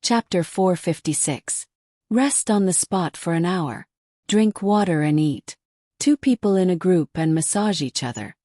Chapter 456. Rest on the spot for an hour. Drink water and eat. Two people in a group and massage each other.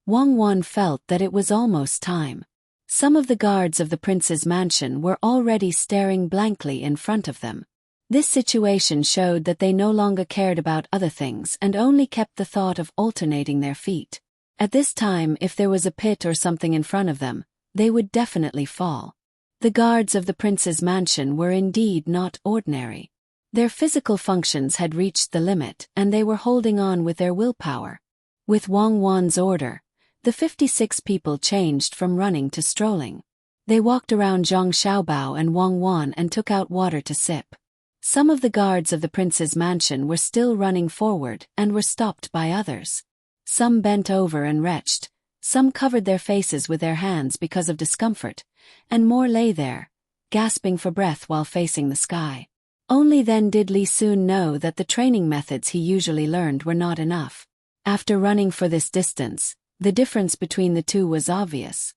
Wang Wan felt that it was almost time. Some of the guards of the prince's mansion were already staring blankly in front of them. This situation showed that they no longer cared about other things and only kept the thought of alternating their feet. At this time, if there was a pit or something in front of them, they would definitely fall. The guards of the prince's mansion were indeed not ordinary. Their physical functions had reached the limit, and they were holding on with their willpower. With Wang Wan's order, the 56 people changed from running to strolling. They walked around Zhang Xiaobao and Wang Wan and took out water to sip. Some of the guards of the prince's mansion were still running forward and were stopped by others. Some bent over and retched, some covered their faces with their hands because of discomfort, and more lay there, gasping for breath while facing the sky. Only then did Li Sun know that the training methods he usually learned were not enough. After running for this distance, the difference between the two was obvious.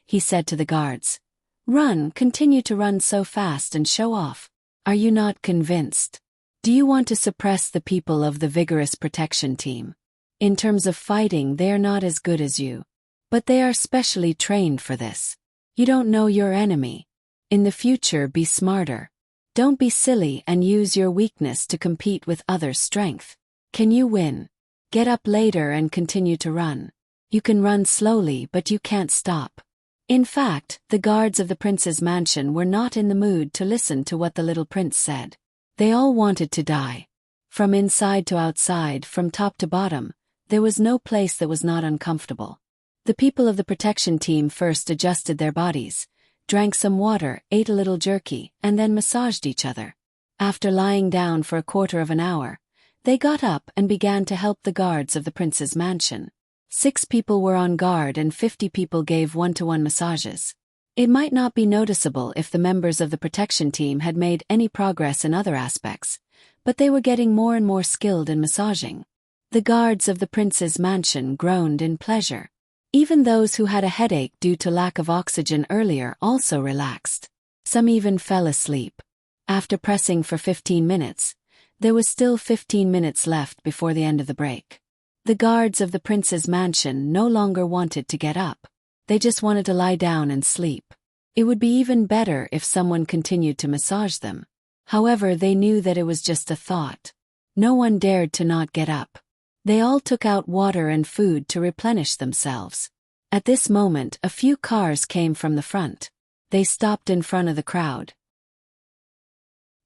He said to the guards, "Run, continue to run so fast and show off. Are you not convinced? Do you want to suppress the people of the vigorous protection team? In terms of fighting, they are not as good as you. But they are specially trained for this. You don't know your enemy. In the future, be smarter. Don't be silly and use your weakness to compete with others' strength. Can you win? Get up later and continue to run. You can run slowly, but you can't stop." In fact, the guards of the prince's mansion were not in the mood to listen to what the little prince said. They all wanted to die. From inside to outside, from top to bottom, there was no place that was not uncomfortable. The people of the protection team first adjusted their bodies, drank some water, ate a little jerky, and then massaged each other. After lying down for a quarter of an hour, they got up and began to help the guards of the prince's mansion. 6 people were on guard and 50 people gave one-to-one massages. It might not be noticeable if the members of the protection team had made any progress in other aspects, but they were getting more and more skilled in massaging. The guards of the prince's mansion groaned in pleasure. Even those who had a headache due to lack of oxygen earlier also relaxed. Some even fell asleep. After pressing for 15 minutes, there was still 15 minutes left before the end of the break. The guards of the prince's mansion no longer wanted to get up. They just wanted to lie down and sleep. It would be even better if someone continued to massage them. However, they knew that it was just a thought. No one dared to not get up. They all took out water and food to replenish themselves. At this moment, a few cars came from the front. They stopped in front of the crowd.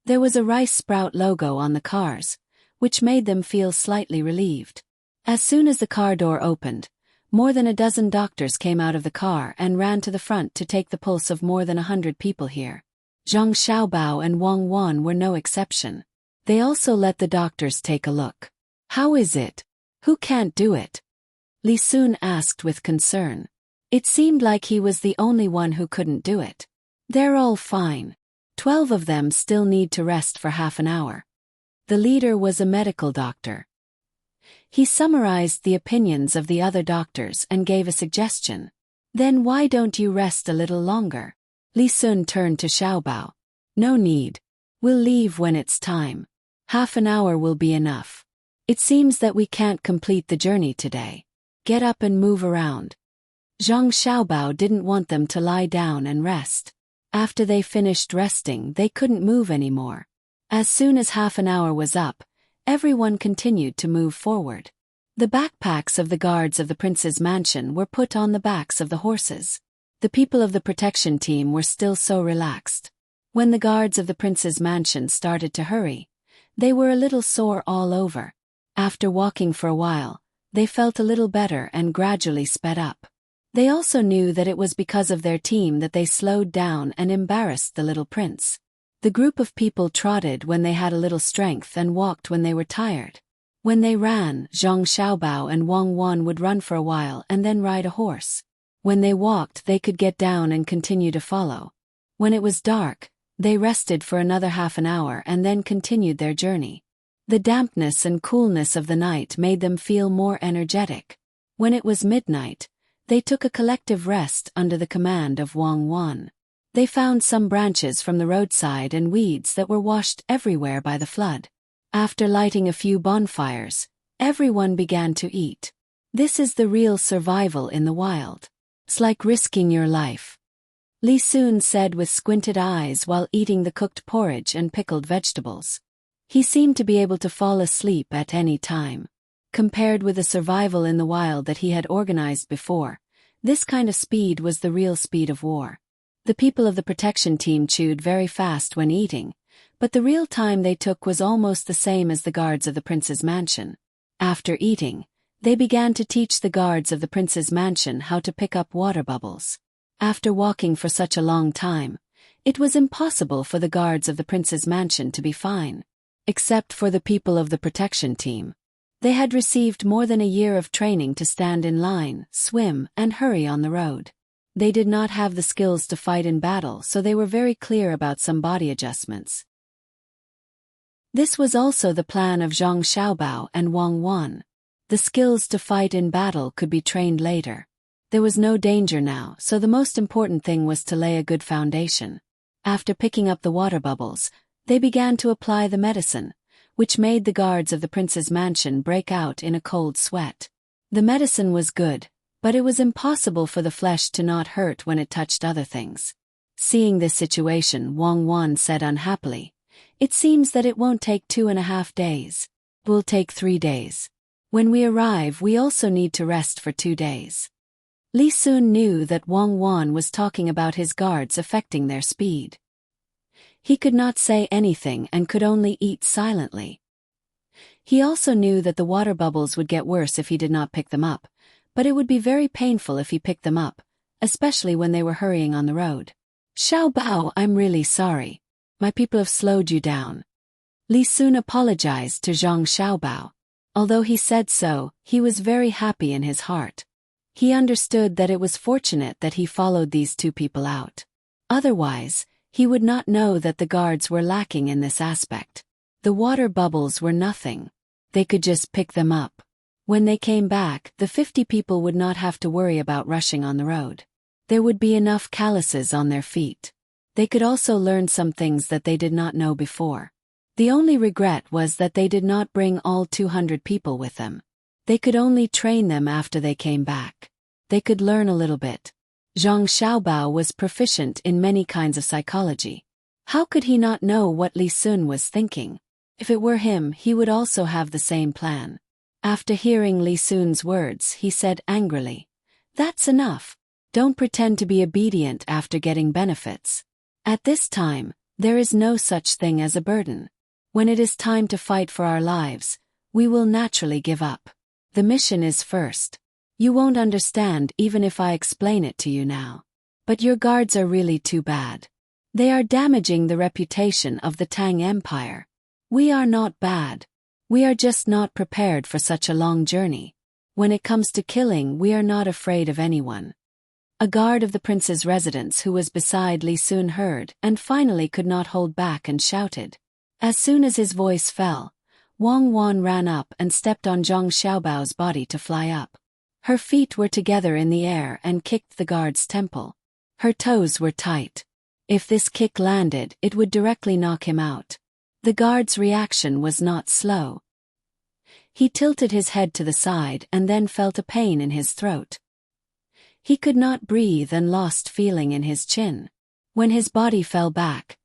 There was a rice sprout logo on the cars, which made them feel slightly relieved. As soon as the car door opened, more than a dozen doctors came out of the car and ran to the front to take the pulse of more than 100 people here. Zhang Xiaobao and Wang Wan were no exception. They also let the doctors take a look. "How is it? Who can't do it?" Li Sun asked with concern. It seemed like he was the only one who couldn't do it. "They're all fine. 12 of them still need to rest for half an hour." The leader was a medical doctor. He summarized the opinions of the other doctors and gave a suggestion. "Then why don't you rest a little longer?" Li Sun turned to Xiaobao. "No need. We'll leave when it's time. Half an hour will be enough. It seems that we can't complete the journey today. Get up and move around." Zhang Xiaobao didn't want them to lie down and rest. After they finished resting, they couldn't move anymore. As soon as half an hour was up, everyone continued to move forward. The backpacks of the guards of the prince's mansion were put on the backs of the horses. The people of the protection team were still so relaxed. When the guards of the prince's mansion started to hurry, they were a little sore all over. After walking for a while, they felt a little better and gradually sped up. They also knew that it was because of their team that they slowed down and embarrassed the little prince. The group of people trotted when they had a little strength and walked when they were tired. When they ran, Zhang Xiaobao and Wang Wan would run for a while and then ride a horse. When they walked, they could get down and continue to follow. When it was dark, they rested for another half an hour and then continued their journey. The dampness and coolness of the night made them feel more energetic. When it was midnight, they took a collective rest under the command of Wang Wan. They found some branches from the roadside and weeds that were washed everywhere by the flood. After lighting a few bonfires, everyone began to eat. This is the real survival in the wild. It's like risking your life, Li Sun said with squinted eyes while eating the cooked porridge and pickled vegetables. He seemed to be able to fall asleep at any time. Compared with the survival in the wild that he had organized before, this kind of speed was the real speed of war. The people of the protection team chewed very fast when eating, but the real time they took was almost the same as the guards of the prince's mansion. After eating, they began to teach the guards of the prince's mansion how to pick up water bubbles. After walking for such a long time, it was impossible for the guards of the prince's mansion to be fine. Except for the people of the protection team. They had received more than a year of training to stand in line, swim, and hurry on the road. They did not have the skills to fight in battle, so they were very clear about some body adjustments. This was also the plan of Zhang Xiaobao and Wang Wan. The skills to fight in battle could be trained later. There was no danger now, so the most important thing was to lay a good foundation. After picking up the water bubbles, they began to apply the medicine, which made the guards of the prince's mansion break out in a cold sweat. The medicine was good, but it was impossible for the flesh to not hurt when it touched other things. Seeing this situation, Wang Wan said unhappily, "It seems that it won't take 2.5 days. It will take 3 days. When we arrive, we also need to rest for 2 days." Li Sun knew that Wang Wan was talking about his guards affecting their speed. He could not say anything and could only eat silently. He also knew that the water bubbles would get worse if he did not pick them up, but it would be very painful if he picked them up, especially when they were hurrying on the road. "Xiaobao, I'm really sorry. My people have slowed you down." Li Sun apologized to Zhang Xiaobao. Although he said so, he was very happy in his heart. He understood that it was fortunate that he followed these two people out. Otherwise, he would not know that the guards were lacking in this aspect. The water bubbles were nothing. They could just pick them up. When they came back, the 50 people would not have to worry about rushing on the road. There would be enough calluses on their feet. They could also learn some things that they did not know before. The only regret was that they did not bring all 200 people with them. They could only train them after they came back. They could learn a little bit. Zhang Xiaobao was proficient in many kinds of psychology. How could he not know what Li Sun was thinking? If it were him, he would also have the same plan. After hearing Li Sun's words, he said angrily, "That's enough. Don't pretend to be obedient after getting benefits. At this time, there is no such thing as a burden. When it is time to fight for our lives, we will naturally give up. The mission is first. You won't understand even if I explain it to you now. But your guards are really too bad. They are damaging the reputation of the Tang Empire. We are not bad. We are just not prepared for such a long journey. When it comes to killing, we are not afraid of anyone." A guard of the prince's residence who was beside Li Sun heard and finally could not hold back and shouted. As soon as his voice fell, Wang Wan ran up and stepped on Zhang Xiaobao's body to fly up. Her feet were together in the air and kicked the guard's temple. Her toes were tight. If this kick landed, it would directly knock him out. The guard's reaction was not slow. He tilted his head to the side and then felt a pain in his throat. He could not breathe and lost feeling in his chin. When his body fell back,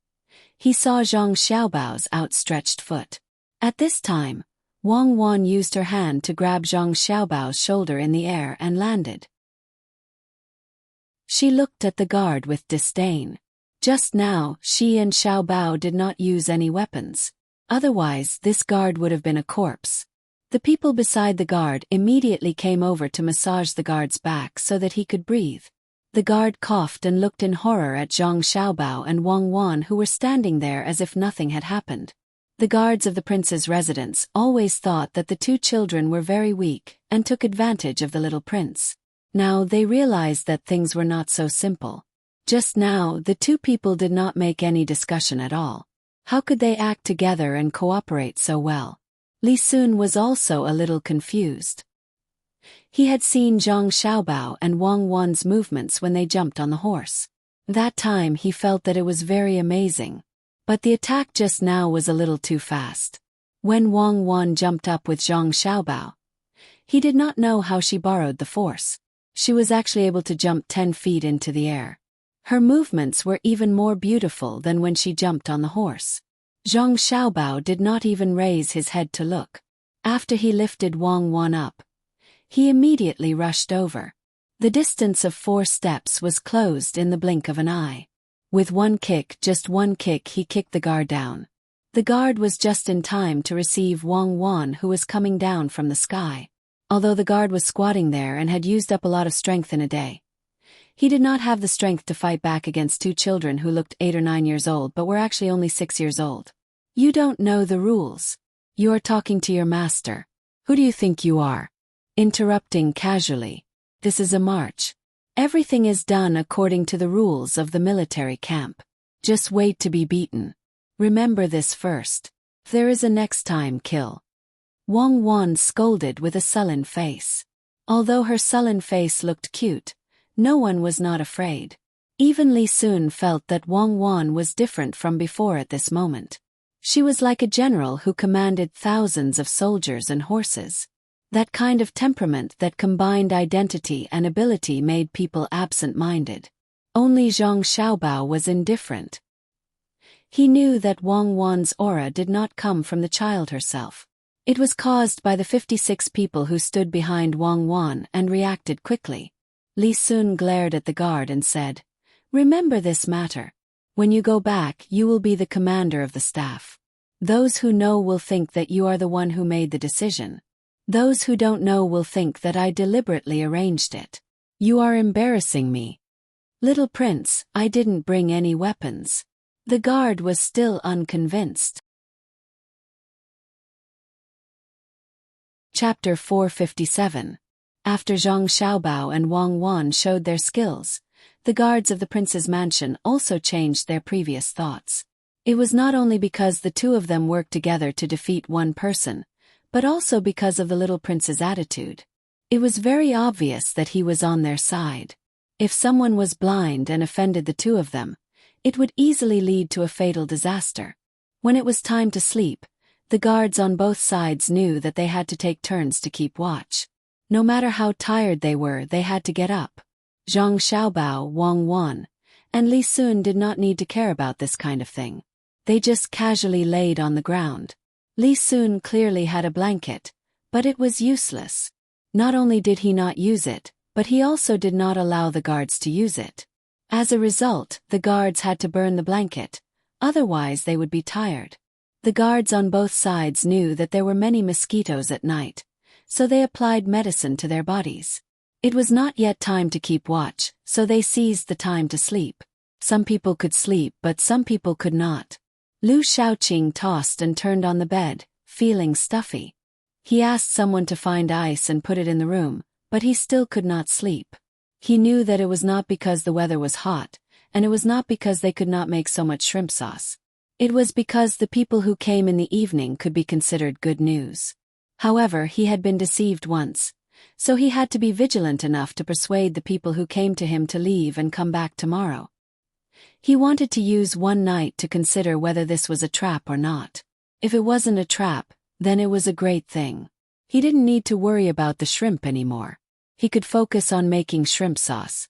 he saw Zhang Xiaobao's outstretched foot. At this time, Wang Wan used her hand to grab Zhang Xiaobao's shoulder in the air and landed. She looked at the guard with disdain. Just now, she and Xiaobao did not use any weapons. Otherwise, this guard would have been a corpse. The people beside the guard immediately came over to massage the guard's back so that he could breathe. The guard coughed and looked in horror at Zhang Xiaobao and Wang Wan, who were standing there as if nothing had happened. The guards of the prince's residence always thought that the two children were very weak and took advantage of the little prince. Now they realized that things were not so simple. Just now, the two people did not make any discussion at all. How could they act together and cooperate so well? Li Sun was also a little confused. He had seen Zhang Xiaobao and Wang Wan's movements when they jumped on the horse. That time he felt that it was very amazing. But the attack just now was a little too fast. When Wang Wan jumped up with Zhang Xiaobao, he did not know how she borrowed the force. She was actually able to jump 10 feet into the air. Her movements were even more beautiful than when she jumped on the horse. Zhang Xiaobao did not even raise his head to look. After he lifted Wang Wan up, he immediately rushed over. The distance of 4 steps was closed in the blink of an eye. With one kick, just one kick, he kicked the guard down. The guard was just in time to receive Wang Wan, who was coming down from the sky. Although the guard was squatting there and had used up a lot of strength in a day, he did not have the strength to fight back against 2 children who looked 8 or 9 years old but were actually only 6 years old. You don't know the rules. You are talking to your master. Who do you think you are? Interrupting casually. This is a march. Everything is done according to the rules of the military camp. Just wait to be beaten. Remember this first. If there is a next time, kill. Wang Wan scolded with a sullen face. Although her sullen face looked cute, no one was not afraid. Even Li Sun felt that Wang Wan was different from before at this moment. She was like a general who commanded thousands of soldiers and horses. That kind of temperament that combined identity and ability made people absent-minded. Only Zhang Xiaobao was indifferent. He knew that Wang Wan's aura did not come from the child herself. It was caused by the 56 people who stood behind Wang Wan and reacted quickly. Li Sun glared at the guard and said, "Remember this matter. When you go back, you will be the commander of the staff. Those who know will think that you are the one who made the decision. Those who don't know will think that I deliberately arranged it. You are embarrassing me." "Little prince, I didn't bring any weapons." The guard was still unconvinced. Chapter 457. After Zhang Xiaobao and Wang Wan showed their skills, the guards of the prince's mansion also changed their previous thoughts. It was not only because the 2 of them worked together to defeat one person, but also because of the little prince's attitude. It was very obvious that he was on their side. If someone was blind and offended the 2 of them, it would easily lead to a fatal disaster. When it was time to sleep, the guards on both sides knew that they had to take turns to keep watch. No matter how tired they were, they had to get up. Zhang Xiaobao, Wang Wan, and Li Sun did not need to care about this kind of thing. They just casually laid on the ground. Li Sun clearly had a blanket, but it was useless. Not only did he not use it, but he also did not allow the guards to use it. As a result, the guards had to burn the blanket, otherwise they would be tired. The guards on both sides knew that there were many mosquitoes at night, so they applied medicine to their bodies. It was not yet time to keep watch, so they seized the time to sleep. Some people could sleep, but some people could not. Lu Shaoqing tossed and turned on the bed, feeling stuffy. He asked someone to find ice and put it in the room, but he still could not sleep. He knew that it was not because the weather was hot, and it was not because they could not make so much shrimp sauce. It was because the people who came in the evening could be considered good news. However, he had been deceived once, so he had to be vigilant enough to persuade the people who came to him to leave and come back tomorrow. He wanted to use one night to consider whether this was a trap or not. If it wasn't a trap, then it was a great thing. He didn't need to worry about the shrimp anymore. He could focus on making shrimp sauce.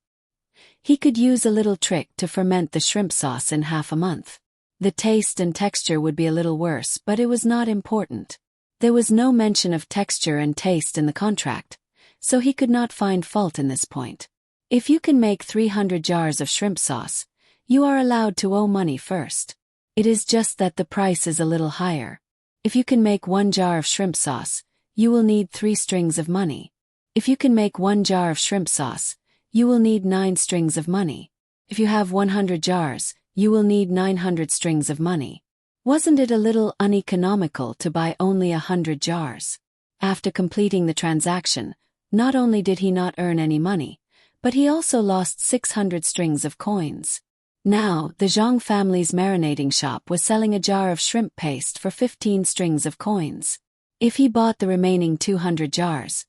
He could use a little trick to ferment the shrimp sauce in half a month. The taste and texture would be a little worse, but it was not important. There was no mention of texture and taste in the contract, so he could not find fault in this point. If you can make 300 jars of shrimp sauce, you are allowed to owe money first. It is just that the price is a little higher. If you can make 1 jar of shrimp sauce, you will need 3 strings of money. If you can make 1 jar of shrimp sauce, you will need 9 strings of money. If you have 100 jars, you will need 900 strings of money. Wasn't it a little uneconomical to buy only 100 jars? After completing the transaction, not only did he not earn any money, but he also lost 600 strings of coins. Now, the Zhang family's marinating shop was selling a jar of shrimp paste for 15 strings of coins. If he bought the remaining 200 jars,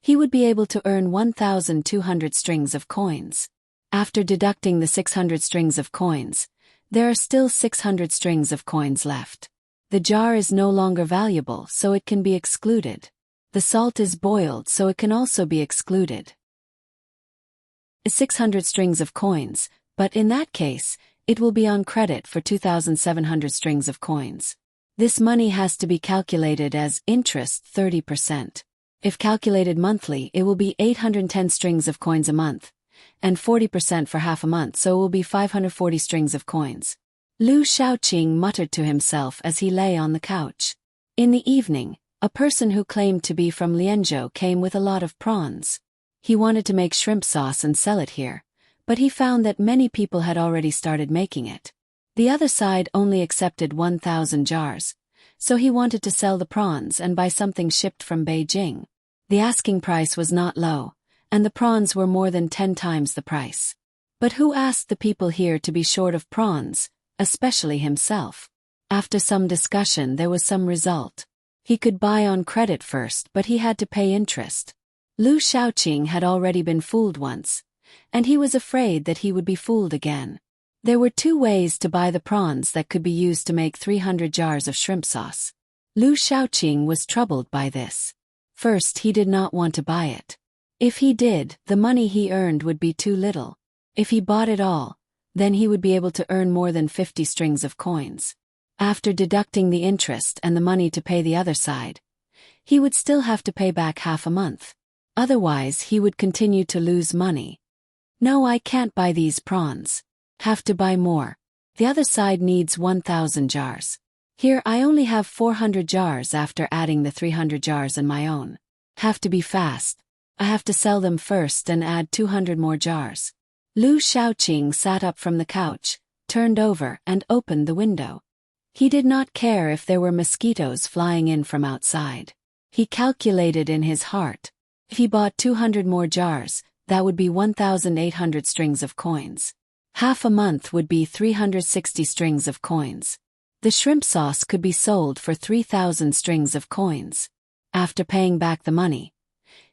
he would be able to earn 1,200 strings of coins. After deducting the 600 strings of coins, there are still 600 strings of coins left. The jar is no longer valuable, so it can be excluded. The salt is boiled, so it can also be excluded. 600 strings of coins, but in that case, it will be on credit for 2,700 strings of coins. This money has to be calculated as interest 30%. If calculated monthly, it will be 810 strings of coins a month, and 40% for half a month, so it will be 540 strings of coins. Lu Shaoqing muttered to himself as he lay on the couch. In the evening, a person who claimed to be from Lianzhou came with a lot of prawns. He wanted to make shrimp sauce and sell it here, but he found that many people had already started making it. The other side only accepted 1,000 jars, so he wanted to sell the prawns and buy something shipped from Beijing. The asking price was not low, and the prawns were more than 10 times the price. But who asked the people here to be short of prawns, especially himself? After some discussion, there was some result. He could buy on credit first, but he had to pay interest. Lu Shaoqing had already been fooled once, and he was afraid that he would be fooled again. There were 2 ways to buy the prawns that could be used to make 300 jars of shrimp sauce. Lu Shaoqing was troubled by this. First, he did not want to buy it. If he did, the money he earned would be too little. If he bought it all, then he would be able to earn more than 50 strings of coins. After deducting the interest and the money to pay the other side, he would still have to pay back half a month. Otherwise, he would continue to lose money. No, I can't buy these prawns. Have to buy more. The other side needs 1,000 jars. Here I only have 400 jars after adding the 300 jars and my own. Have to be fast. I have to sell them first and add 200 more jars. Lu Shaoqing sat up from the couch, turned over and opened the window. He did not care if there were mosquitoes flying in from outside. He calculated in his heart. If he bought 200 more jars, that would be 1,800 strings of coins. Half a month would be 360 strings of coins. The shrimp sauce could be sold for 3,000 strings of coins. After paying back the money,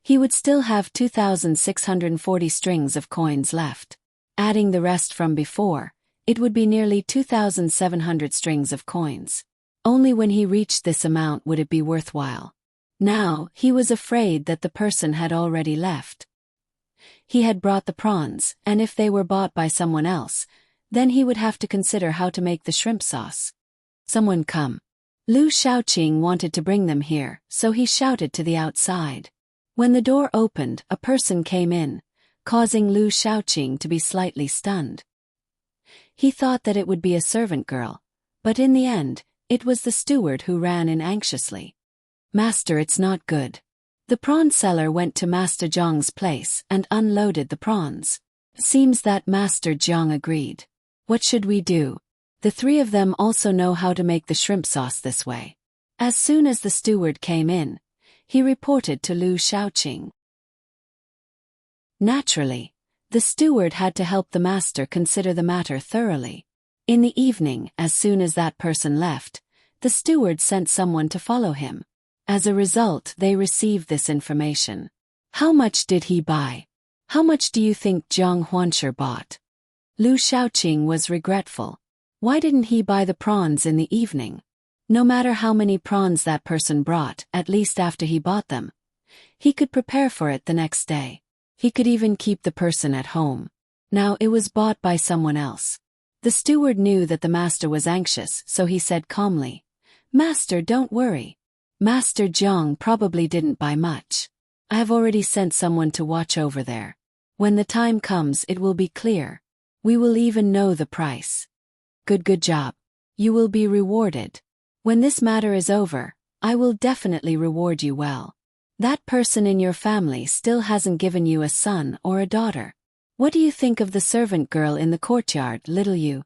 he would still have 2,640 strings of coins left. Adding the rest from before, it would be nearly 2,700 strings of coins. Only when he reached this amount would it be worthwhile. Now, he was afraid that the person had already left. He had brought the prawns, and if they were bought by someone else, then he would have to consider how to make the shrimp sauce. Someone come. Lu Shaoqing wanted to bring them here, so he shouted to the outside. When the door opened, a person came in, causing Lu Shaoqing to be slightly stunned. He thought that it would be a servant girl, but in the end, it was the steward who ran in anxiously. Master, it's not good. The prawn seller went to Master Zhang's place and unloaded the prawns. Seems that Master Zhang agreed. What should we do? The 3 of them also know how to make the shrimp sauce this way. As soon as the steward came in, he reported to Lu Shaoqing. Naturally, the steward had to help the master consider the matter thoroughly. In the evening, as soon as that person left, the steward sent someone to follow him. As a result, they received this information. How much did he buy? How much do you think Zhang Huanshi bought? Lu Shaoqing was regretful. Why didn't he buy the prawns in the evening? No matter how many prawns that person brought, at least after he bought them, he could prepare for it the next day. He could even keep the person at home. Now it was bought by someone else. The steward knew that the master was anxious, so he said calmly, "Master, don't worry. Master Zhang probably didn't buy much. I have already sent someone to watch over there. When the time comes, it will be clear. We will even know the price. Good job. You will be rewarded. When this matter is over, I will definitely reward you well. That person in your family still hasn't given you a son or a daughter. What do you think of the servant girl in the courtyard, little you?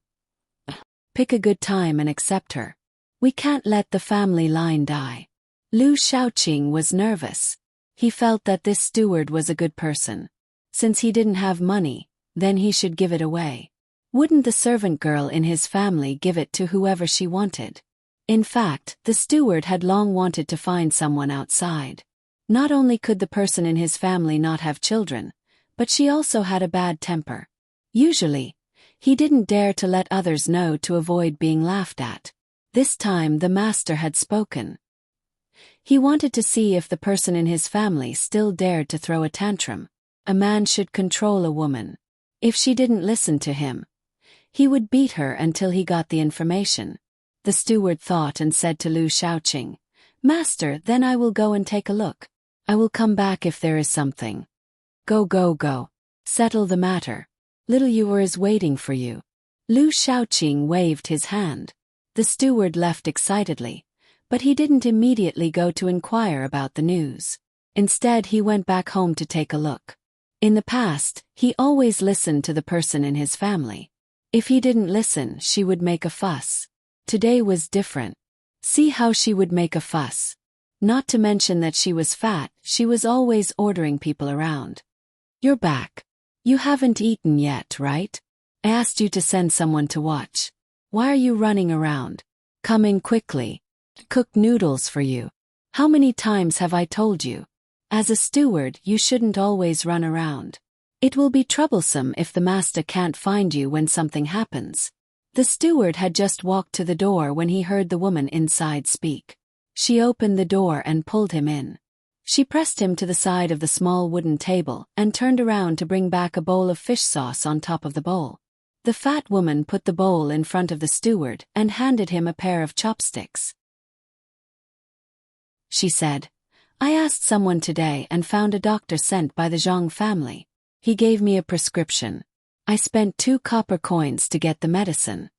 Pick a good time and accept her. We can't let the family line die." Lu Shaoqing was nervous. He felt that this steward was a good person. Since he didn't have money, then he should give it away. Wouldn't the servant girl in his family give it to whoever she wanted? In fact, the steward had long wanted to find someone outside. Not only could the person in his family not have children, but she also had a bad temper. Usually, he didn't dare to let others know to avoid being laughed at. This time the master had spoken. He wanted to see if the person in his family still dared to throw a tantrum. A man should control a woman. If she didn't listen to him, he would beat her until he got the information. The steward thought and said to Lu Shaoqing, "Master, then I will go and take a look. I will come back if there is something." Go, go, go. Settle the matter. Little Yu is waiting for you." Lu Shaoqing waved his hand. The steward left excitedly, but he didn't immediately go to inquire about the news. Instead, he went back home to take a look. In the past, he always listened to the person in his family. If he didn't listen, she would make a fuss. Today was different. See how she would make a fuss. Not to mention that she was fat, she was always ordering people around. "You're back. You haven't eaten yet, right? I asked you to send someone to watch. Why are you running around? Come in quickly. Cook noodles for you. How many times have I told you? As a steward, you shouldn't always run around. It will be troublesome if the master can't find you when something happens." The steward had just walked to the door when he heard the woman inside speak. She opened the door and pulled him in. She pressed him to the side of the small wooden table and turned around to bring back a bowl of fish sauce on top of the bowl. The fat woman put the bowl in front of the steward and handed him a pair of chopsticks. She said, "I asked someone today and found a doctor sent by the Zhang family. He gave me a prescription. I spent 2 copper coins to get the medicine.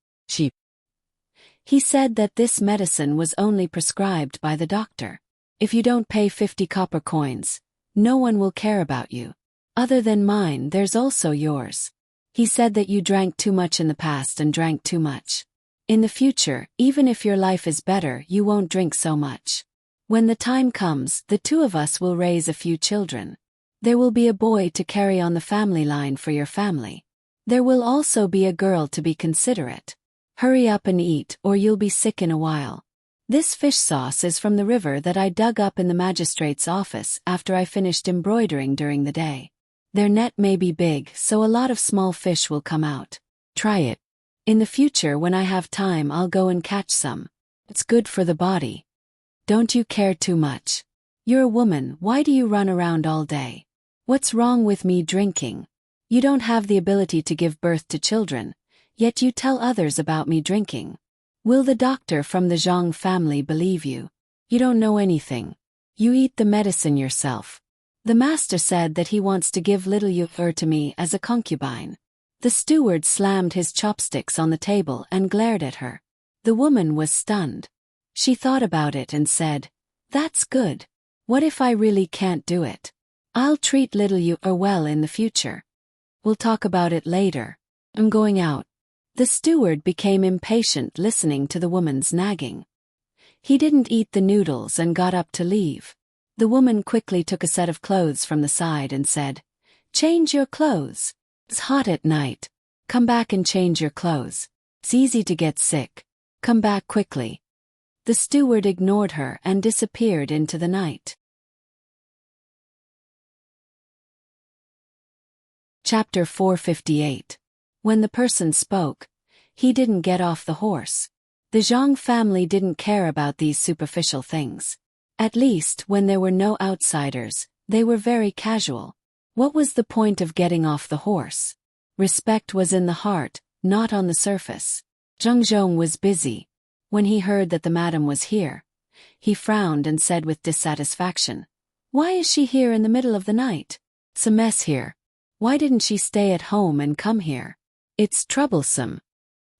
He said that this medicine was only prescribed by the doctor. If you don't pay 50 copper coins, no one will care about you. Other than mine, there's also yours. He said that you drank too much in the past and drank too much. In the future, even if your life is better, you won't drink so much. When the time comes, the 2 of us will raise a few children. There will be a boy to carry on the family line for your family. There will also be a girl to be considerate. Hurry up and eat, or you'll be sick in a while. This fish sauce is from the river that I dug up in the magistrate's office after I finished embroidering during the day. Their net may be big, so a lot of small fish will come out. Try it. In the future, when I have time, I'll go and catch some. It's good for the body. Don't you care too much? You're a woman, why do you run around all day? What's wrong with me drinking? You don't have the ability to give birth to children, yet you tell others about me drinking. Will the doctor from the Zhang family believe you? You don't know anything. You eat the medicine yourself. The master said that he wants to give little Yu to me as a concubine." The steward slammed his chopsticks on the table and glared at her. The woman was stunned. She thought about it and said, "That's good. What if I really can't do it? I'll treat little Yu well in the future. We'll talk about it later. I'm going out." The steward became impatient listening to the woman's nagging. He didn't eat the noodles and got up to leave. The woman quickly took a set of clothes from the side and said, "Change your clothes. It's hot at night. Come back and change your clothes. It's easy to get sick. Come back quickly." The steward ignored her and disappeared into the night. Chapter 458. When the person spoke, he didn't get off the horse. The Zhang family didn't care about these superficial things. At least, when there were no outsiders, they were very casual. What was the point of getting off the horse? Respect was in the heart, not on the surface. Zhang Zhong was busy. When he heard that the madam was here, he frowned and said with dissatisfaction, "Why is she here in the middle of the night? It's a mess here. Why didn't she stay at home and come here? It's troublesome."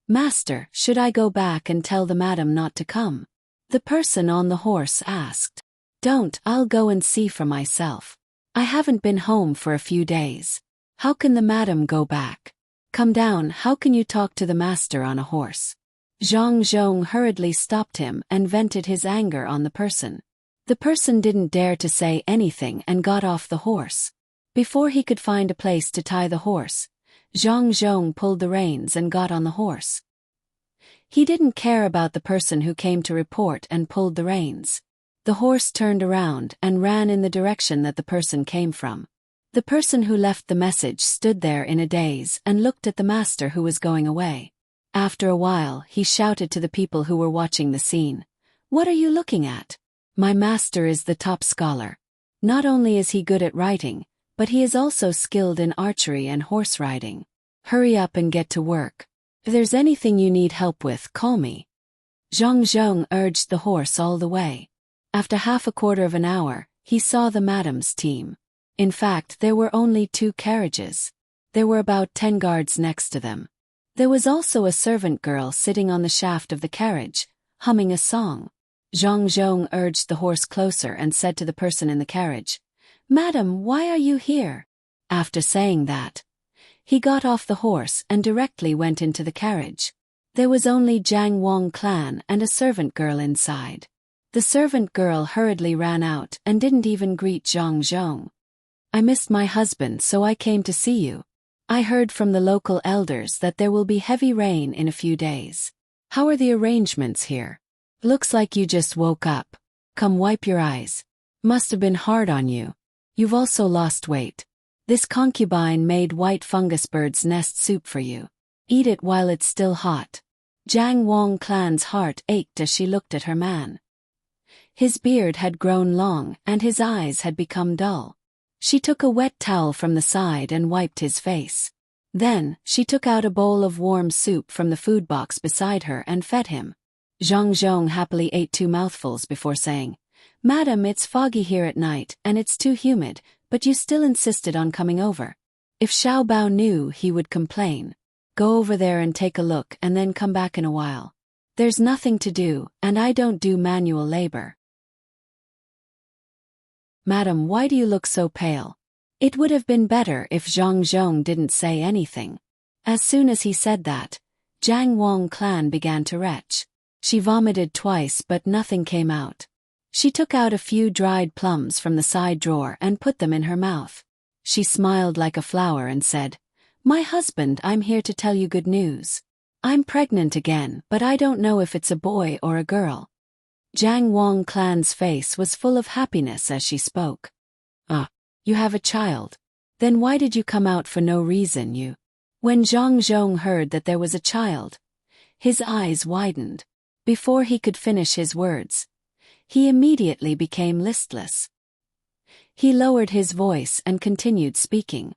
"Master, should I go back and tell the madam not to come?" the person on the horse asked. "Don't, I'll go and see for myself. I haven't been home for a few days. How can the madam go back? Come down, how can you talk to the master on a horse?" Zhang Zhong hurriedly stopped him and vented his anger on the person. The person didn't dare to say anything and got off the horse. Before he could find a place to tie the horse, Zhang Zhong pulled the reins and got on the horse. He didn't care about the person who came to report and pulled the reins. The horse turned around and ran in the direction that the person came from. The person who left the message stood there in a daze and looked at the master who was going away. After a while, he shouted to the people who were watching the scene. "What are you looking at? My master is the top scholar. Not only is he good at writing, but he is also skilled in archery and horse riding. Hurry up and get to work. If there's anything you need help with, call me." Zhang Zhong urged the horse all the way. After half a quarter of an hour, he saw the madam's team. In fact, there were only 2 carriages. There were about 10 guards next to them. There was also a servant girl sitting on the shaft of the carriage, humming a song. Zhang Zhong urged the horse closer and said to the person in the carriage, "Madam, why are you here?" After saying that, he got off the horse and directly went into the carriage. There was only Jiang Wang clan and a servant girl inside. The servant girl hurriedly ran out and didn't even greet Zhang Zhong. "I missed my husband, so I came to see you. I heard from the local elders that there will be heavy rain in a few days. How are the arrangements here? Looks like you just woke up. Come, wipe your eyes. Must have been hard on you. You've also lost weight. This concubine made white fungus bird's nest soup for you. Eat it while it's still hot." Jiang Wang clan's heart ached as she looked at her man. His beard had grown long and his eyes had become dull. She took a wet towel from the side and wiped his face. Then, she took out a bowl of warm soup from the food box beside her and fed him. Zhang Zhong happily ate 2 mouthfuls before saying, "Madam, it's foggy here at night and it's too humid, but you still insisted on coming over. If Xiao Bao knew, he would complain. Go over there and take a look and then come back in a while. There's nothing to do, and I don't do manual labor." "Madam, why do you look so pale?" It would have been better if Zhang Zhong didn't say anything. As soon as he said that, Jiang Wang clan began to retch. She vomited twice but nothing came out. She took out a few dried plums from the side drawer and put them in her mouth. She smiled like a flower and said, "My husband, I'm here to tell you good news. I'm pregnant again, but I don't know if it's a boy or a girl." Jiang Wang clan's face was full of happiness as she spoke. "Ah, you have a child. Then why did you come out for no reason, you?" When Zhang Zhong heard that there was a child, his eyes widened. Before he could finish his words, he immediately became listless. He lowered his voice and continued speaking.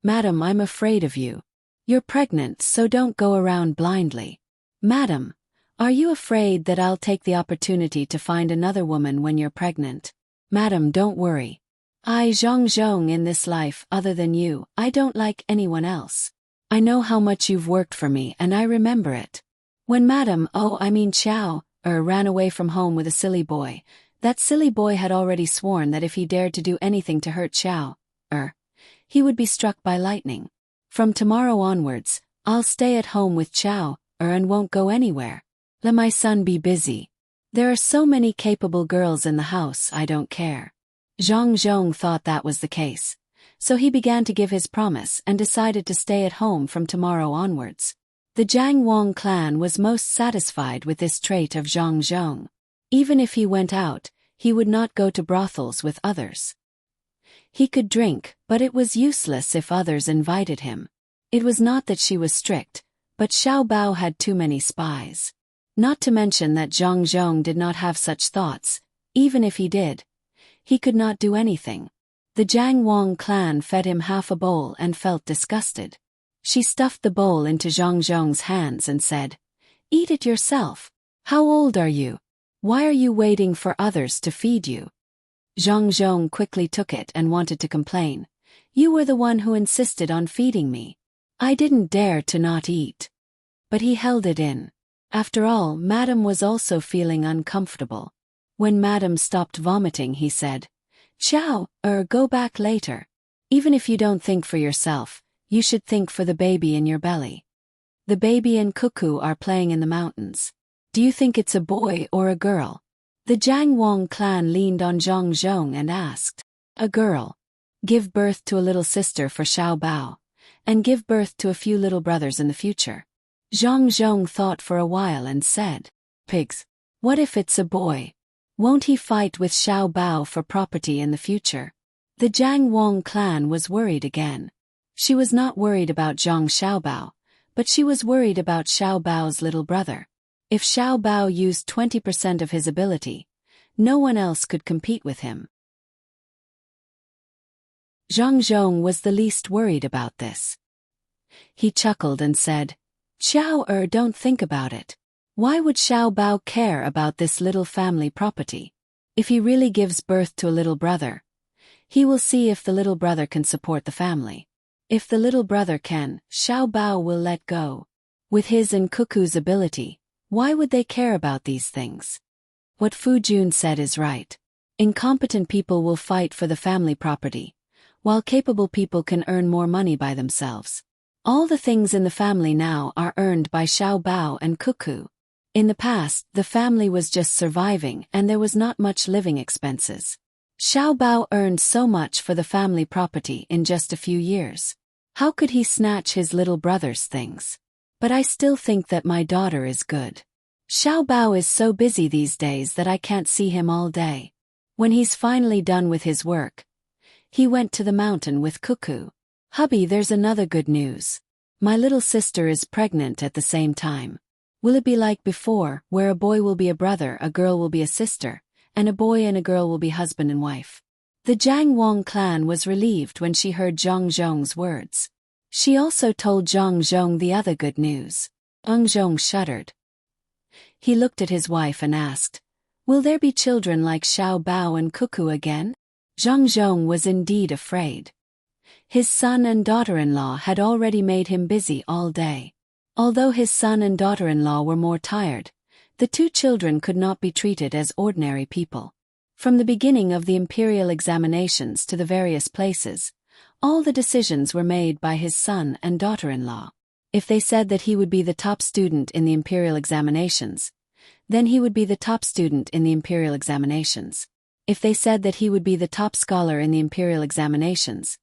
"Madam, I'm afraid of you. You're pregnant, so don't go around blindly. Madam, are you afraid that I'll take the opportunity to find another woman when you're pregnant? Madam, don't worry. I, Zhang Zhong, in this life, other than you, I don't like anyone else. I know how much you've worked for me and I remember it. When Madam, Xiao, ran away from home with a silly boy, that silly boy had already sworn that if he dared to do anything to hurt Xiao, he would be struck by lightning. From tomorrow onwards, I'll stay at home with Xiao, and won't go anywhere. Let my son be busy. There are so many capable girls in the house, I don't care." Zhang Zhong thought that was the case, so he began to give his promise and decided to stay at home from tomorrow onwards. The Jiang Wang clan was most satisfied with this trait of Zhang Zhong. Even if he went out, he would not go to brothels with others. He could drink, but it was useless if others invited him. It was not that she was strict, but Xiao Bao had too many spies. Not to mention that Zhang Zhong did not have such thoughts. Even if he did, he could not do anything. The Jiang Wang clan fed him half a bowl and felt disgusted. She stuffed the bowl into Zhang Zhong's hands and said, "Eat it yourself. How old are you? Why are you waiting for others to feed you?" Zhang Zhong quickly took it and wanted to complain. "You were the one who insisted on feeding me. I didn't dare to not eat." But he held it in. After all, Madam was also feeling uncomfortable. When Madam stopped vomiting, he said, "Ciao, go back later. Even if you don't think for yourself, you should think for the baby in your belly. The baby and Cuckoo are playing in the mountains. Do you think it's a boy or a girl?" The Jiang Wang clan leaned on Zhang Zhong and asked, "A girl. Give birth to a little sister for Xiao Bao, and give birth to a few little brothers in the future." Zhang Zhong thought for a while and said, "Pigs. What if it's a boy? Won't he fight with Xiao Bao for property in the future? The Jiang Wang clan was worried again. She was not worried about Zhang Xiaobao, but she was worried about Xiaobao's little brother. If Xiaobao used 20% of his ability, no one else could compete with him. Zhang Zhong was the least worried about this. He chuckled and said, Xiao don't think about it. Why would Xiaobao care about this little family property? If he really gives birth to a little brother, he will see if the little brother can support the family. If the little brother can, Xiaobao will let go. With his and Cuckoo's ability, why would they care about these things? What Fu Jun said is right. Incompetent people will fight for the family property, while capable people can earn more money by themselves. All the things in the family now are earned by Xiaobao and Cuckoo. In the past, the family was just surviving and there was not much living expenses. Xiaobao earned so much for the family property in just a few years. How could he snatch his little brother's things? But I still think that my daughter is good. Xiaobao is so busy these days that I can't see him all day. When he's finally done with his work, he went to the mountain with Cuckoo. Hubby, there's another good news. My little sister is pregnant at the same time. Will it be like before, where a boy will be a brother, a girl will be a sister, and a boy and a girl will be husband and wife? The Jiang Wang clan was relieved when she heard Zhang Zhong's words. She also told Zhang Zhong the other good news. Zhang Zhong shuddered. He looked at his wife and asked, Will there be children like Xiaobao and Cuckoo again? Zhang Zhong was indeed afraid. His son and daughter-in-law had already made him busy all day. Although his son and daughter-in-law were more tired, the two children could not be treated as ordinary people. From the beginning of the imperial examinations to the various places, all the decisions were made by his son and daughter-in-law. If they said that he would be the top student in the imperial examinations, then he would be the top student in the imperial examinations. If they said that he would be the top scholar in the imperial examinations,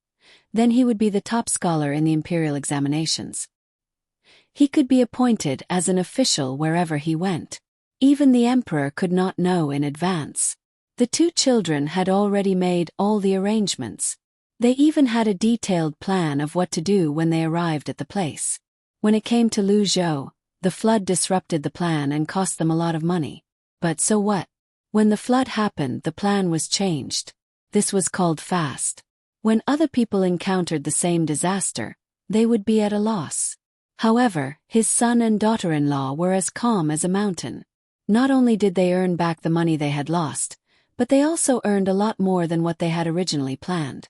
then he would be the top scholar in the imperial examinations. He could be appointed as an official wherever he went. Even the emperor could not know in advance. The two children had already made all the arrangements. They even had a detailed plan of what to do when they arrived at the place. When it came to Lu Zhou, the flood disrupted the plan and cost them a lot of money. But so what? When the flood happened, the plan was changed. This was called fast. When other people encountered the same disaster, they would be at a loss. However, his son and daughter-in-law were as calm as a mountain. Not only did they earn back the money they had lost, but they also earned a lot more than what they had originally planned.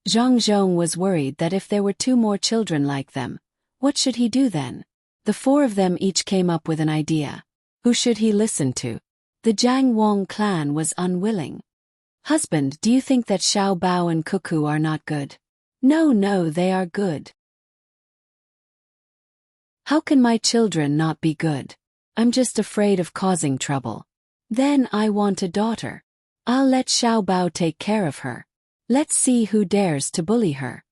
Zhang Zhong was worried that if there were two more children like them, what should he do then? The four of them each came up with an idea. Who should he listen to? The Jiang Wang clan was unwilling. Husband, do you think that Xiaobao and Cuckoo are not good? No, they are good. How can my children not be good? I'm just afraid of causing trouble. Then I want a daughter. I'll let Xiaobao take care of her. Let's see who dares to bully her.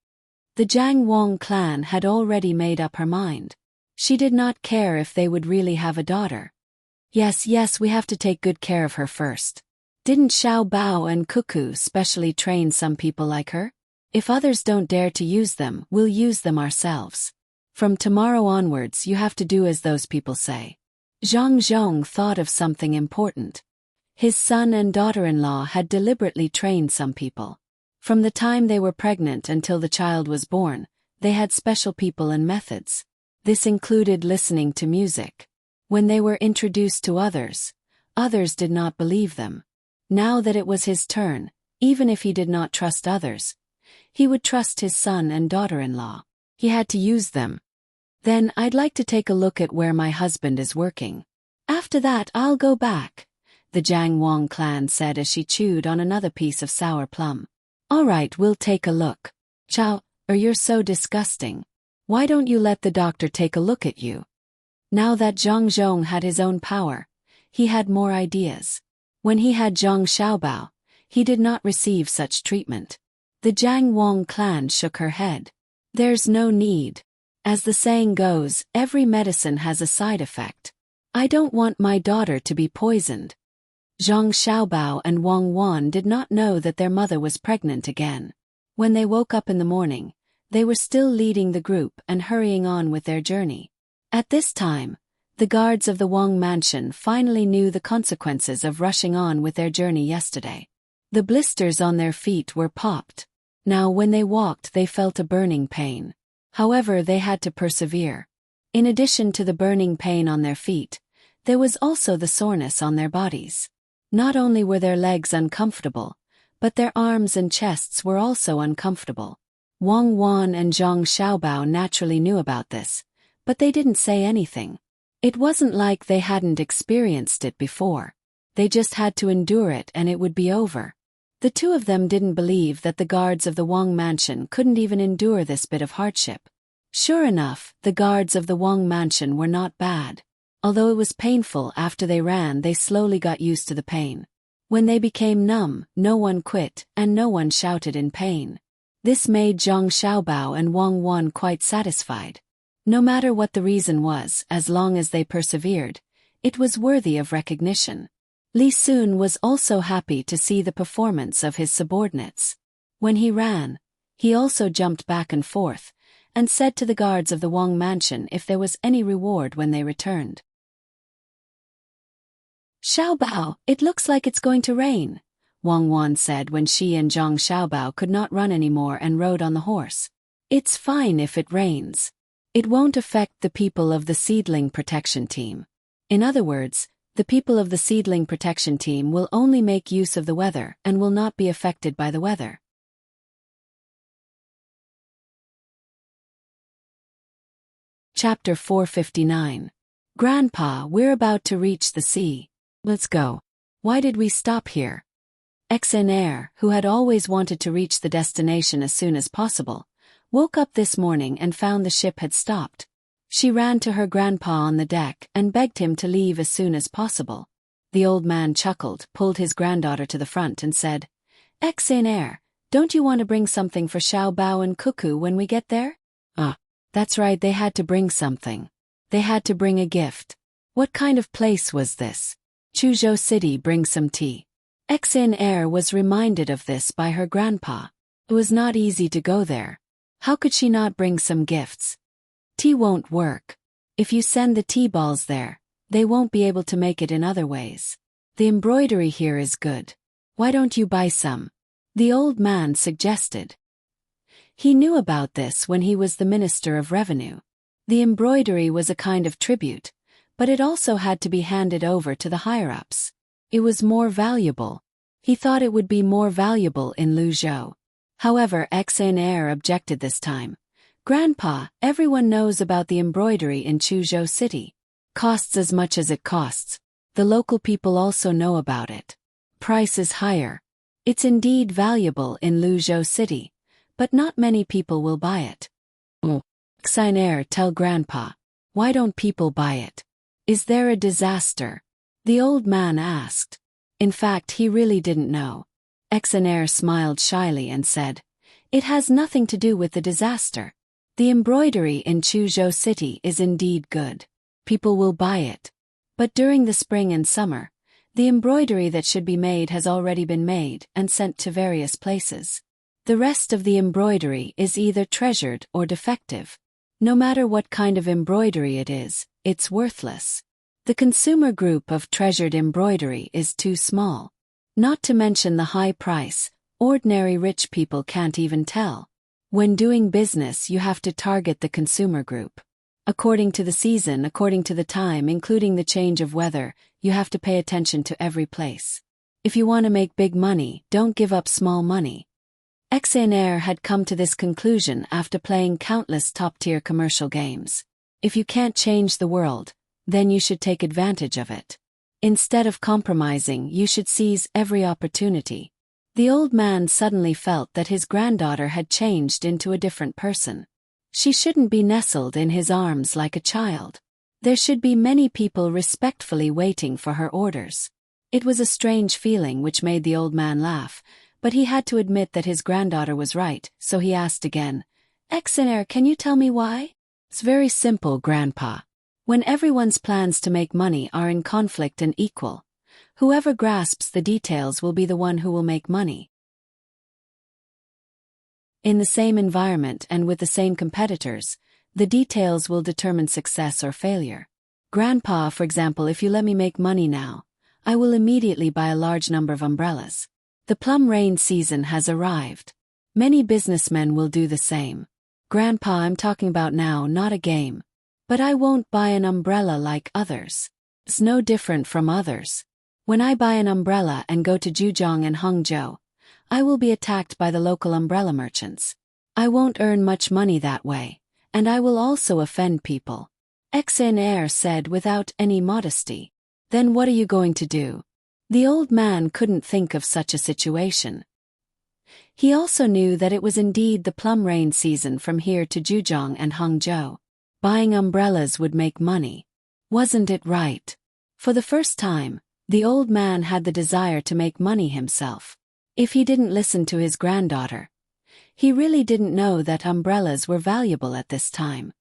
The Jiang Wang clan had already made up her mind. She did not care if they would really have a daughter. Yes, we have to take good care of her first. Didn't Xiaobao and Cuckoo specially train some people like her? If others don't dare to use them, we'll use them ourselves. From tomorrow onwards you have to do as those people say. Zhang Zhong thought of something important. His son and daughter-in-law had deliberately trained some people. From the time they were pregnant until the child was born, they had special people and methods. This included listening to music. When they were introduced to others, others did not believe them. Now that it was his turn, even if he did not trust others, he would trust his son and daughter-in-law. He had to use them. Then I'd like to take a look at where my husband is working. After that I'll go back, the Jiang Wang clan said as she chewed on another piece of sour plum. All right, we'll take a look. Chow, you're so disgusting. Why don't you let the doctor take a look at you? Now that Zhang Zhong had his own power, he had more ideas. When he had Zhang Xiaobao, he did not receive such treatment. The Jiang Wang clan shook her head. There's no need. As the saying goes, every medicine has a side effect. I don't want my daughter to be poisoned. Zhang Xiaobao and Wang Wan did not know that their mother was pregnant again. When they woke up in the morning, they were still leading the group and hurrying on with their journey. At this time, the guards of the Wang mansion finally knew the consequences of rushing on with their journey yesterday. The blisters on their feet were popped. Now when they walked they felt a burning pain. However, they had to persevere. In addition to the burning pain on their feet, there was also the soreness on their bodies. Not only were their legs uncomfortable, but their arms and chests were also uncomfortable. Wang Wan and Zhang Xiaobao naturally knew about this, but they didn't say anything. It wasn't like they hadn't experienced it before. They just had to endure it and it would be over. The two of them didn't believe that the guards of the Wang mansion couldn't even endure this bit of hardship. Sure enough, the guards of the Wang mansion were not bad. Although it was painful after they ran, they slowly got used to the pain. When they became numb, no one quit and no one shouted in pain. This made Zhang Xiaobao and Wang Wan quite satisfied. No matter what the reason was, as long as they persevered, it was worthy of recognition. Li Sun was also happy to see the performance of his subordinates. When he ran, he also jumped back and forth, and said to the guards of the Wang mansion if there was any reward when they returned. "Xiaobao, it looks like it's going to rain," Wang Wan said when she and Zhang Xiaobao could not run anymore and rode on the horse. "It's fine if it rains. It won't affect the people of the seedling protection team." In other words, the people of the seedling protection team will only make use of the weather and will not be affected by the weather. Chapter 459. Grandpa, we're about to reach the sea. Let's go. Why did we stop here? Xnair, who had always wanted to reach the destination as soon as possible, woke up this morning and found the ship had stopped. She ran to her grandpa on the deck and begged him to leave as soon as possible. The old man chuckled, pulled his granddaughter to the front and said, "Xnair, don't you want to bring something for Xiaobao and Cuckoo when we get there?" That's right, they had to bring something. They had to bring a gift. What kind of place was this? Chuzhou City, bring some tea. Xnair was reminded of this by her grandpa. It was not easy to go there. How could she not bring some gifts? Tea won't work. If you send the tea balls there, they won't be able to make it in other ways. The embroidery here is good. Why don't you buy some? The old man suggested. He knew about this when he was the Minister of Revenue. The embroidery was a kind of tribute, but it also had to be handed over to the higher-ups. It was more valuable. He thought it would be more valuable in Luzhou. However, Xnair objected this time. "Grandpa, everyone knows about the embroidery in Chuzhou City. Costs as much as it costs. The local people also know about it. Price is higher. It's indeed valuable in Luzhou City, but not many people will buy it." Xnair, tell Grandpa. Why don't people buy it? Is there a disaster? The old man asked. In fact, he really didn't know. Xnair smiled shyly and said, "It has nothing to do with the disaster. The embroidery in Chuzhou City is indeed good. People will buy it. But during the spring and summer, the embroidery that should be made has already been made and sent to various places. The rest of the embroidery is either treasured or defective. No matter what kind of embroidery it is, it's worthless. The consumer group of treasured embroidery is too small. Not to mention the high price, ordinary rich people can't even tell. When doing business, you have to target the consumer group. According to the season, according to the time, including the change of weather, you have to pay attention to every place. If you want to make big money, don't give up small money." Xnair had come to this conclusion after playing countless top-tier commercial games. If you can't change the world, then you should take advantage of it. Instead of compromising, you should seize every opportunity. The old man suddenly felt that his granddaughter had changed into a different person. She shouldn't be nestled in his arms like a child. There should be many people respectfully waiting for her orders. It was a strange feeling which made the old man laugh, but he had to admit that his granddaughter was right, so he asked again, "Xnair, can you tell me why?" "It's very simple, Grandpa. When everyone's plans to make money are in conflict and equal, whoever grasps the details will be the one who will make money." In the same environment and with the same competitors, the details will determine success or failure. Grandpa, for example, if you let me make money now, I will immediately buy a large number of umbrellas. The plum rain season has arrived. Many businessmen will do the same. Grandpa, I'm talking about now, not a game. But I won't buy an umbrella like others. It's no different from others. When I buy an umbrella and go to Zhejiang and Hangzhou, I will be attacked by the local umbrella merchants. I won't earn much money that way, and I will also offend people. Xanair said without any modesty. Then what are you going to do? The old man couldn't think of such a situation. He also knew that it was indeed the plum rain season from here to Zhejiang and Hangzhou. Buying umbrellas would make money. Wasn't it right? For the first time, the old man had the desire to make money himself. If he didn't listen to his granddaughter, he really didn't know that umbrellas were valuable at this time.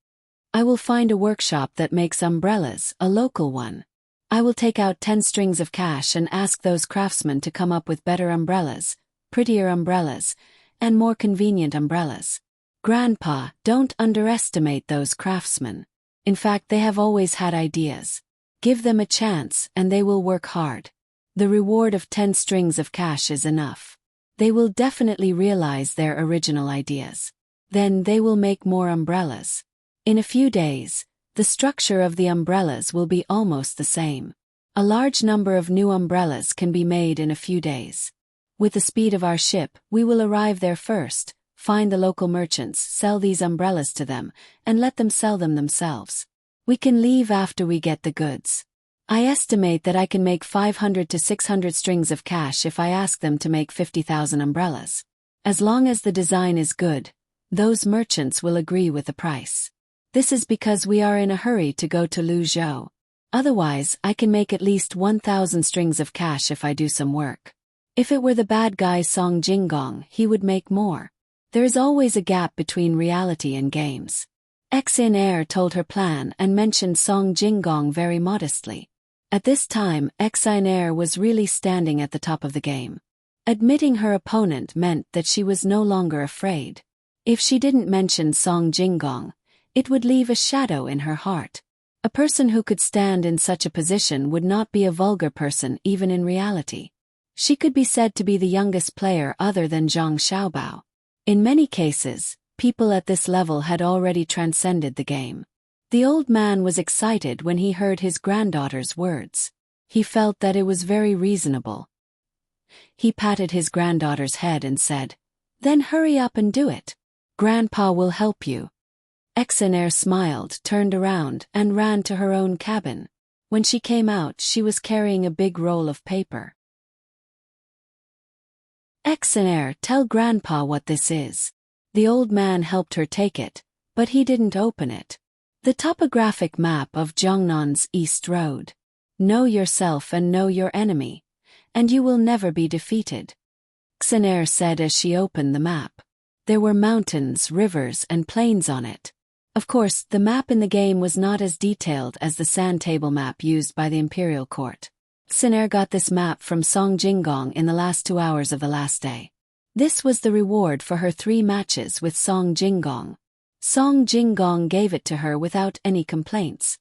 I will find a workshop that makes umbrellas, a local one. I will take out 10 strings of cash and ask those craftsmen to come up with better umbrellas, prettier umbrellas, and more convenient umbrellas. Grandpa, don't underestimate those craftsmen. In fact, they have always had ideas. Give them a chance and they will work hard. The reward of 10 strings of cash is enough. They will definitely realize their original ideas. Then they will make more umbrellas. In a few days, the structure of the umbrellas will be almost the same. A large number of new umbrellas can be made in a few days. With the speed of our ship, we will arrive there first, find the local merchants, sell these umbrellas to them, and let them sell them themselves. We can leave after we get the goods. I estimate that I can make 500 to 600 strings of cash if I ask them to make 50,000 umbrellas. As long as the design is good, those merchants will agree with the price. This is because we are in a hurry to go to Luzhou. Otherwise, I can make at least 1,000 strings of cash if I do some work. If it were the bad guy Song Jinggong, he would make more. There is always a gap between reality and games. Xanair told her plan and mentioned Song Jinggong very modestly. At this time, Xanair was really standing at the top of the game. Admitting her opponent meant that she was no longer afraid. If she didn't mention Song Jinggong, it would leave a shadow in her heart. A person who could stand in such a position would not be a vulgar person even in reality. She could be said to be the youngest player other than Zhang Xiaobao. In many cases, people at this level had already transcended the game. The old man was excited when he heard his granddaughter's words. He felt that it was very reasonable. He patted his granddaughter's head and said, "Then hurry up and do it. Grandpa will help you." Xanair smiled, turned around, and ran to her own cabin. When she came out, she was carrying a big roll of paper. "Xanair, tell Grandpa what this is." The old man helped her take it, but he didn't open it. The topographic map of Jiangnan's East Road. Know yourself and know your enemy, and you will never be defeated. Xanair said as she opened the map. There were mountains, rivers, and plains on it. Of course, the map in the game was not as detailed as the sand table map used by the imperial court. Xanair got this map from Song Jinggong in the last 2 hours of the last day. This was the reward for her 3 matches with Song Jinggong. Song Jinggong gave it to her without any complaints.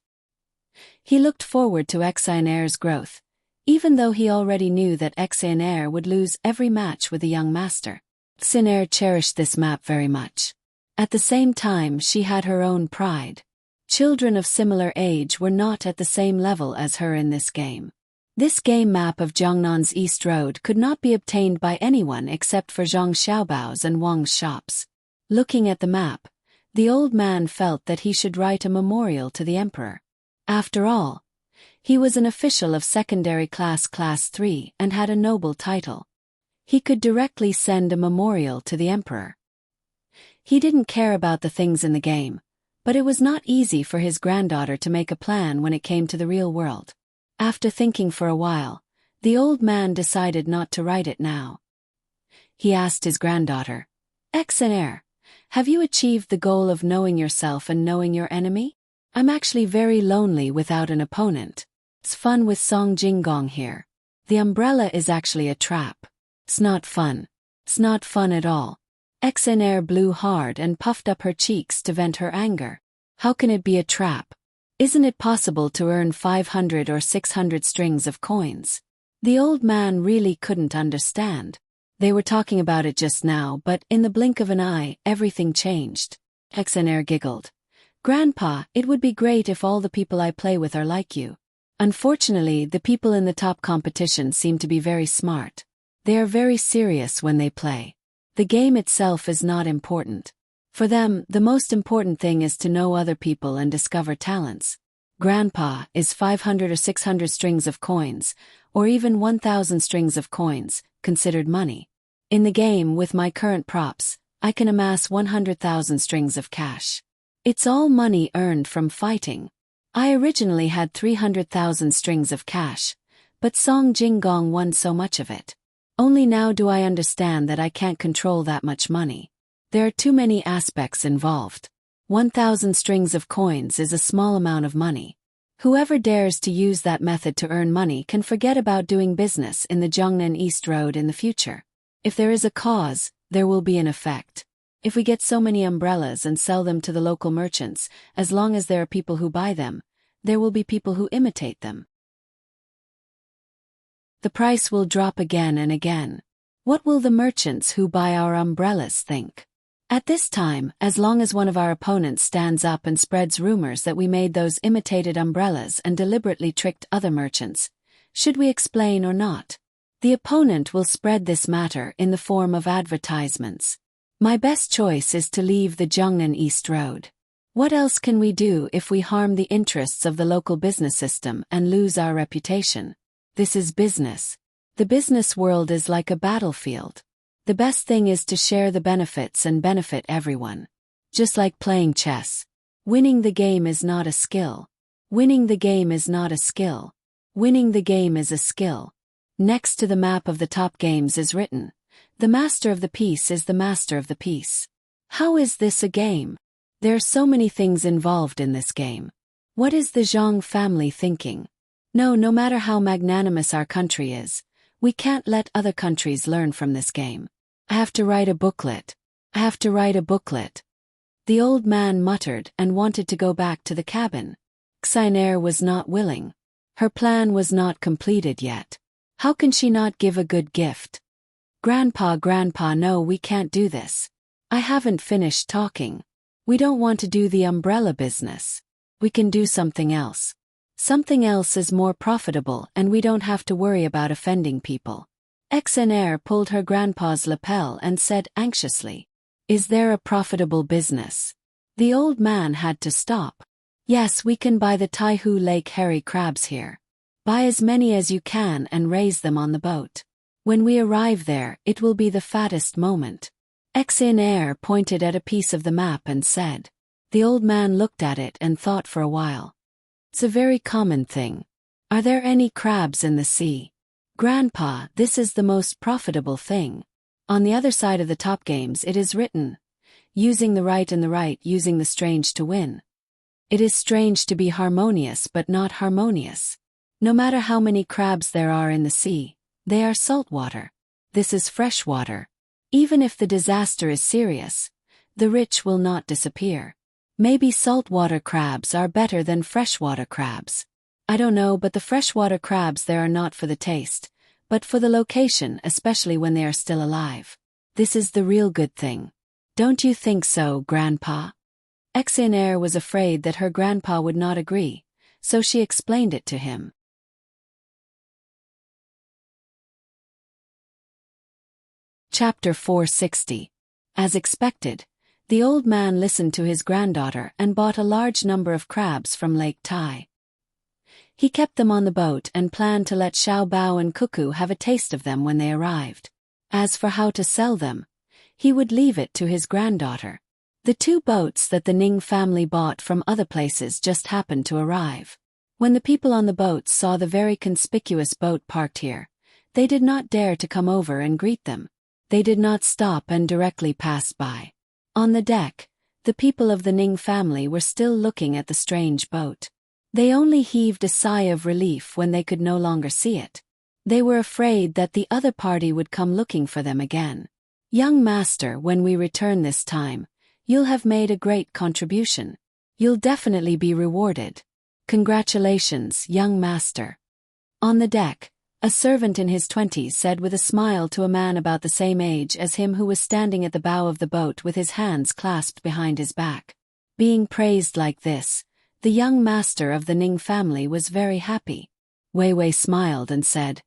He looked forward to Xanair's growth, even though he already knew that Xanair would lose every match with the young master. Xanair cherished this map very much. At the same time, she had her own pride. Children of similar age were not at the same level as her in this game. This game map of Jiangnan's East Road could not be obtained by anyone except for Zhang Xiaobao's and Wang's shops. Looking at the map, the old man felt that he should write a memorial to the emperor. After all, he was an official of secondary class Class 3 and had a noble title. He could directly send a memorial to the emperor. He didn't care about the things in the game, but it was not easy for his granddaughter to make a plan when it came to the real world. After thinking for a while, the old man decided not to write it now. He asked his granddaughter, "Xanair, have you achieved the goal of knowing yourself and knowing your enemy? I'm actually very lonely without an opponent. It's fun with Song Jinggong here. The umbrella is actually a trap. It's not fun. It's not fun at all. Exenair blew hard and puffed up her cheeks to vent her anger. How can it be a trap? Isn't it possible to earn 500 or 600 strings of coins? The old man really couldn't understand. They were talking about it just now, but in the blink of an eye, everything changed. Exenair giggled. Grandpa, it would be great if all the people I play with are like you. Unfortunately, the people in the top competition seem to be very smart. They are very serious when they play. The game itself is not important. For them, the most important thing is to know other people and discover talents. Grandpa, is 500 or 600 strings of coins, or even 1,000 strings of coins, considered money? In the game, with my current props, I can amass 100,000 strings of cash. It's all money earned from fighting. I originally had 300,000 strings of cash, but Song Jinggong won so much of it. Only now do I understand that I can't control that much money. There are too many aspects involved. 1,000 strings of coins is a small amount of money. Whoever dares to use that method to earn money can forget about doing business in the Zhongnan East Road in the future. If there is a cause, there will be an effect. If we get so many umbrellas and sell them to the local merchants, as long as there are people who buy them, there will be people who imitate them. The price will drop again and again. What will the merchants who buy our umbrellas think? At this time, as long as one of our opponents stands up and spreads rumors that we made those imitated umbrellas and deliberately tricked other merchants, should we explain or not? The opponent will spread this matter in the form of advertisements. My best choice is to leave the Zhongnan East Road. What else can we do if we harm the interests of the local business system and lose our reputation? This is business. The business world is like a battlefield. The best thing is to share the benefits and benefit everyone. Just like playing chess. Winning the game is not a skill. Winning the game is not a skill. Winning the game is a skill. Next to the map of the top games is written, the master of the piece is the master of the piece. How is this a game? There are so many things involved in this game. What is the Zhang family thinking? No matter how magnanimous our country is, we can't let other countries learn from this game. I have to write a booklet. I have to write a booklet. The old man muttered and wanted to go back to the cabin. Xinair was not willing. Her plan was not completed yet. How can she not give a good gift? Grandpa, no, we can't do this. I haven't finished talking. We don't want to do the umbrella business. We can do something else. Something else is more profitable and we don't have to worry about offending people. Xinair pulled her grandpa's lapel and said anxiously, is there a profitable business? The old man had to stop. Yes, we can buy the Taihu Lake hairy crabs here. Buy as many as you can and raise them on the boat. When we arrive there, it will be the fattest moment. Xinair pointed at a piece of the map and said. The old man looked at it and thought for a while. It's a very common thing. Are there any crabs in the sea? Grandpa, this is the most profitable thing. On the other side of the top games it is written, using the right and the right, using the strange to win. It is strange to be harmonious but not harmonious. No matter how many crabs there are in the sea, they are salt water. This is fresh water. Even if the disaster is serious, the rich will not disappear. Maybe saltwater crabs are better than freshwater crabs. I don't know, but the freshwater crabs there are not for the taste, but for the location, especially when they are still alive. This is the real good thing. Don't you think so, Grandpa? Xinair was afraid that her grandpa would not agree, so she explained it to him. Chapter 460. As expected, the old man listened to his granddaughter and bought a large number of crabs from Lake Tai. He kept them on the boat and planned to let Xiao Bao and Cuckoo have a taste of them when they arrived. As for how to sell them, he would leave it to his granddaughter. The two boats that the Ning family bought from other places just happened to arrive. When the people on the boats saw the very conspicuous boat parked here, they did not dare to come over and greet them. They did not stop and directly passed by. On the deck, the people of the Ning family were still looking at the strange boat. They only heaved a sigh of relief when they could no longer see it. They were afraid that the other party would come looking for them again. Young master, when we return this time, you'll have made a great contribution. You'll definitely be rewarded. Congratulations, young master. On the deck, a servant in his 20s said with a smile to a man about the same age as him who was standing at the bow of the boat with his hands clasped behind his back. Being praised like this, the young master of the Ning family was very happy. Wei Wei smiled and said,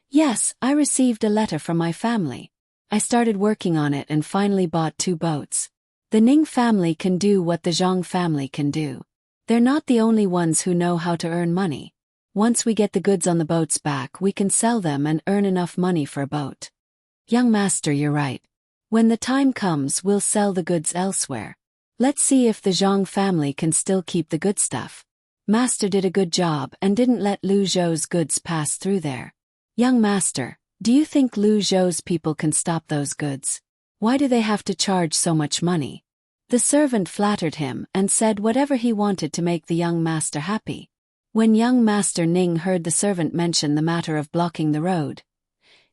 "Yes, I received a letter from my family. I started working on it and finally bought 2 boats. The Ning family can do what the Zhang family can do. They're not the only ones who know how to earn money. Once we get the goods on the boats back, we can sell them and earn enough money for a boat." Young master, you're right. When the time comes, we'll sell the goods elsewhere. Let's see if the Zhang family can still keep the good stuff. Master did a good job and didn't let Lu Zhou's goods pass through there. Young master, do you think Lu Zhou's people can stop those goods? Why do they have to charge so much money? The servant flattered him and said whatever he wanted to make the young master happy. When young master Ning heard the servant mention the matter of blocking the road,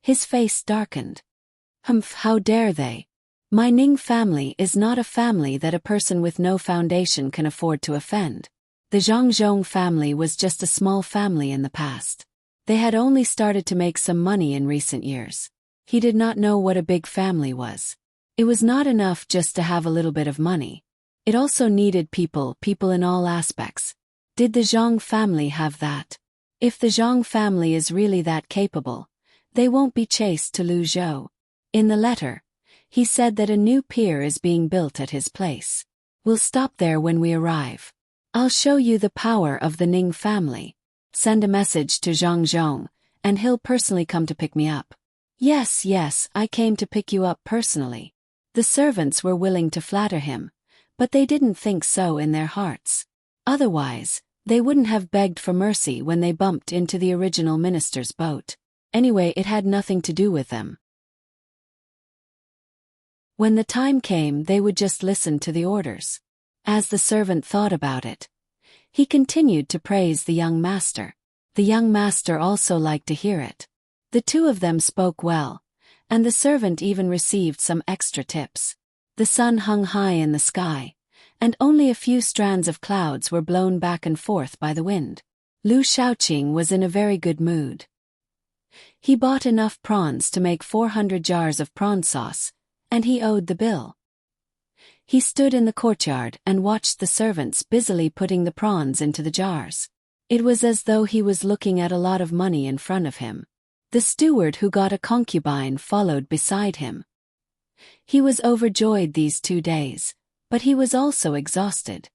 his face darkened. Humph, how dare they? My Ning family is not a family that a person with no foundation can afford to offend. The Zhang family was just a small family in the past. They had only started to make some money in recent years. He did not know what a big family was. It was not enough just to have a little bit of money. It also needed people in all aspects. Did the Zhang family have that? If the Zhang family is really that capable, they won't be chased to Lu Zhou. In the letter, he said that a new pier is being built at his place. We'll stop there when we arrive. I'll show you the power of the Ning family. Send a message to Zhang Zhong, and he'll personally come to pick me up. Yes, I came to pick you up personally. The servants were willing to flatter him, but they didn't think so in their hearts. Otherwise, they wouldn't have begged for mercy when they bumped into the original minister's boat. Anyway, it had nothing to do with them. When the time came, they would just listen to the orders. As the servant thought about it, he continued to praise the young master. The young master also liked to hear it. The two of them spoke well, and the servant even received some extra tips. The sun hung high in the sky, and only a few strands of clouds were blown back and forth by the wind. Lu Shaoqing was in a very good mood. He bought enough prawns to make 400 jars of prawn sauce, and he owed the bill. He stood in the courtyard and watched the servants busily putting the prawns into the jars. It was as though he was looking at a lot of money in front of him. The steward who got a concubine followed beside him. He was overjoyed these 2 days, but he was also exhausted.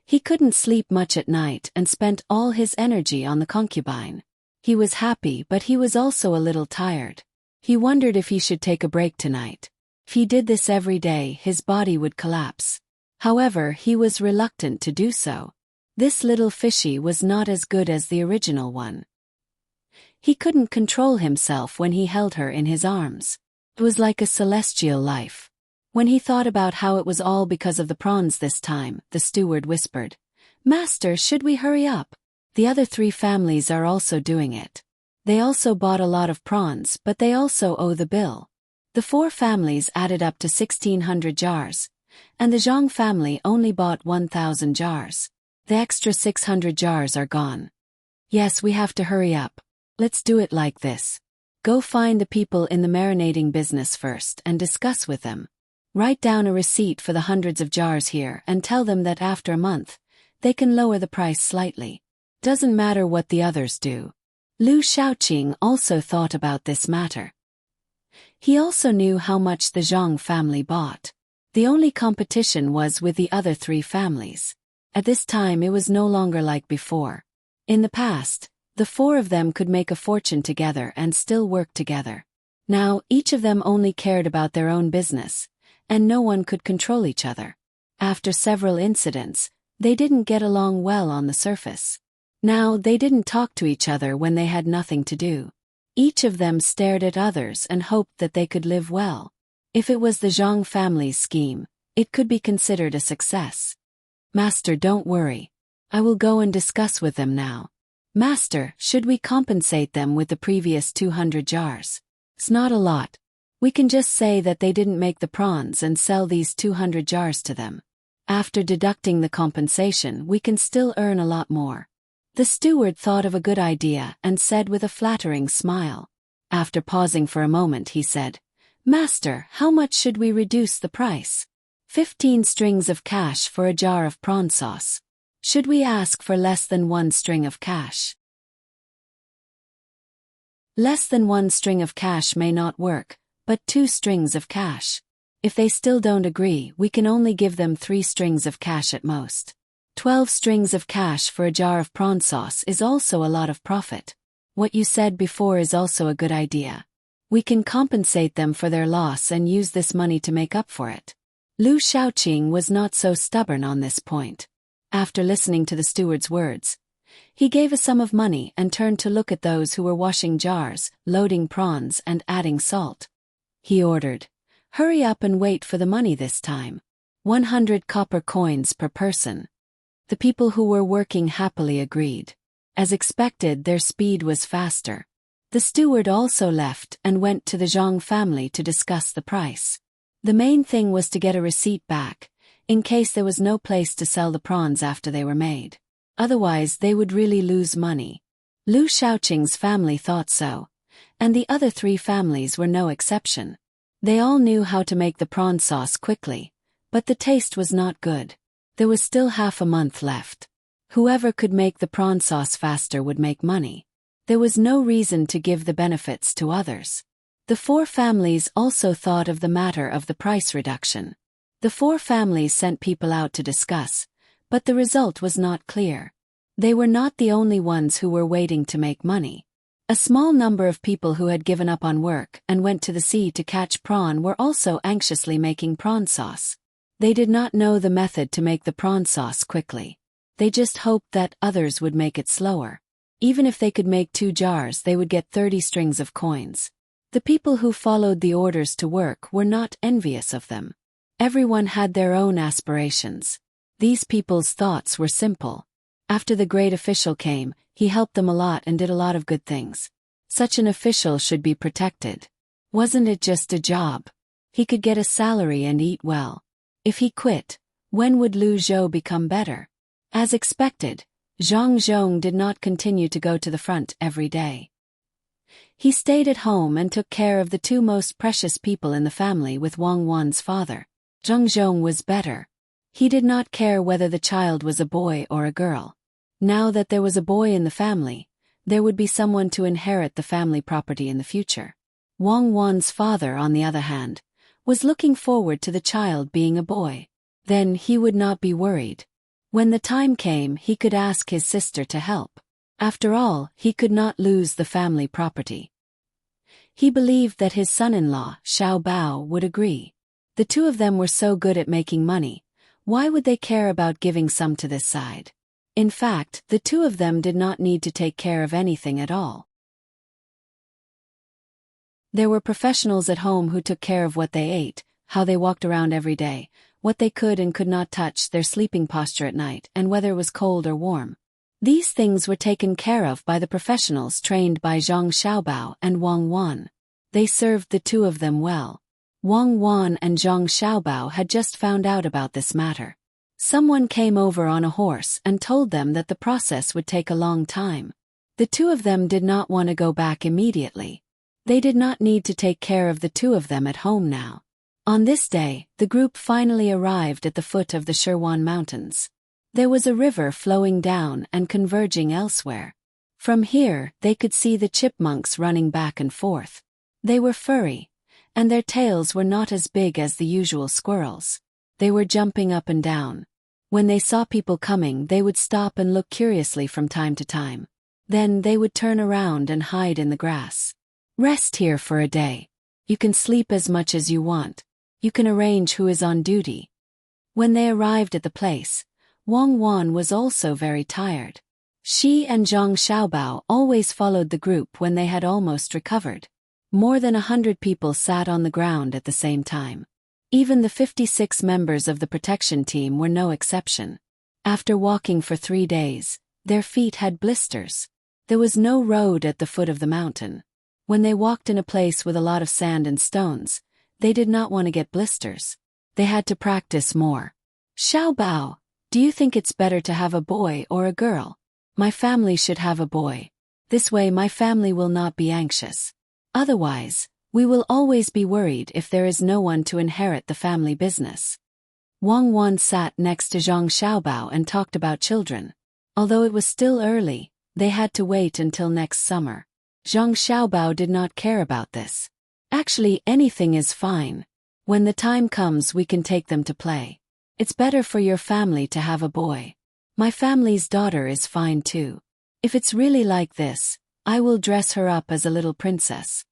He couldn't sleep much at night and spent all his energy on the concubine. He was happy, but he was also a little tired. He wondered if he should take a break tonight. If he did this every day, his body would collapse. However, he was reluctant to do so. This little fishy was not as good as the original one. He couldn't control himself when he held her in his arms. It was like a celestial life. When he thought about how it was all because of the prawns this time, the steward whispered, "Master, should we hurry up? The other 3 families are also doing it. They also bought a lot of prawns, but they also owe the bill." The 4 families added up to 1,600 jars, and the Zhang family only bought 1,000 jars. The extra 600 jars are gone. Yes, we have to hurry up. Let's do it like this. Go find the people in the marinating business first and discuss with them. Write down a receipt for the hundreds of jars here and tell them that after a month, they can lower the price slightly. Doesn't matter what the others do. Lu Shaoqing also thought about this matter. He also knew how much the Zhang family bought. The only competition was with the other 3 families. At this time it was no longer like before. In the past, the 4 of them could make a fortune together and still work together. Now, each of them only cared about their own business, and no one could control each other. After several incidents, they didn't get along well on the surface. Now, they didn't talk to each other when they had nothing to do. Each of them stared at others and hoped that they could live well. If it was the Zhang family's scheme, it could be considered a success. Master, don't worry. I will go and discuss with them now. Master, should we compensate them with the previous 200 jars? It's not a lot. We can just say that they didn't make the prawns and sell these 200 jars to them. After deducting the compensation, we can still earn a lot more. The steward thought of a good idea and said with a flattering smile. After pausing for a moment, he said, "Master, how much should we reduce the price?" 15 strings of cash for a jar of prawn sauce. Should we ask for less than 1 string of cash? Less than 1 string of cash may not work, but 2 strings of cash. If they still don't agree, we can only give them 3 strings of cash at most. 12 strings of cash for a jar of prawn sauce is also a lot of profit. What you said before is also a good idea. We can compensate them for their loss and use this money to make up for it. Lu Shaoqing was not so stubborn on this point. After listening to the steward's words, he gave a sum of money and turned to look at those who were washing jars, loading prawns and adding salt. He ordered, "Hurry up and wait for the money this time. 100 copper coins per person." The people who were working happily agreed. As expected, their speed was faster. The steward also left and went to the Zhang family to discuss the price. The main thing was to get a receipt back, in case there was no place to sell the prawns after they were made. Otherwise, they would really lose money. Lu Shaoqing's family thought so, and the other 3 families were no exception. They all knew how to make the prawn sauce quickly, but the taste was not good. There was still half a month left. Whoever could make the prawn sauce faster would make money. There was no reason to give the benefits to others. The 4 families also thought of the matter of the price reduction. The 4 families sent people out to discuss, but the result was not clear. They were not the only ones who were waiting to make money. A small number of people who had given up on work and went to the sea to catch prawn were also anxiously making prawn sauce. They did not know the method to make the prawn sauce quickly. They just hoped that others would make it slower. Even if they could make 2 jars, they would get 30 strings of coins. The people who followed the orders to work were not envious of them. Everyone had their own aspirations. These people's thoughts were simple. After the great official came, he helped them a lot and did a lot of good things. Such an official should be protected. Wasn't it just a job? He could get a salary and eat well. If he quit, when would Lu Zhou become better? As expected, Zhang Zhong did not continue to go to the front every day. He stayed at home and took care of the 2 most precious people in the family with Wang Wan's father. Zhang Zhong was better. He did not care whether the child was a boy or a girl. Now that there was a boy in the family, there would be someone to inherit the family property in the future. Wang Wan's father, on the other hand, was looking forward to the child being a boy. Then he would not be worried. When the time came, he could ask his sister to help. After all, he could not lose the family property. He believed that his son-in-law, Xiao Bao, would agree. The 2 of them were so good at making money. Why would they care about giving some to this side? In fact, the 2 of them did not need to take care of anything at all. There were professionals at home who took care of what they ate, how they walked around every day, what they could and could not touch, their sleeping posture at night, and whether it was cold or warm. These things were taken care of by the professionals trained by Zhang Xiaobao and Wang Wan. They served the 2 of them well. Wang Wan and Zhang Xiaobao had just found out about this matter. Someone came over on a horse and told them that the process would take a long time. The 2 of them did not want to go back immediately. They did not need to take care of the 2 of them at home now. On this day, the group finally arrived at the foot of the Shirwan Mountains. There was a river flowing down and converging elsewhere. From here, they could see the chipmunks running back and forth. They were furry, and their tails were not as big as the usual squirrels. They were jumping up and down. When they saw people coming, they would stop and look curiously from time to time. Then they would turn around and hide in the grass. Rest here for a day. You can sleep as much as you want. You can arrange who is on duty. When they arrived at the place, Wang Wan was also very tired. She and Zhang Xiaobao always followed the group when they had almost recovered. More than 100 people sat on the ground at the same time. Even the 56 members of the protection team were no exception. After walking for 3 days, their feet had blisters. There was no road at the foot of the mountain. When they walked in a place with a lot of sand and stones, they did not want to get blisters. They had to practice more. Xiaobao, do you think it's better to have a boy or a girl? My family should have a boy. This way my family will not be anxious. Otherwise, we will always be worried if there is no one to inherit the family business. Wang Wan sat next to Zhang Xiaobao and talked about children. Although it was still early, they had to wait until next summer. Zhang Xiaobao did not care about this. Actually, anything is fine. When the time comes we can take them to play. It's better for your family to have a boy. My family's daughter is fine too. If it's really like this, I will dress her up as a little princess.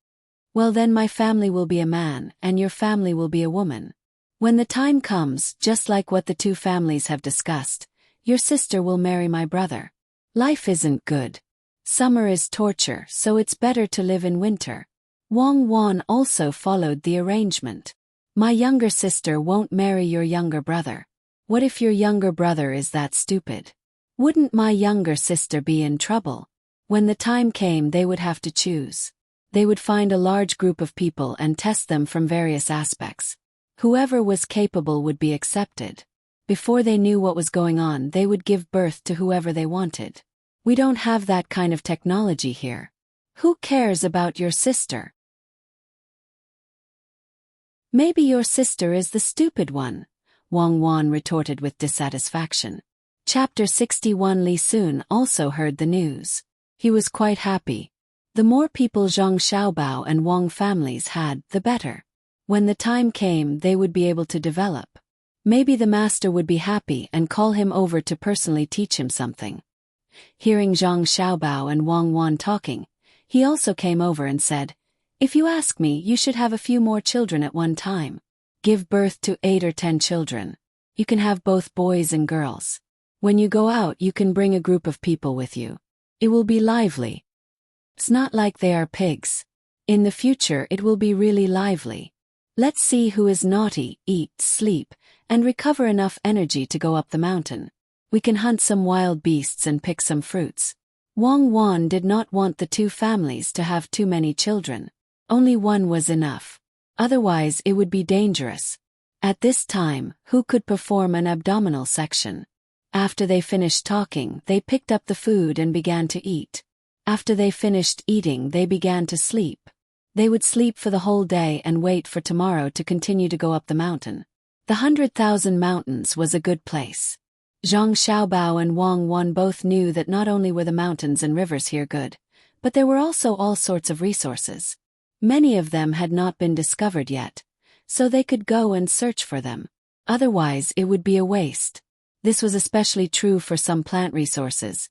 Well then my family will be a man and your family will be a woman. When the time comes, just like what the two families have discussed, your sister will marry my brother. Life isn't good. Summer is torture, so it's better to live in winter. Wang Wan also followed the arrangement. My younger sister won't marry your younger brother. What if your younger brother is that stupid? Wouldn't my younger sister be in trouble? When the time came they would have to choose. They would find a large group of people and test them from various aspects. Whoever was capable would be accepted. Before they knew what was going on they would give birth to whoever they wanted. We don't have that kind of technology here. Who cares about your sister? Maybe your sister is the stupid one, Wang Wan retorted with dissatisfaction. Chapter 61. Li Sun also heard the news. He was quite happy. The more people Zhang Xiaobao and Wang families had, the better. When the time came they would be able to develop. Maybe the master would be happy and call him over to personally teach him something. Hearing Zhang Xiaobao and Wang Wan talking, he also came over and said, "If you ask me, you should have a few more children at one time. Give birth to 8 or 10 children. You can have both boys and girls. When you go out you can bring a group of people with you. It will be lively. It's not like they are pigs. In the future it will be really lively. Let's see who is naughty, eat, sleep, and recover enough energy to go up the mountain. We can hunt some wild beasts and pick some fruits." Wang Wan did not want the two families to have too many children. Only one was enough. Otherwise it would be dangerous. At this time, who could perform an abdominal section? After they finished talking, they picked up the food and began to eat. After they finished eating, they began to sleep. They would sleep for the whole day and wait for tomorrow to continue to go up the mountain. The 100,000 mountains was a good place. Zhang Xiaobao and Wang Wan both knew that not only were the mountains and rivers here good, but there were also all sorts of resources. Many of them had not been discovered yet, so they could go and search for them. Otherwise it would be a waste. This was especially true for some plant resources,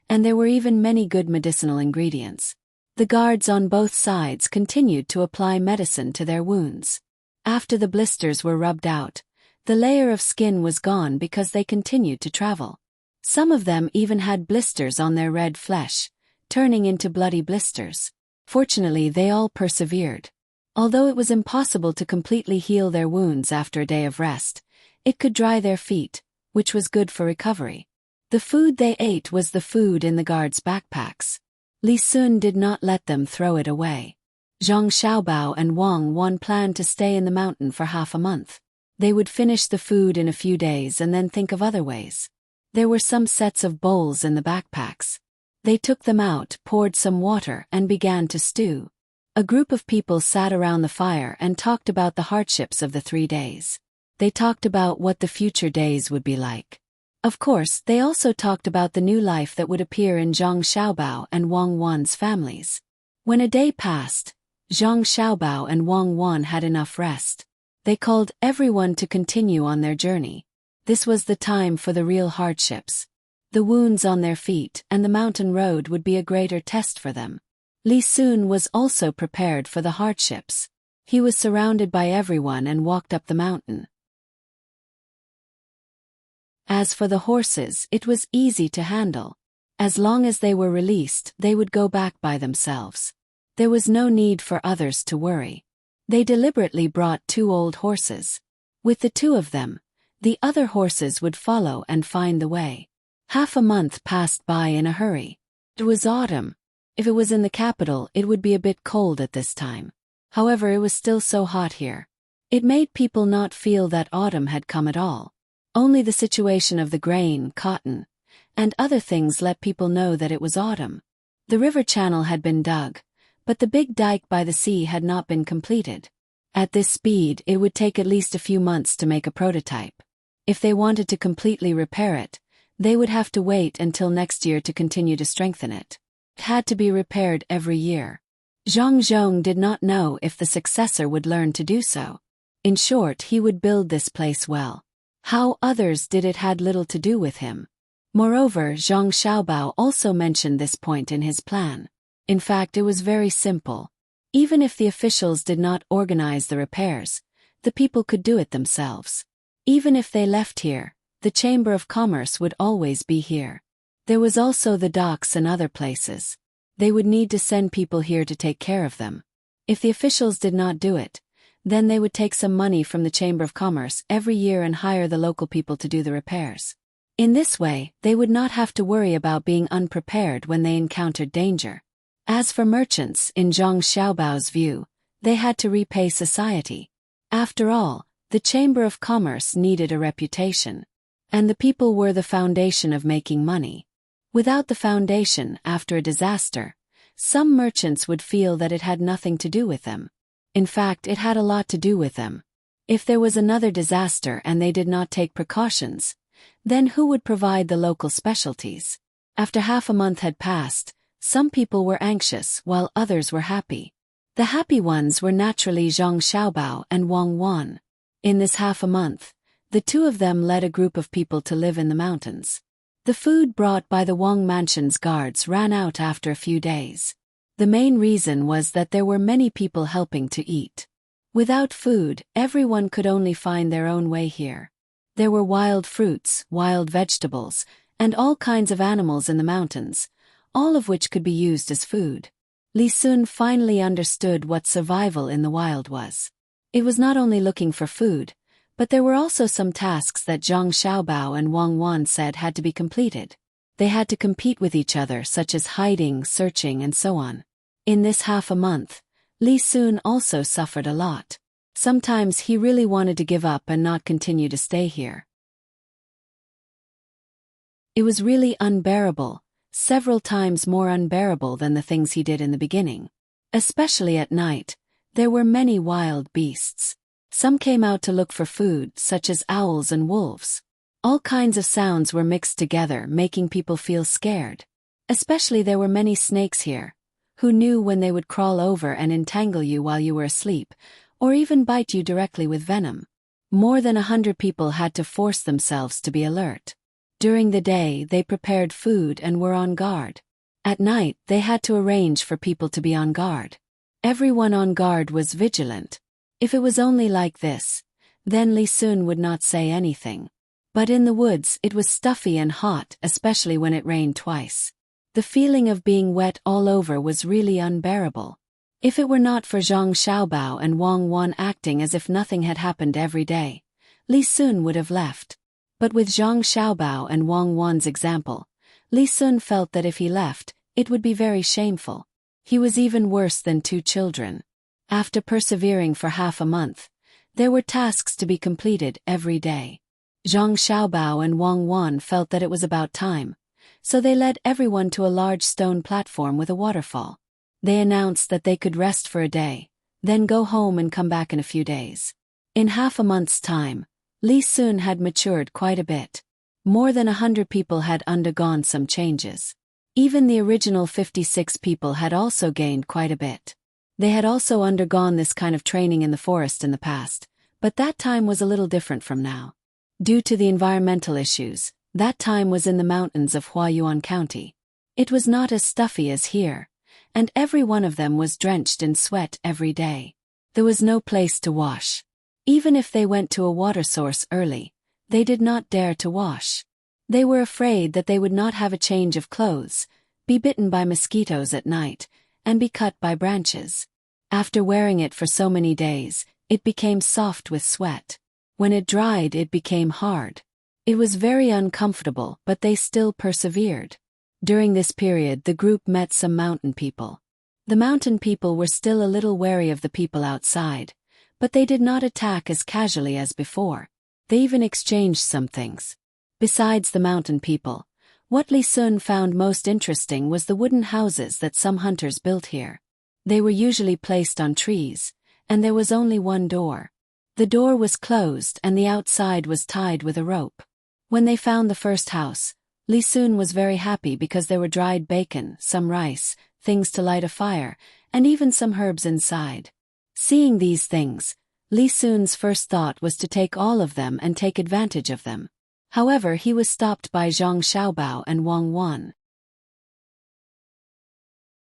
and there were even many good medicinal ingredients. The guards on both sides continued to apply medicine to their wounds. After the blisters were rubbed out, the layer of skin was gone because they continued to travel. Some of them even had blisters on their red flesh, turning into bloody blisters. Fortunately, they all persevered. Although it was impossible to completely heal their wounds after a day of rest, it could dry their feet, which was good for recovery. The food they ate was the food in the guards' backpacks. Li Sun did not let them throw it away. Zhang Xiaobao and Wang Wan planned to stay in the mountain for half a month. They would finish the food in a few days and then think of other ways. There were some sets of bowls in the backpacks. They took them out, poured some water, and began to stew. A group of people sat around the fire and talked about the hardships of the 3 days. They talked about what the future days would be like. Of course, they also talked about the new life that would appear in Zhang Xiaobao and Wang Wan's families. When a day passed, Zhang Xiaobao and Wang Wan had enough rest. They called everyone to continue on their journey. This was the time for the real hardships. The wounds on their feet and the mountain road would be a greater test for them. Li Sun was also prepared for the hardships. He was surrounded by everyone and walked up the mountain. As for the horses, it was easy to handle. As long as they were released, they would go back by themselves. There was no need for others to worry. They deliberately brought 2 old horses. With the 2 of them, the other horses would follow and find the way. Half a month passed by in a hurry. It was autumn. If it was in the capital, it would be a bit cold at this time. However, it was still so hot here. It made people not feel that autumn had come at all. Only the situation of the grain, cotton, and other things let people know that it was autumn. The river channel had been dug, but the big dike by the sea had not been completed. At this speed, it would take at least a few months to make a prototype. If they wanted to completely repair it, they would have to wait until next year to continue to strengthen it. It had to be repaired every year. Zhang Zhong did not know if the successor would learn to do so. In short, he would build this place well. How others did it had little to do with him. Moreover, Zhang Xiaobao also mentioned this point in his plan. In fact, it was very simple. Even if the officials did not organize the repairs, the people could do it themselves. Even if they left here, the Chamber of Commerce would always be here. There was also the docks and other places. They would need to send people here to take care of them. If the officials did not do it, then they would take some money from the Chamber of Commerce every year and hire the local people to do the repairs. In this way, they would not have to worry about being unprepared when they encountered danger. As for merchants, in Zhang Xiaobao's view, they had to repay society. After all, the Chamber of Commerce needed a reputation. And the people were the foundation of making money. Without the foundation, after a disaster, some merchants would feel that it had nothing to do with them. In fact, it had a lot to do with them. If there was another disaster and they did not take precautions, then who would provide the local specialties? After half a month had passed, some people were anxious while others were happy. The happy ones were naturally Zhang Xiaobao and Wang Wan. In this half a month, the two of them led a group of people to live in the mountains. The food brought by the Wang Mansion's guards ran out after a few days. The main reason was that there were many people helping to eat. Without food, everyone could only find their own way here. There were wild fruits, wild vegetables, and all kinds of animals in the mountains, all of which could be used as food. Li Sun finally understood what survival in the wild was. It was not only looking for food, but there were also some tasks that Zhang Xiaobao and Wang Wan said had to be completed. They had to compete with each other, such as hiding, searching, and so on. In this half a month, Li Sun also suffered a lot. Sometimes he really wanted to give up and not continue to stay here. It was really unbearable, several times more unbearable than the things he did in the beginning. Especially at night, there were many wild beasts. Some came out to look for food, such as owls and wolves. All kinds of sounds were mixed together, making people feel scared. Especially there were many snakes here, who knew when they would crawl over and entangle you while you were asleep, or even bite you directly with venom. More than 100 people had to force themselves to be alert. During the day, they prepared food and were on guard. At night, they had to arrange for people to be on guard. Everyone on guard was vigilant. If it was only like this, then Li Sun would not say anything. But in the woods it was stuffy and hot, especially when it rained twice. The feeling of being wet all over was really unbearable. If it were not for Zhang Xiaobao and Wang Wan acting as if nothing had happened every day, Li Sun would have left. But with Zhang Xiaobao and Wang Wan's example, Li Sun felt that if he left, it would be very shameful. He was even worse than two children. After persevering for half a month, there were tasks to be completed every day. Zhang Xiaobao and Wang Wan felt that it was about time, so they led everyone to a large stone platform with a waterfall. They announced that they could rest for a day, then go home and come back in a few days. In half a month's time, Li Sun had matured quite a bit. More than 100 people had undergone some changes. Even the original 56 people had also gained quite a bit. They had also undergone this kind of training in the forest in the past, but that time was a little different from now. Due to the environmental issues, that time was in the mountains of Huayuan County. It was not as stuffy as here, and every one of them was drenched in sweat every day. There was no place to wash. Even if they went to a water source early, they did not dare to wash. They were afraid that they would not have a change of clothes, be bitten by mosquitoes at night, and be cut by branches. After wearing it for so many days, it became soft with sweat. When it dried, it became hard. It was very uncomfortable, but they still persevered. During this period, the group met some mountain people. The mountain people were still a little wary of the people outside, but they did not attack as casually as before. They even exchanged some things. Besides the mountain people, what Li Sun found most interesting was the wooden houses that some hunters built here. They were usually placed on trees, and there was only one door. The door was closed and the outside was tied with a rope. When they found the first house, Li Sun was very happy because there were dried bacon, some rice, things to light a fire, and even some herbs inside. Seeing these things, Li Sun's first thought was to take all of them and take advantage of them. However, he was stopped by Zhang Xiaobao and Wang Wan.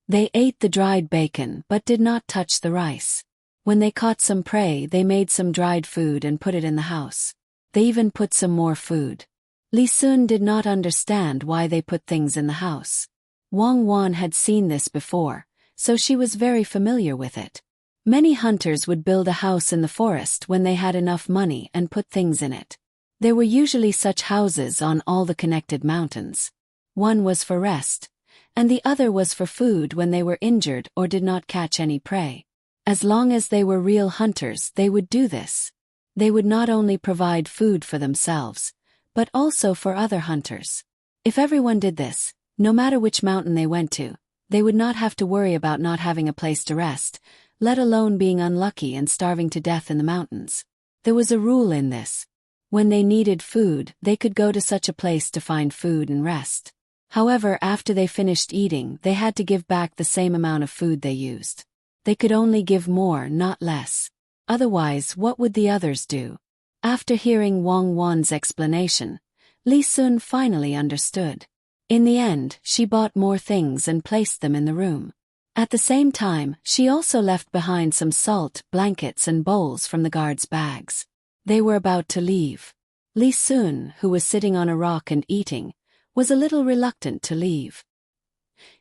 They ate the dried bacon but did not touch the rice. When they caught some prey, they made some dried food and put it in the house. They even put some more food. Li Sun did not understand why they put things in the house. Wang Wan had seen this before, so she was very familiar with it. Many hunters would build a house in the forest when they had enough money and put things in it. There were usually such houses on all the connected mountains. One was for rest, and the other was for food when they were injured or did not catch any prey. As long as they were real hunters, they would do this. They would not only provide food for themselves, but also for other hunters. If everyone did this, no matter which mountain they went to, they would not have to worry about not having a place to rest, let alone being unlucky and starving to death in the mountains. There was a rule in this. When they needed food, they could go to such a place to find food and rest. However, after they finished eating, they had to give back the same amount of food they used. They could only give more, not less. Otherwise, what would the others do? After hearing Wang Wan's explanation, Li Sun finally understood. In the end, she bought more things and placed them in the room. At the same time, she also left behind some salt, blankets and bowls from the guards' bags. They were about to leave. Li Sun, who was sitting on a rock and eating, was a little reluctant to leave.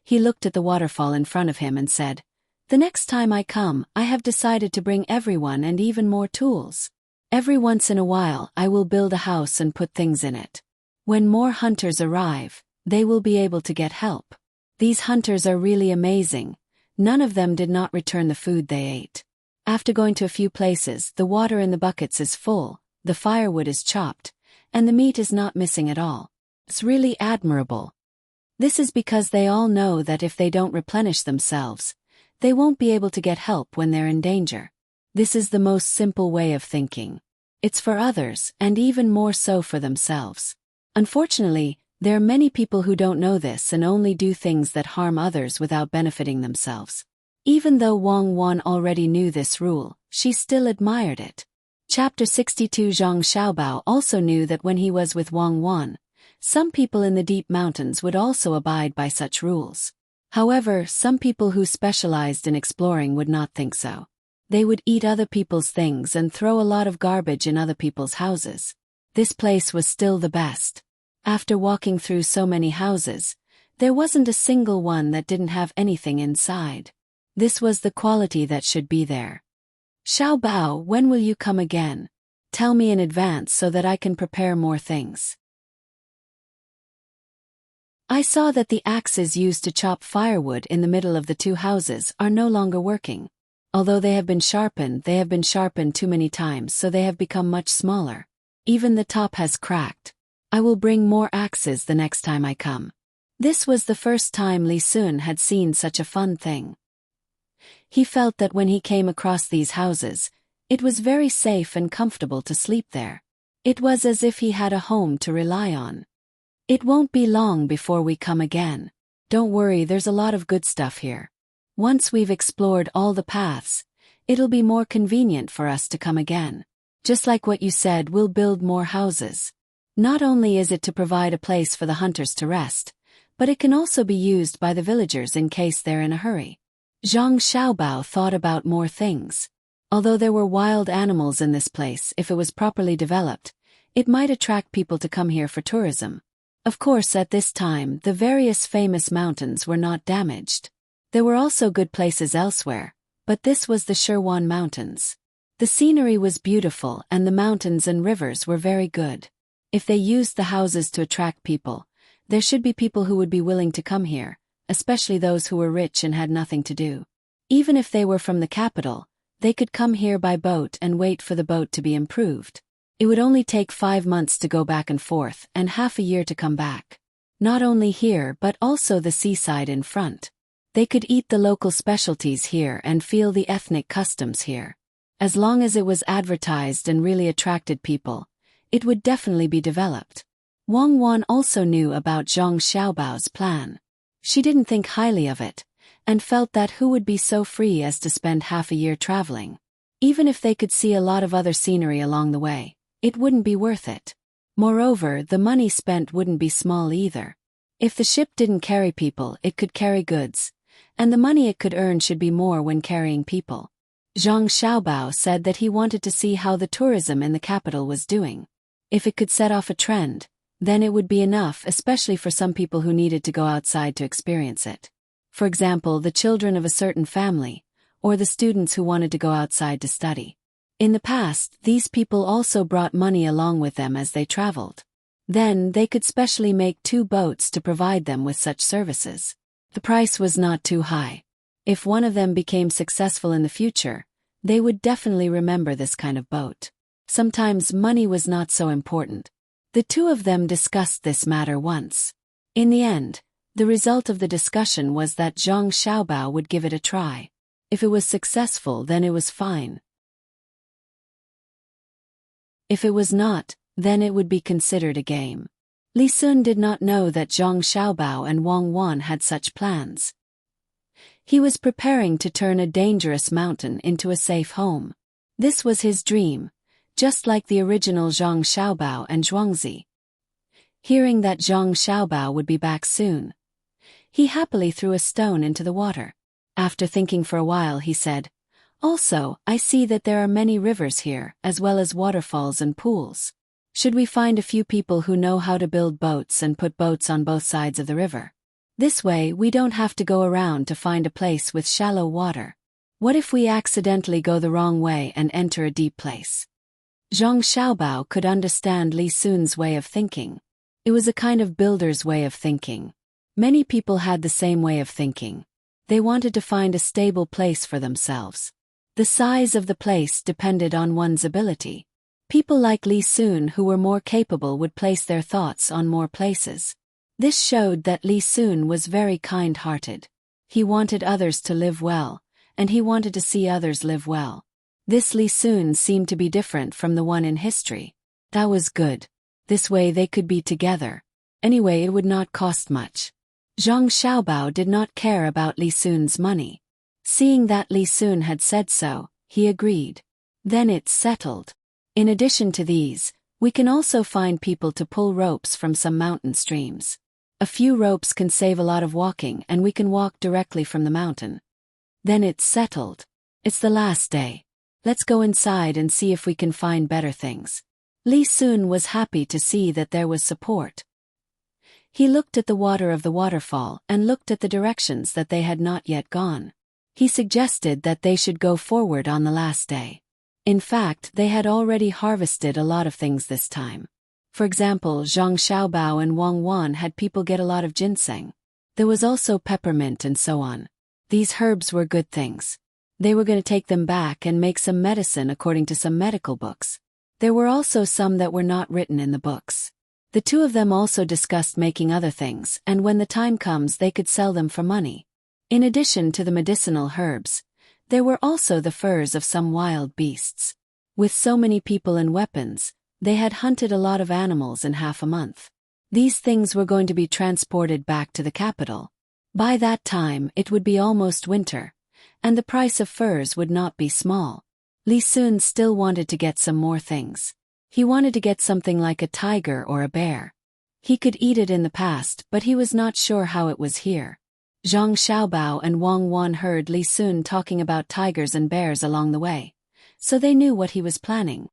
He looked at the waterfall in front of him and said, "The next time I come, I have decided to bring everyone and even more tools. Every once in a while I will build a house and put things in it. When more hunters arrive, they will be able to get help. These hunters are really amazing." None of them did not return the food they ate. After going to a few places, the water in the buckets is full, the firewood is chopped, and the meat is not missing at all. It's really admirable. This is because they all know that if they don't replenish themselves, they won't be able to get help when they're in danger. This is the most simple way of thinking. It's for others, and even more so for themselves. Unfortunately, there are many people who don't know this and only do things that harm others without benefiting themselves. Even though Wang Wan already knew this rule, she still admired it. Chapter 62. Zhang Xiaobao also knew that when he was with Wang Wan, some people in the deep mountains would also abide by such rules. However, some people who specialized in exploring would not think so. They would eat other people's things and throw a lot of garbage in other people's houses. This place was still the best. After walking through so many houses, there wasn't a single one that didn't have anything inside. This was the quality that should be there. "Xiaobao, when will you come again? Tell me in advance so that I can prepare more things." I saw that the axes used to chop firewood in the middle of the two houses are no longer working. Although they have been sharpened too many times, so they have become much smaller. Even the top has cracked. I will bring more axes the next time I come. This was the first time Li Sun had seen such a fun thing. He felt that when he came across these houses, it was very safe and comfortable to sleep there. It was as if he had a home to rely on. "It won't be long before we come again. Don't worry, there's a lot of good stuff here. Once we've explored all the paths, it'll be more convenient for us to come again. Just like what you said, we'll build more houses. Not only is it to provide a place for the hunters to rest, but it can also be used by the villagers in case they're in a hurry." Zhang Xiaobao thought about more things. Although there were wild animals in this place, if it was properly developed, it might attract people to come here for tourism. Of course, at this time, the various famous mountains were not damaged. There were also good places elsewhere, but this was the Shirwan Mountains. The scenery was beautiful and the mountains and rivers were very good. If they used the houses to attract people, There should be people who would be willing to come here, especially those who were rich and had nothing to do. Even if they were from the capital, they could come here by boat and wait for the boat to be improved. It would only take 5 months to go back and forth and half a year to come back. Not only here but also the seaside in front. They could eat the local specialties here and feel the ethnic customs here. As long as it was advertised and really attracted people, it would definitely be developed. Wang Wan also knew about Zhang Xiaobao's plan. She didn't think highly of it, and felt that who would be so free as to spend half a year traveling? Even if they could see a lot of other scenery along the way, it wouldn't be worth it. Moreover, the money spent wouldn't be small either. If the ship didn't carry people, it could carry goods, and the money it could earn should be more when carrying people. Zhang Xiaobao said that he wanted to see how the tourism in the capital was doing. If it could set off a trend, then it would be enough, especially for some people who needed to go outside to experience it. For example, the children of a certain family, or the students who wanted to go outside to study. In the past, these people also brought money along with them as they traveled. Then, they could specially make 2 boats to provide them with such services. The price was not too high. If one of them became successful in the future, they would definitely remember this kind of boat. Sometimes money was not so important. The 2 of them discussed this matter once. In the end, the result of the discussion was that Zhang Xiaobao would give it a try. If it was successful, then it was fine. If it was not, then it would be considered a game. Li Sun did not know that Zhang Xiaobao and Wang Wan had such plans. He was preparing to turn a dangerous mountain into a safe home. This was his dream, just like the original Zhang Xiaobao and Zhuangzi. Hearing that Zhang Xiaobao would be back soon, he happily threw a stone into the water. After thinking for a while, he said, "Also, I see that there are many rivers here, as well as waterfalls and pools. Should we find a few people who know how to build boats and put boats on both sides of the river? This way, we don't have to go around to find a place with shallow water. What if we accidentally go the wrong way and enter a deep place?" Zhang Xiaobao could understand Li Sun's way of thinking. It was a kind of builder's way of thinking. Many people had the same way of thinking. They wanted to find a stable place for themselves. The size of the place depended on one's ability. People like Li Sun who were more capable would place their thoughts on more places. This showed that Li Sun was very kind-hearted. He wanted others to live well, and he wanted to see others live well. This Li Sun seemed to be different from the one in history. That was good. This way they could be together. Anyway, it would not cost much. Zhang Xiaobao did not care about Li Sun's money. Seeing that Li Sun had said so, he agreed. Then it's settled. In addition to these, we can also find people to pull ropes from some mountain streams. A few ropes can save a lot of walking and we can walk directly from the mountain. Then it's settled. It's the last day. Let's go inside and see if we can find better things. Li Sun was happy to see that there was support. He looked at the water of the waterfall and looked at the directions that they had not yet gone. He suggested that they should go forward on the last day. In fact, they had already harvested a lot of things this time. For example, Zhang Xiaobao and Wang Wan had people get a lot of ginseng. There was also peppermint and so on. These herbs were good things. They were going to take them back and make some medicine according to some medical books. There were also some that were not written in the books. The 2 of them also discussed making other things, and when the time comes they could sell them for money. In addition to the medicinal herbs, there were also the furs of some wild beasts. With so many people and weapons, they had hunted a lot of animals in half a month. These things were going to be transported back to the capital. By that time, it would be almost winter, and the price of furs would not be small. Li Sun still wanted to get some more things. He wanted to get something like a tiger or a bear. He could eat it in the past, but he was not sure how it was here. Zhang Xiaobao and Wang Wan heard Li Sun talking about tigers and bears along the way, so they knew what he was planning.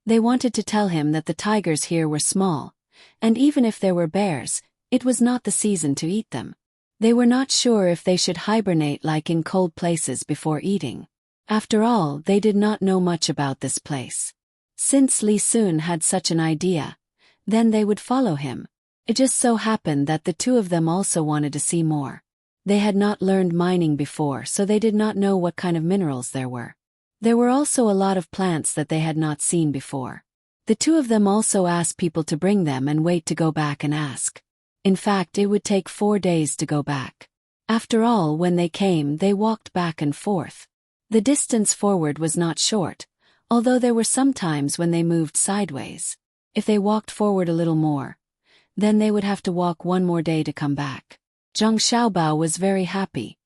They wanted to tell him that the tigers here were small, and even if there were bears, it was not the season to eat them. They were not sure if they should hibernate like in cold places before eating. After all, they did not know much about this place. Since Li Sun had such an idea, Then they would follow him. It just so happened that the two of them also wanted to see more. They had not learned mining before, so they did not know what kind of minerals there were. There were also a lot of plants that they had not seen before. The two of them also asked people to bring them and wait to go back and ask. In fact, it would take 4 days to go back. After all, when they came, they walked back and forth. The distance forward was not short, although there were some times when they moved sideways. If they walked forward a little more, then they would have to walk 1 more day to come back. Zhang Xiaobao was very happy.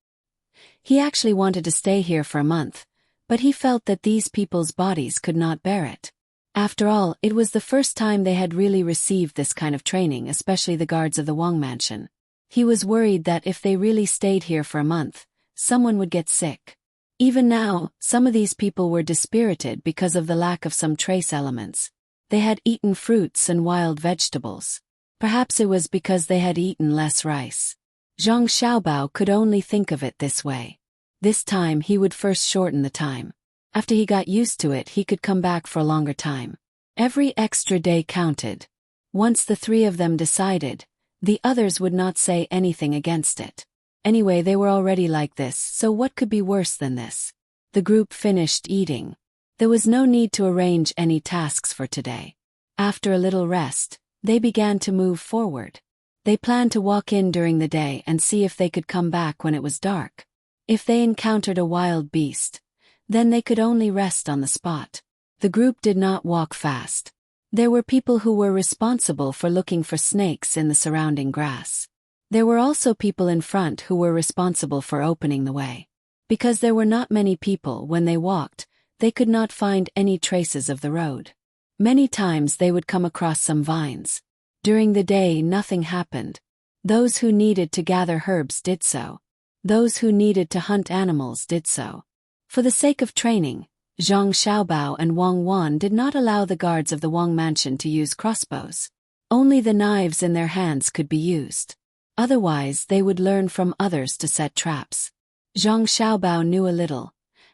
He actually wanted to stay here for a month, but he felt that these people's bodies could not bear it. After all, it was the first time they had really received this kind of training, especially the guards of the Wang mansion. He was worried that if they really stayed here for a month, someone would get sick. Even now, some of these people were dispirited because of the lack of some trace elements. They had eaten fruits and wild vegetables. Perhaps it was because they had eaten less rice. Zhang Xiaobao could only think of it this way. This time he would first shorten the time. After he got used to it, he could come back for a longer time. Every extra day counted. Once the 3 of them decided, the others would not say anything against it. Anyway, they were already like this, so what could be worse than this? The group finished eating. There was no need to arrange any tasks for today. After a little rest, they began to move forward. They planned to walk in during the day and see if they could come back when it was dark. If they encountered a wild beast, then they could only rest on the spot. The group did not walk fast. There were people who were responsible for looking for snakes in the surrounding grass. There were also people in front who were responsible for opening the way. Because there were not many people when they walked, they could not find any traces of the road. Many times they would come across some vines. During the day, nothing happened. Those who needed to gather herbs did so. Those who needed to hunt animals did so. For the sake of training, Zhang Xiaobao and Wang Wan did not allow the guards of the Wang mansion to use crossbows. Only the knives in their hands could be used. Otherwise, they would learn from others to set traps. Zhang Xiaobao knew a little,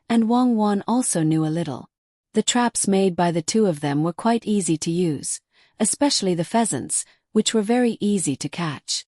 and Wang Wan also knew a little. The traps made by the two of them were quite easy to use, especially the pheasants, which were very easy to catch.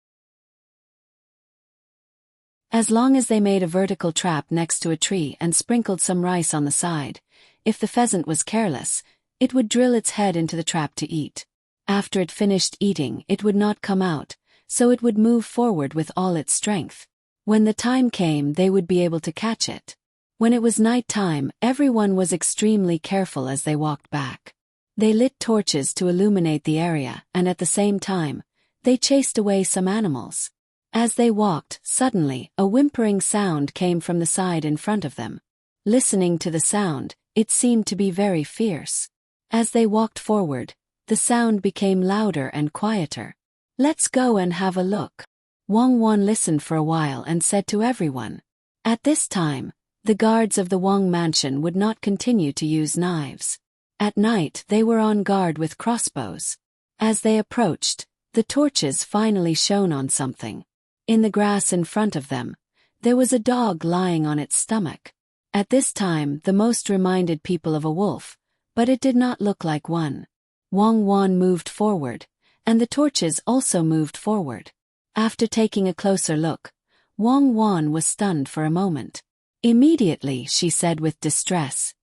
As long as they made a vertical trap next to a tree and sprinkled some rice on the side, if the pheasant was careless, it would drill its head into the trap to eat. After it finished eating, it would not come out, so it would move forward with all its strength. When the time came, they would be able to catch it. When it was night time, everyone was extremely careful as they walked back. They lit torches to illuminate the area, and at the same time, they chased away some animals. As they walked, suddenly, a whimpering sound came from the side in front of them. Listening to the sound, it seemed to be very fierce. As they walked forward, the sound became louder and quieter. "Let's go and have a look." Wang Wan listened for a while and said to everyone. At this time, the guards of the Wang mansion would not continue to use knives. At night, they were on guard with crossbows. As they approached, the torches finally shone on something. In the grass in front of them, there was a dog lying on its stomach. At this time, the most reminded people of a wolf, but it did not look like one. Wang Wan moved forward, and the torches also moved forward. After taking a closer look, Wang Wan was stunned for a moment. Immediately, she said with distress,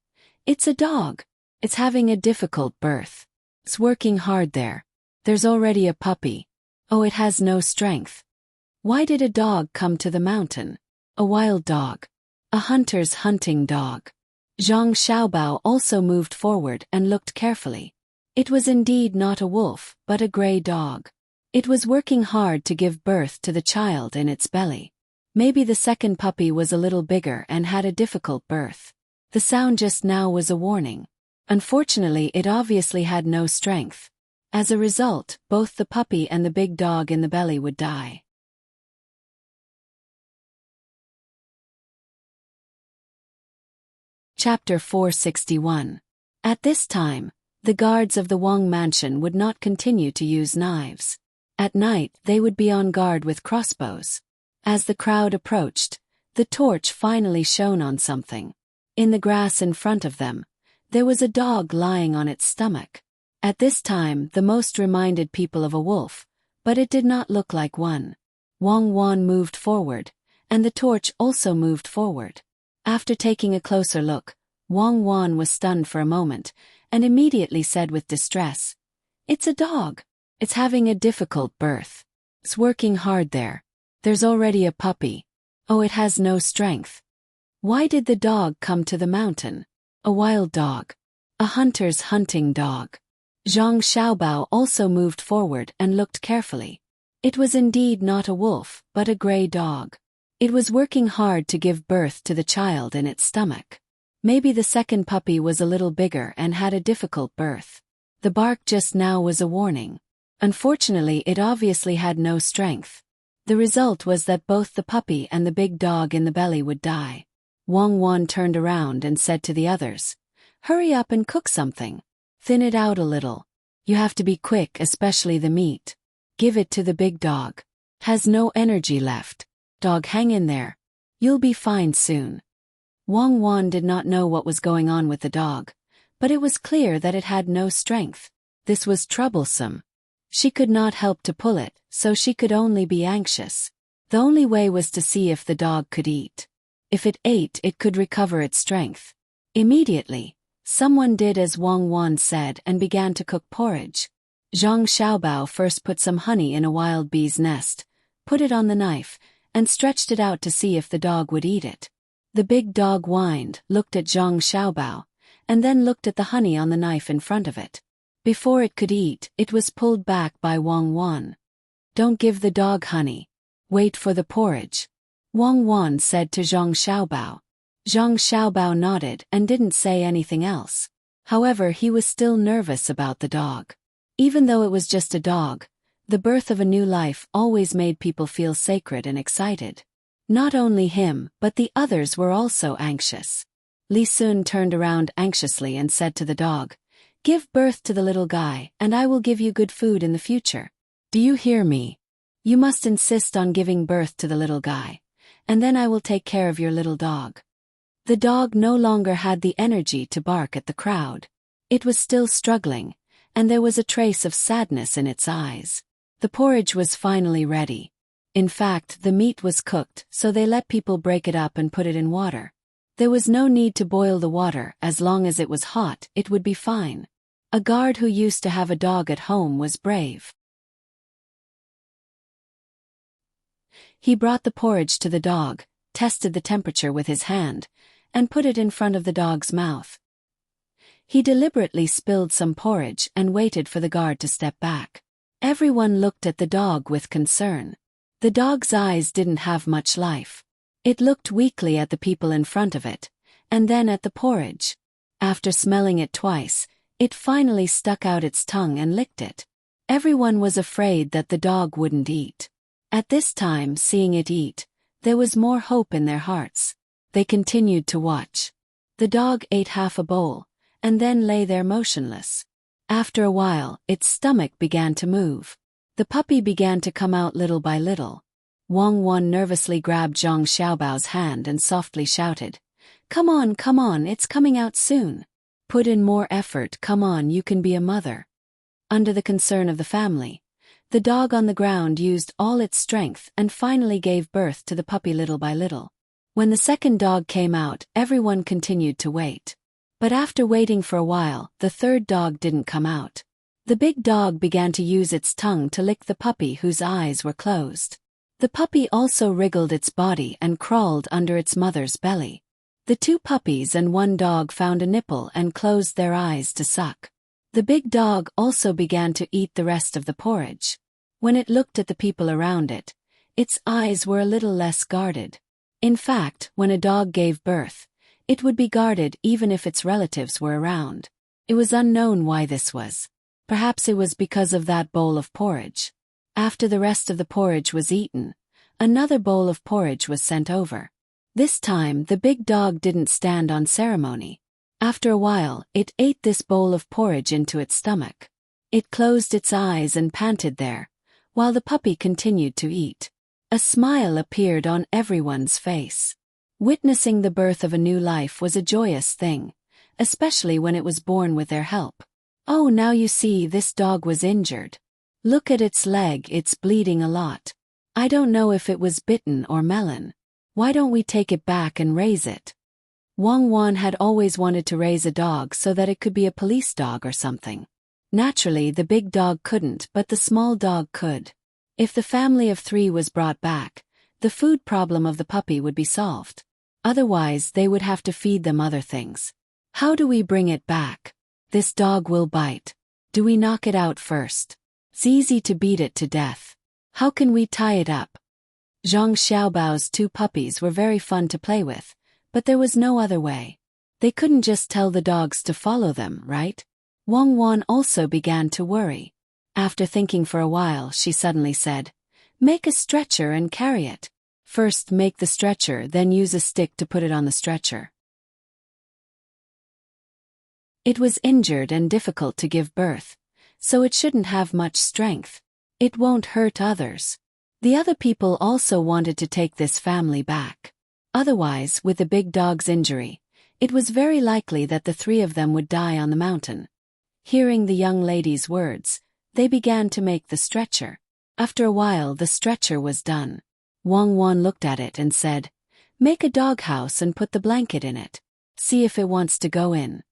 "It's a dog. It's having a difficult birth. It's working hard there. There's already a puppy. Oh, it has no strength. Why did a dog come to the mountain? A wild dog. A hunter's hunting dog." Zhang Xiaobao also moved forward and looked carefully. It was indeed not a wolf, but a gray dog. It was working hard to give birth to the child in its belly. Maybe the second puppy was a little bigger and had a difficult birth. The sound just now was a warning. Unfortunately, it obviously had no strength. As a result, both the puppy and the big dog in the belly would die. Chapter 461. At this time, the guards of the Wang mansion would not continue to use knives. At night, they would be on guard with crossbows. As the crowd approached, the torch finally shone on something. In the grass in front of them, there was a dog lying on its stomach. At this time, the most reminded people of a wolf, but it did not look like one. Wang Wan moved forward, and the torch also moved forward. After taking a closer look, Wang Wan was stunned for a moment, and immediately said with distress, "It's a dog. It's having a difficult birth. It's working hard there. There's already a puppy. Oh, it has no strength. Why did the dog come to the mountain? A wild dog. A hunter's hunting dog." Zhang Xiaobao also moved forward and looked carefully. It was indeed not a wolf, but a gray dog. It was working hard to give birth to the child in its stomach. Maybe the second puppy was a little bigger and had a difficult birth. The bark just now was a warning. Unfortunately, it obviously had no strength. The result was that both the puppy and the big dog in the belly would die. Wang Wan turned around and said to the others, "Hurry up and cook something. Thin it out a little. You have to be quick, especially the meat. Give it to the big dog. Has no energy left. Dog, hang in there. You'll be fine soon." Wang Wan did not know what was going on with the dog, but it was clear that it had no strength. This was troublesome. She could not help to pull it, so she could only be anxious. The only way was to see if the dog could eat. If it ate, it could recover its strength. Immediately, someone did as Wang Wan said and began to cook porridge. Zhang Xiaobao first put some honey in a wild bee's nest, put it on the knife, and stretched it out to see if the dog would eat it. The big dog whined, looked at Zhang Xiaobao, and then looked at the honey on the knife in front of it. Before it could eat, it was pulled back by Wang Wan. "Don't give the dog honey. Wait for the porridge," Wang Wan said to Zhang Xiaobao. Zhang Xiaobao nodded and didn't say anything else. However, he was still nervous about the dog. Even though it was just a dog, the birth of a new life always made people feel sacred and excited. Not only him, but the others were also anxious. Li Sun turned around anxiously and said to the dog, "Give birth to the little guy, and I will give you good food in the future. Do you hear me? You must insist on giving birth to the little guy, and then I will take care of your little dog." The dog no longer had the energy to bark at the crowd. It was still struggling, and there was a trace of sadness in its eyes. The porridge was finally ready. In fact, the meat was cooked, so they let people break it up and put it in water. There was no need to boil the water. As long as it was hot, it would be fine. A guard who used to have a dog at home was brave. He brought the porridge to the dog, tested the temperature with his hand, and put it in front of the dog's mouth. He deliberately spilled some porridge and waited for the guard to step back. Everyone looked at the dog with concern. The dog's eyes didn't have much life. It looked weakly at the people in front of it, and then at the porridge. After smelling it twice, it finally stuck out its tongue and licked it. Everyone was afraid that the dog wouldn't eat. At this time, seeing it eat, there was more hope in their hearts. They continued to watch. The dog ate half a bowl, and then lay there motionless. After a while, its stomach began to move. The puppy began to come out little by little. Wang Wan nervously grabbed Zhang Xiaobao's hand and softly shouted, come on, it's coming out soon. Put in more effort, come on, you can be a mother." Under the concern of the family, the dog on the ground used all its strength and finally gave birth to the puppy little by little. When the second dog came out, everyone continued to wait. But after waiting for a while, the third dog didn't come out. The big dog began to use its tongue to lick the puppy whose eyes were closed. The puppy also wriggled its body and crawled under its mother's belly. The two puppies and one dog found a nipple and closed their eyes to suck. The big dog also began to eat the rest of the porridge. When it looked at the people around it, its eyes were a little less guarded. In fact, when a dog gave birth, it would be guarded even if its relatives were around. It was unknown why this was. Perhaps it was because of that bowl of porridge. After the rest of the porridge was eaten, another bowl of porridge was sent over. This time, the big dog didn't stand on ceremony. After a while, it ate this bowl of porridge into its stomach. It closed its eyes and panted there, while the puppy continued to eat. A smile appeared on everyone's face. Witnessing the birth of a new life was a joyous thing, especially when it was born with their help. "Oh, now you see this dog was injured. Look at its leg, it's bleeding a lot. I don't know if it was bitten or melon. Why don't we take it back and raise it?" Wang Wan had always wanted to raise a dog so that it could be a police dog or something. Naturally, the big dog couldn't, but the small dog could. If the family of 3 was brought back, the food problem of the puppy would be solved. Otherwise, they would have to feed them other things. How do we bring it back? This dog will bite. Do we knock it out first? It's easy to beat it to death. How can we tie it up? Zhang Xiaobao's 2 puppies were very fun to play with, but there was no other way. They couldn't just tell the dogs to follow them, right? Wang Wan also began to worry. After thinking for a while, she suddenly said, "Make a stretcher and carry it. First make the stretcher, then use a stick to put it on the stretcher." It was injured and difficult to give birth, so it shouldn't have much strength. It won't hurt others. The other people also wanted to take this family back. Otherwise, with the big dog's injury, it was very likely that the 3 of them would die on the mountain. Hearing the young lady's words, they began to make the stretcher. After a while, the stretcher was done. Wang Wan looked at it and said, "Make a doghouse and put the blanket in it. See if it wants to go in."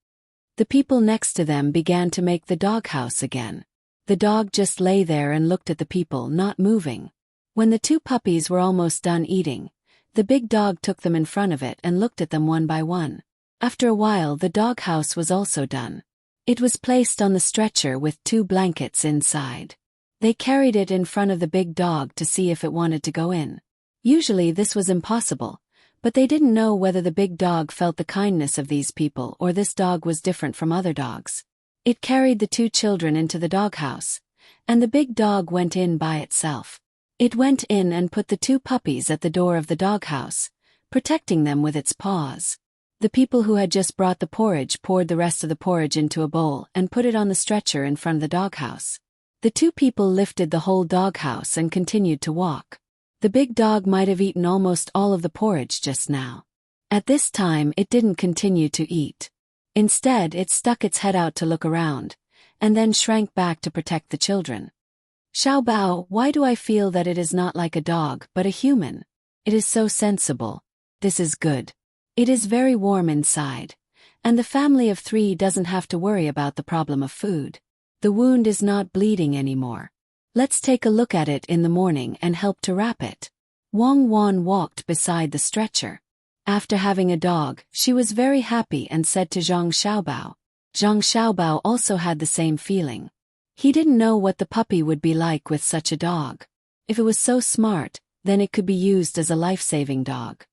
The people next to them began to make the doghouse again. The dog just lay there and looked at the people, not moving. When the 2 puppies were almost done eating, the big dog took them in front of it and looked at them one by one. After a while, the doghouse was also done. It was placed on the stretcher with 2 blankets inside. They carried it in front of the big dog to see if it wanted to go in. Usually this was impossible, but they didn't know whether the big dog felt the kindness of these people or this dog was different from other dogs. It carried the 2 children into the doghouse, and the big dog went in by itself. It went in and put the 2 puppies at the door of the doghouse, protecting them with its paws. The people who had just brought the porridge poured the rest of the porridge into a bowl and put it on the stretcher in front of the doghouse. The 2 people lifted the whole doghouse and continued to walk. The big dog might have eaten almost all of the porridge just now. At this time, it didn't continue to eat. Instead, it stuck its head out to look around, and then shrank back to protect the children. "Xiaobao, why do I feel that it is not like a dog but a human? It is so sensible. This is good. It is very warm inside, and the family of 3 doesn't have to worry about the problem of food. The wound is not bleeding anymore. Let's take a look at it in the morning and help to wrap it." Wang Wan walked beside the stretcher. After having a dog, she was very happy and said to Zhang Xiaobao. Zhang Xiaobao also had the same feeling. He didn't know what the puppy would be like with such a dog. If it was so smart, then it could be used as a life-saving dog.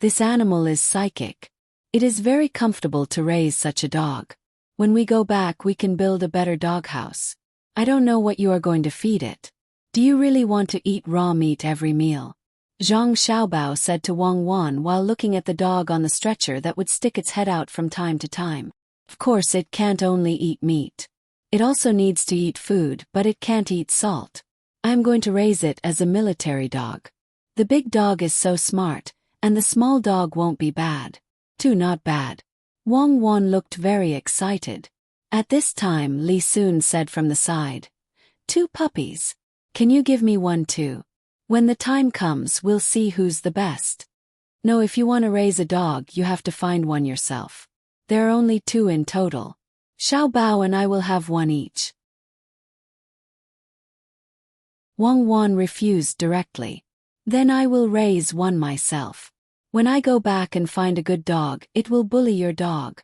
This animal is psychic. It is very comfortable to raise such a dog. When we go back, we can build a better doghouse. I don't know what you are going to feed it. Do you really want to eat raw meat every meal? Zhang Xiaobao said to Wang Wan while looking at the dog on the stretcher that would stick its head out from time to time. Of course, it can't only eat meat. It also needs to eat food, but it can't eat salt. I'm going to raise it as a military dog. The big dog is so smart, and the small dog won't be bad. Too not bad. Wang Wan looked very excited. At this time, Li Sun said from the side, "2 puppies. Can you give me one too? When the time comes, we'll see who's the best." "No, if you want to raise a dog, you have to find one yourself. There are only 2 in total. Xiaobao and I will have one each." Wang Wan refused directly. "Then I will raise one myself. When I go back and find a good dog, it will bully your dog."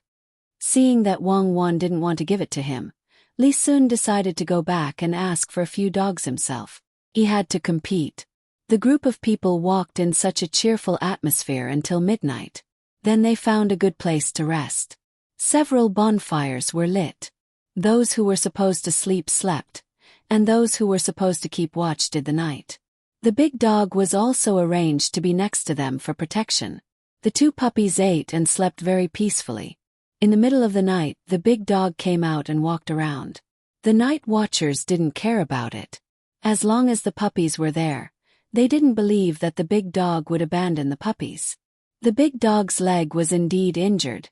Seeing that Wang Wan didn't want to give it to him, Li Sun decided to go back and ask for a few dogs himself. He had to compete. The group of people walked in such a cheerful atmosphere until midnight. Then they found a good place to rest. Several bonfires were lit. Those who were supposed to sleep slept, and those who were supposed to keep watch did the night. The big dog was also arranged to be next to them for protection. The 2 puppies ate and slept very peacefully. In the middle of the night, the big dog came out and walked around. The night watchers didn't care about it. As long as the puppies were there, they didn't believe that the big dog would abandon the puppies. The big dog's leg was indeed injured,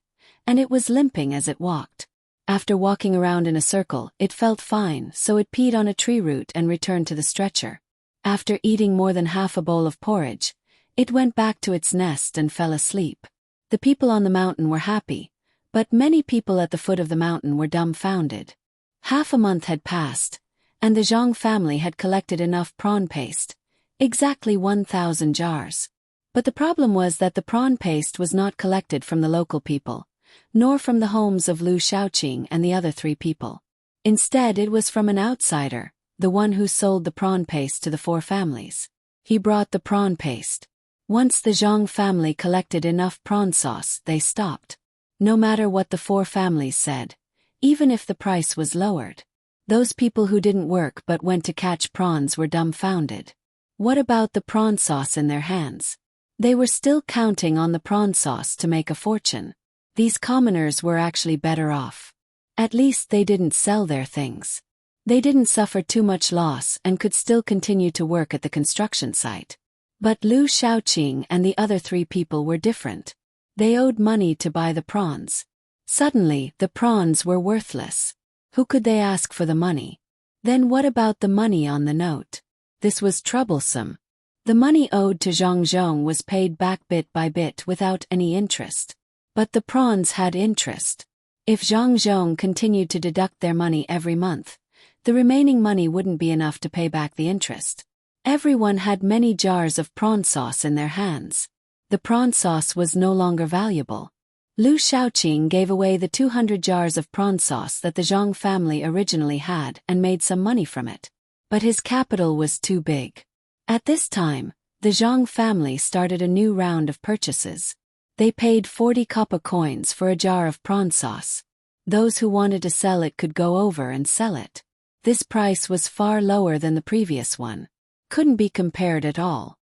and it was limping as it walked. After walking around in a circle, it felt fine, so it peed on a tree root and returned to the stretcher. After eating more than half a bowl of porridge, it went back to its nest and fell asleep. The people on the mountain were happy, but many people at the foot of the mountain were dumbfounded. Half a month had passed, and the Zhang family had collected enough prawn paste, exactly 1,000 jars. But the problem was that the prawn paste was not collected from the local people, nor from the homes of Lu Shaoqing and the other 3 people. Instead, it was from an outsider, the one who sold the prawn paste to the 4 families. He brought the prawn paste. Once the Zhang family collected enough prawn sauce, they stopped. No matter what the 4 families said, even if the price was lowered, those people who didn't work but went to catch prawns were dumbfounded. What about the prawn sauce in their hands? They were still counting on the prawn sauce to make a fortune. These commoners were actually better off. At least they didn't sell their things. They didn't suffer too much loss and could still continue to work at the construction site. But Lu Shaoqing and the other 3 people were different. They owed money to buy the prawns. Suddenly, the prawns were worthless. Who could they ask for the money? Then what about the money on the note? This was troublesome. The money owed to Zhang Zhong was paid back bit by bit without any interest. But the prawns had interest. If Zhang Zhong continued to deduct their money every month, the remaining money wouldn't be enough to pay back the interest. Everyone had many jars of prawn sauce in their hands. The prawn sauce was no longer valuable. Lu Shaoqing gave away the 200 jars of prawn sauce that the Zhang family originally had and made some money from it. But his capital was too big. At this time, the Zhang family started a new round of purchases. They paid 40 copper coins for a jar of prawn sauce. Those who wanted to sell it could go over and sell it. This price was far lower than the previous one. Couldn't be compared at all.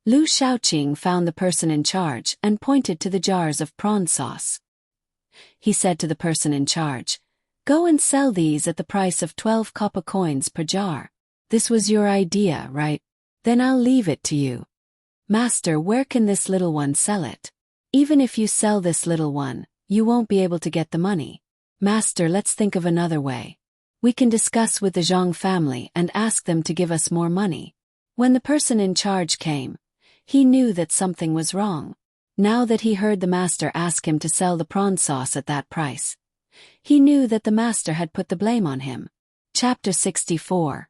Lu Shaoqing found the person in charge and pointed to the jars of prawn sauce. He said to the person in charge, "Go and sell these at the price of 12 copper coins per jar. This was your idea, right? Then I'll leave it to you." "Master, where can this little one sell it? Even if you sell this little one, you won't be able to get the money." "Master, let's think of another way. We can discuss with the Zhang family and ask them to give us more money." When the person in charge came, he knew that something was wrong. Now that he heard the master ask him to sell the prawn sauce at that price, he knew that the master had put the blame on him. Chapter 64.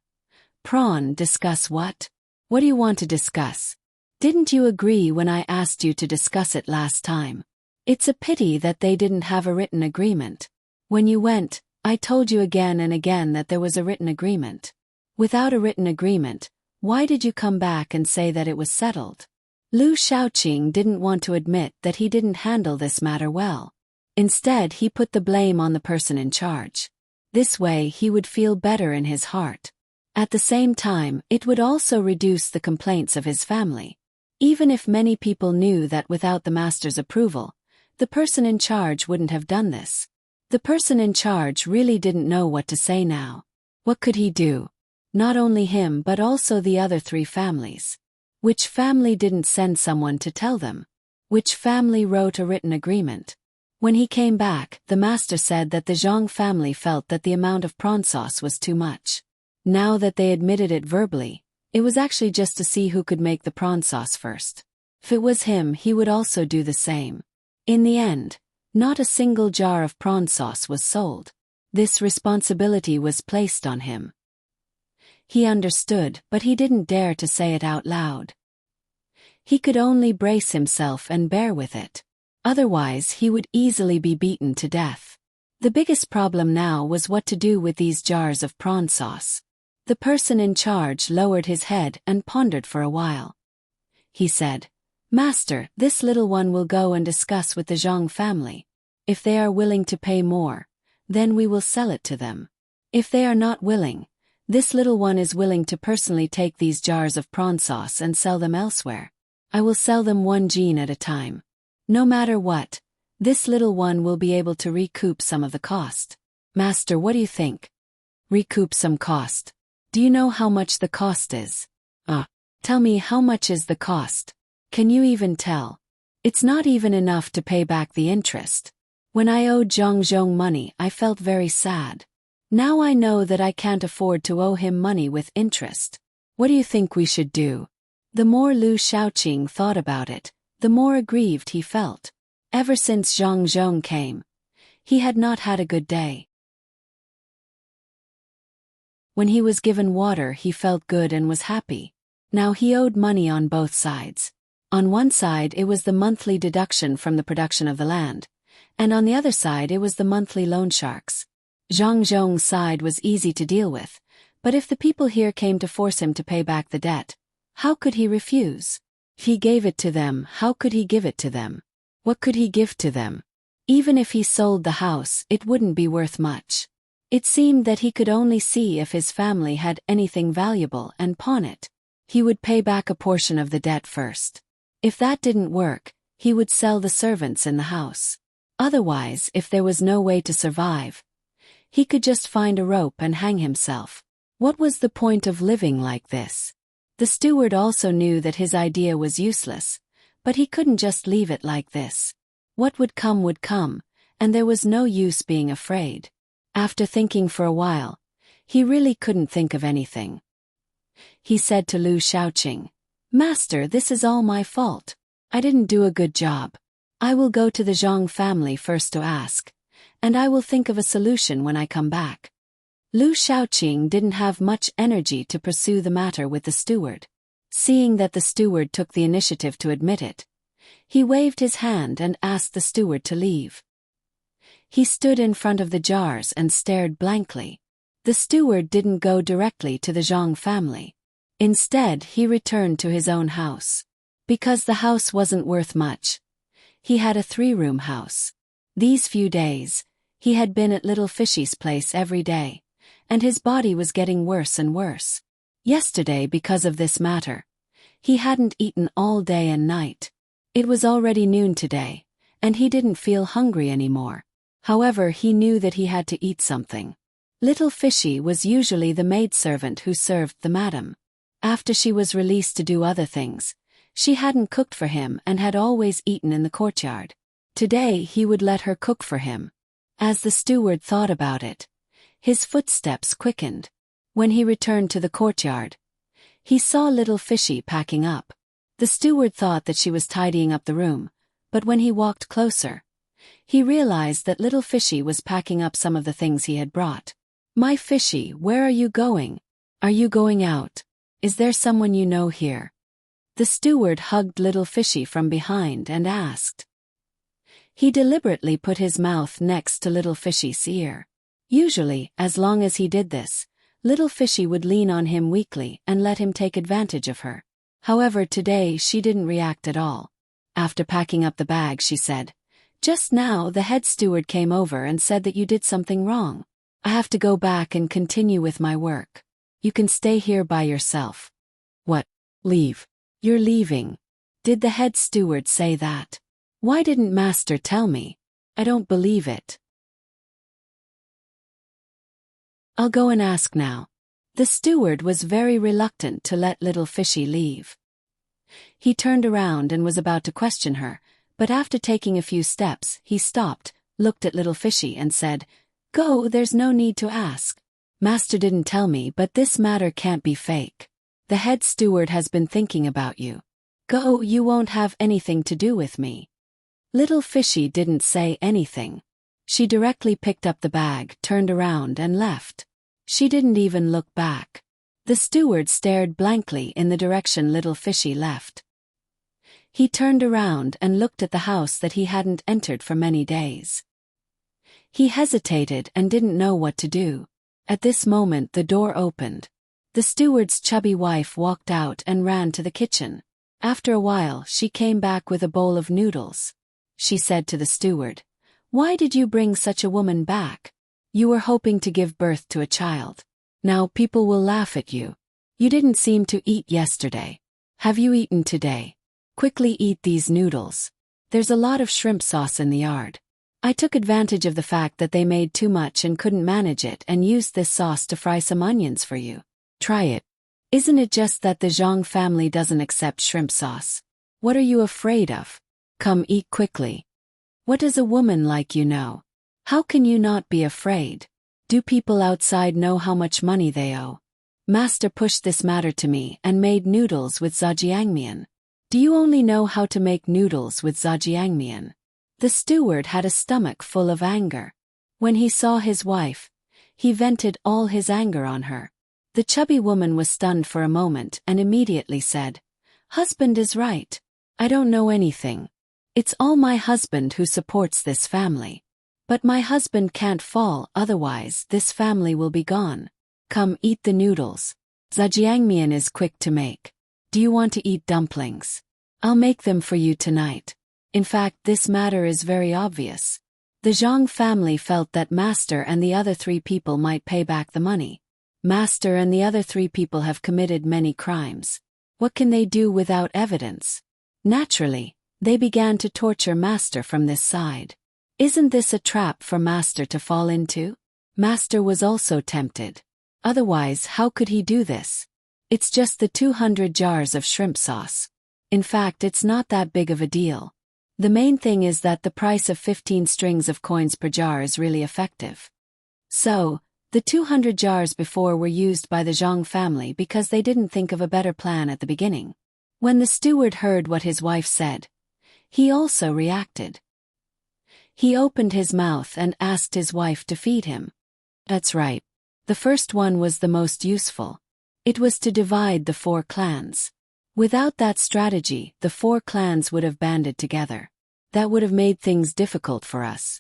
Prawn, discuss what? What do you want to discuss? Didn't you agree when I asked you to discuss it last time? It's a pity that they didn't have a written agreement. When you went, I told you again and again that there was a written agreement. Without a written agreement, why did you come back and say that it was settled? Lu Shaoqing didn't want to admit that he didn't handle this matter well. Instead, he put the blame on the person in charge. This way he would feel better in his heart. At the same time, it would also reduce the complaints of his family. Even if many people knew that without the master's approval, the person in charge wouldn't have done this. The person in charge really didn't know what to say now. What could he do? Not only him but also the other 3 families. Which family didn't send someone to tell them? Which family wrote a written agreement? When he came back, the master said that the Zhang family felt that the amount of prawn sauce was too much. Now that they admitted it verbally, it was actually just to see who could make the prawn sauce first. If it was him, he would also do the same. In the end, not a single jar of prawn sauce was sold. This responsibility was placed on him. He understood, but he didn't dare to say it out loud. He could only brace himself and bear with it. Otherwise, he would easily be beaten to death. The biggest problem now was what to do with these jars of prawn sauce. The person in charge lowered his head and pondered for a while. He said, "Master, this little one will go and discuss with the Zhang family. If they are willing to pay more, then we will sell it to them. If they are not willing, this little one is willing to personally take these jars of prawn sauce and sell them elsewhere. I will sell them 1 jin at a time. No matter what, this little one will be able to recoup some of the cost." "Master, what do you think?" "Recoup some cost? Do you know how much the cost is?" Tell me, how much is the cost? Can you even tell? It's not even enough to pay back the interest. When I owed Zhang Zhong money, I felt very sad. Now I know that I can't afford to owe him money with interest. What do you think we should do? The more Lu Shaoqing thought about it, the more aggrieved he felt. Ever since Zhang Zhong came, he had not had a good day. When he was given water, he felt good and was happy. Now he owed money on both sides. On one side it was the monthly deduction from the production of the land, and on the other side it was the monthly loan sharks. Zhang Zhong's side was easy to deal with, but if the people here came to force him to pay back the debt, how could he refuse? If he gave it to them, how could he give it to them? What could he give to them? Even if he sold the house, it wouldn't be worth much. It seemed that he could only see if his family had anything valuable and pawn it. He would pay back a portion of the debt first. If that didn't work, he would sell the servants in the house. Otherwise, if there was no way to survive, he could just find a rope and hang himself. What was the point of living like this? The steward also knew that his idea was useless, but he couldn't just leave it like this. What would come, and there was no use being afraid. After thinking for a while, he really couldn't think of anything. He said to Lu Shaoqing, "Master, this is all my fault. I didn't do a good job. I will go to the Zhang family first to ask, and I will think of a solution when I come back." Lu Shaoqing didn't have much energy to pursue the matter with the steward. Seeing that the steward took the initiative to admit it, he waved his hand and asked the steward to leave. He stood in front of the jars and stared blankly. The steward didn't go directly to the Zhang family. Instead, he returned to his own house. Because the house wasn't worth much, he had a 3-room house. These few days, he had been at Little Fishy's place every day, and his body was getting worse and worse. Yesterday, because of this matter, he hadn't eaten all day and night. It was already noon today, and he didn't feel hungry anymore. However, he knew that he had to eat something. Little Fishy was usually the maidservant who served the madam. After she was released to do other things, she hadn't cooked for him and had always eaten in the courtyard. Today he would let her cook for him. As the steward thought about it, his footsteps quickened. When he returned to the courtyard, he saw Little Fishy packing up. The steward thought that she was tidying up the room, but when he walked closer, he realized that Little Fishy was packing up some of the things he had brought. "My Fishy, where are you going? Are you going out? Is there someone you know here?" The steward hugged Little Fishy from behind and asked. He deliberately put his mouth next to Little Fishy's ear. Usually, as long as he did this, Little Fishy would lean on him weakly and let him take advantage of her. However, today she didn't react at all. After packing up the bag, she said, "Just now the head steward came over and said that you did something wrong. I have to go back and continue with my work. You can stay here by yourself." "What? Leave? You're leaving?" Did the head steward say that? Why didn't Master tell me? I don't believe it. I'll go and ask now. The steward was very reluctant to let Little Fishy leave. He turned around and was about to question her, but after taking a few steps, he stopped, looked at Little Fishy and said, "Go, there's no need to ask. Master didn't tell me, but this matter can't be fake. The head steward has been thinking about you. Go, you won't have anything to do with me." Little Fishy didn't say anything. She directly picked up the bag, turned around and left. She didn't even look back. The steward stared blankly in the direction Little Fishy left. He turned around and looked at the house that he hadn't entered for many days. He hesitated and didn't know what to do. At this moment the door opened. The steward's chubby wife walked out and ran to the kitchen. After a while she came back with a bowl of noodles. She said to the steward, "Why did you bring such a woman back? You were hoping to give birth to a child. Now people will laugh at you. You didn't seem to eat yesterday. Have you eaten today? Quickly eat these noodles. There's a lot of shrimp sauce in the yard. I took advantage of the fact that they made too much and couldn't manage it and used this sauce to fry some onions for you. Try it. Isn't it just that the Zhang family doesn't accept shrimp sauce? What are you afraid of? Come, eat quickly." What does a woman like you know? How can you not be afraid? Do people outside know how much money they owe? Master pushed this matter to me and made noodles with zhajiangmian. Do you only know how to make noodles with zhajiangmian? The steward had a stomach full of anger. When he saw his wife, he vented all his anger on her. The chubby woman was stunned for a moment and immediately said, "Husband is right. I don't know anything. It's all my husband who supports this family. But my husband can't fall, otherwise this family will be gone. Come eat the noodles. Zhajiangmian is quick to make. Do you want to eat dumplings? I'll make them for you tonight." In fact, this matter is very obvious. The Zhang family felt that Master and the other 3 people might pay back the money. Master and the other 3 people have committed many crimes. What can they do without evidence? Naturally, they began to torture Master from this side. Isn't this a trap for Master to fall into? Master was also tempted. Otherwise, how could he do this? It's just the 200 jars of shrimp sauce. In fact, it's not that big of a deal. The main thing is that the price of 15 strings of coins per jar is really effective. So, the 200 jars before were used by the Zhang family because they didn't think of a better plan at the beginning. When the steward heard what his wife said, he also reacted. He opened his mouth and asked his wife to feed him. That's right. The first one was the most useful. It was to divide the 4 clans. Without that strategy, the 4 clans would have banded together. That would have made things difficult for us.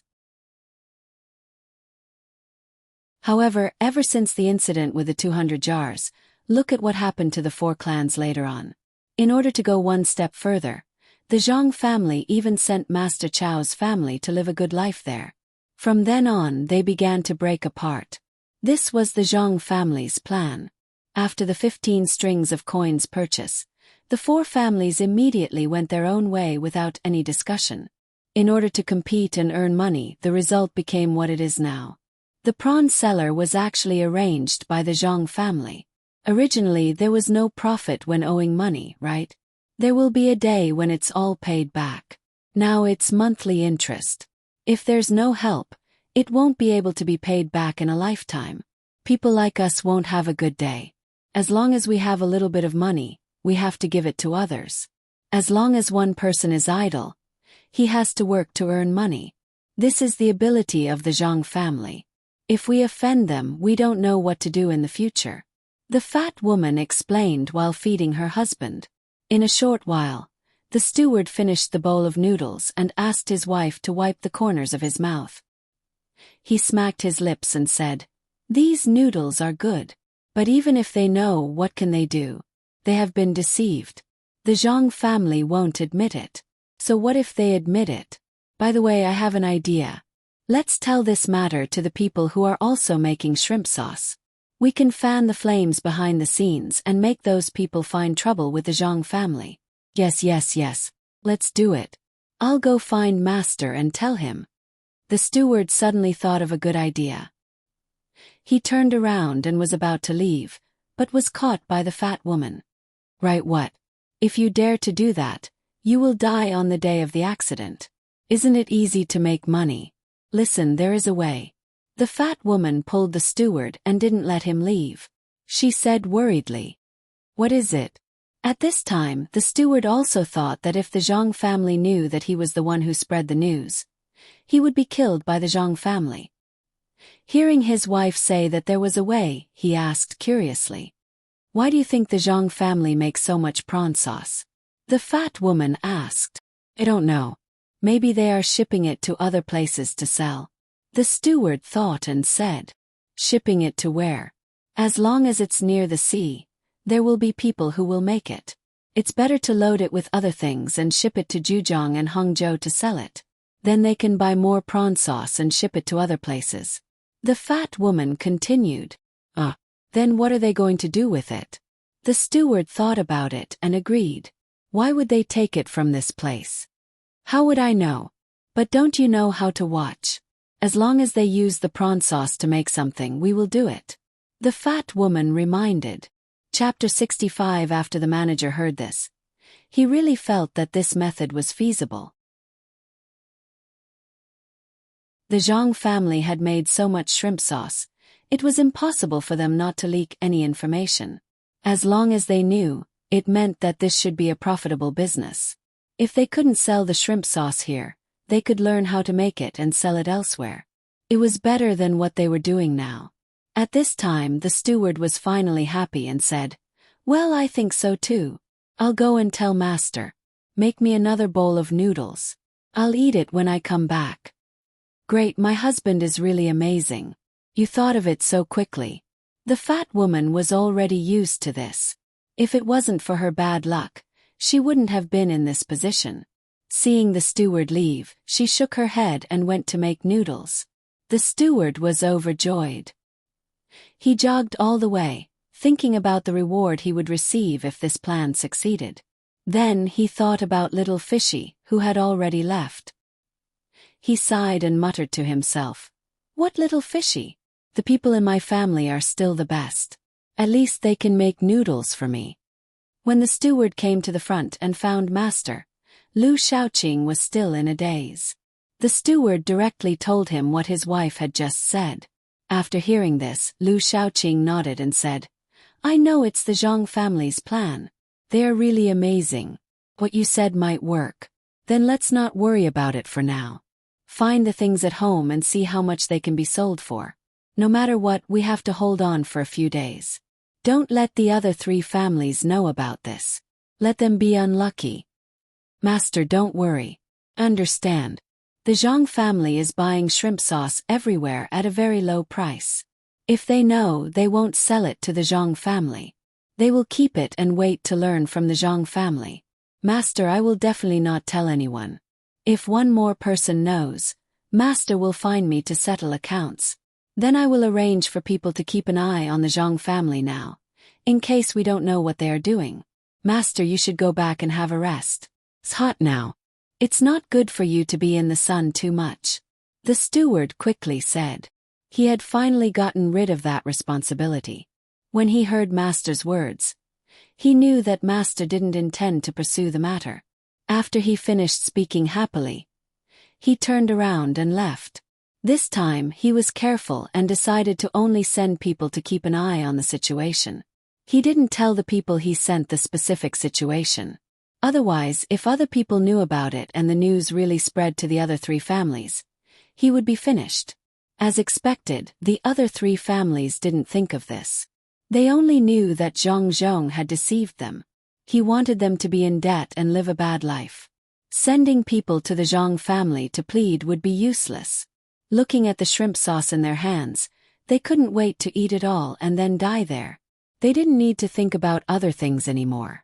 However, ever since the incident with the 200 jars, look at what happened to the 4 clans later on. In order to go one step further, the Zhang family even sent Master Chao's family to live a good life there. From then on, they began to break apart. This was the Zhang family's plan. After the 15 strings of coins purchase, the 4 families immediately went their own way without any discussion. In order to compete and earn money, the result became what it is now. The prawn seller was actually arranged by the Zhang family. Originally, there was no profit when owing money, right? There will be a day when it's all paid back. Now it's monthly interest. If there's no help, it won't be able to be paid back in a lifetime. People like us won't have a good day. As long as we have a little bit of money, we have to give it to others. As long as one person is idle, he has to work to earn money. This is the ability of the Zhang family. If we offend them, we don't know what to do in the future. The fat woman explained while feeding her husband. In a short while, the steward finished the bowl of noodles and asked his wife to wipe the corners of his mouth. He smacked his lips and said, "These noodles are good. But even if they know, what can they do? They have been deceived. The Zhang family won't admit it. So what if they admit it? By the way, I have an idea. Let's tell this matter to the people who are also making shrimp sauce. We can fan the flames behind the scenes and make those people find trouble with the Zhang family." Yes. Let's do it. I'll go find Master and tell him." The steward suddenly thought of a good idea. He turned around and was about to leave, but was caught by the fat woman. "Right, what? If you dare to do that, you will die on the day of the accident. Isn't it easy to make money? Listen, there is a way." The fat woman pulled the steward and didn't let him leave. She said worriedly, "What is it?" At this time, the steward also thought that if the Zhang family knew that he was the one who spread the news, he would be killed by the Zhang family. Hearing his wife say that there was a way, he asked curiously, "Why do you think the Zhang family makes so much prawn sauce?" The fat woman asked. "I don't know. Maybe they are shipping it to other places to sell." The steward thought and said, "Shipping it to where? As long as it's near the sea, there will be people who will make it. It's better to load it with other things and ship it to Zhejiang and Hangzhou to sell it. Then they can buy more prawn sauce and ship it to other places." The fat woman continued, Then what are they going to do with it?" The steward thought about it and agreed. "Why would they take it from this place?" "How would I know? But don't you know how to watch? As long as they use the prawn sauce to make something, we will do it." The fat woman reminded. Chapter 65. After the manager heard this, he really felt that this method was feasible. The Zhang family had made so much shrimp sauce, it was impossible for them not to leak any information. As long as they knew, it meant that this should be a profitable business. If they couldn't sell the shrimp sauce here, they could learn how to make it and sell it elsewhere. It was better than what they were doing now. At this time, the steward was finally happy and said, "Well, I think so too. I'll go and tell master. Make me another bowl of noodles. I'll eat it when I come back." "Great, my husband is really amazing. You thought of it so quickly." The fat woman was already used to this. If it wasn't for her bad luck, she wouldn't have been in this position. Seeing the steward leave, she shook her head and went to make noodles. The steward was overjoyed. He jogged all the way, thinking about the reward he would receive if this plan succeeded. Then he thought about little Fishy, who had already left. He sighed and muttered to himself, "What little Fishy? The people in my family are still the best. At least they can make noodles for me." When the steward came to the front and found Master, Lu Shaoqing was still in a daze. The steward directly told him what his wife had just said. After hearing this, Lu Shaoqing nodded and said, "I know it's the Zhang family's plan. They are really amazing. What you said might work. Then let's not worry about it for now. Find the things at home and see how much they can be sold for. No matter what, we have to hold on for a few days. Don't let the other 3 families know about this. Let them be unlucky." "Master, don't worry. Understand. The Zhang family is buying shrimp sauce everywhere at a very low price. If they know, they won't sell it to the Zhang family. They will keep it and wait to learn from the Zhang family. Master, I will definitely not tell anyone. If one more person knows, Master will find me to settle accounts. Then I will arrange for people to keep an eye on the Zhang family now, in case we don't know what they are doing. Master, you should go back and have a rest. It's hot now. It's not good for you to be in the sun too much." The steward quickly said. He had finally gotten rid of that responsibility. When he heard Master's words, he knew that Master didn't intend to pursue the matter. After he finished speaking happily, he turned around and left. This time he was careful and decided to only send people to keep an eye on the situation. He didn't tell the people he sent the specific situation. Otherwise, if other people knew about it and the news really spread to the other 3 families, he would be finished. As expected, the other 3 families didn't think of this. They only knew that Zhang Zhong had deceived them. He wanted them to be in debt and live a bad life. Sending people to the Zhang family to plead would be useless. Looking at the shrimp sauce in their hands, they couldn't wait to eat it all and then die there. They didn't need to think about other things anymore.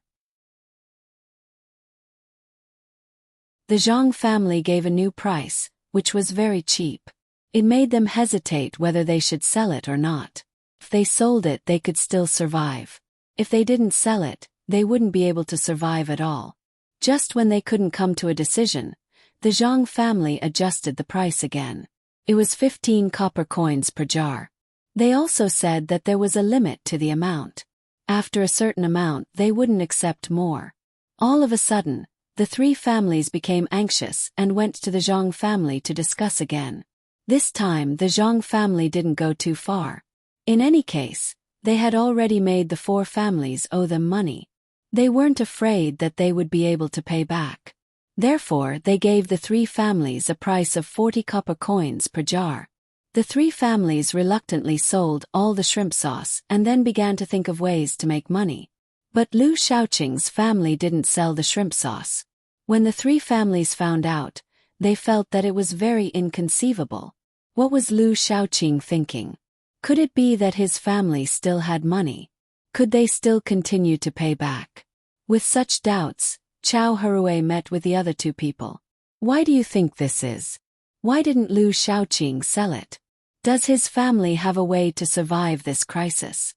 The Zhang family gave a new price, which was very cheap. It made them hesitate whether they should sell it or not. If they sold it, they could still survive. If they didn't sell it, they wouldn't be able to survive at all. Just when they couldn't come to a decision, the Zhang family adjusted the price again. It was 15 copper coins per jar. They also said that there was a limit to the amount. After a certain amount, they wouldn't accept more. All of a sudden, the 3 families became anxious and went to the Zhang family to discuss again. This time, the Zhang family didn't go too far. In any case, they had already made the 4 families owe them money. They weren't afraid that they would be able to pay back. Therefore, they gave the 3 families a price of 40 copper coins per jar. The 3 families reluctantly sold all the shrimp sauce and then began to think of ways to make money. But Lu Shaoqing's family didn't sell the shrimp sauce. When the 3 families found out, they felt that it was very inconceivable. What was Lu Shaoqing thinking? Could it be that his family still had money? Could they still continue to pay back? With such doubts, Chao Harue met with the other 2 people. "Why do you think this is? Why didn't Lu Shaoqing sell it? Does his family have a way to survive this crisis?"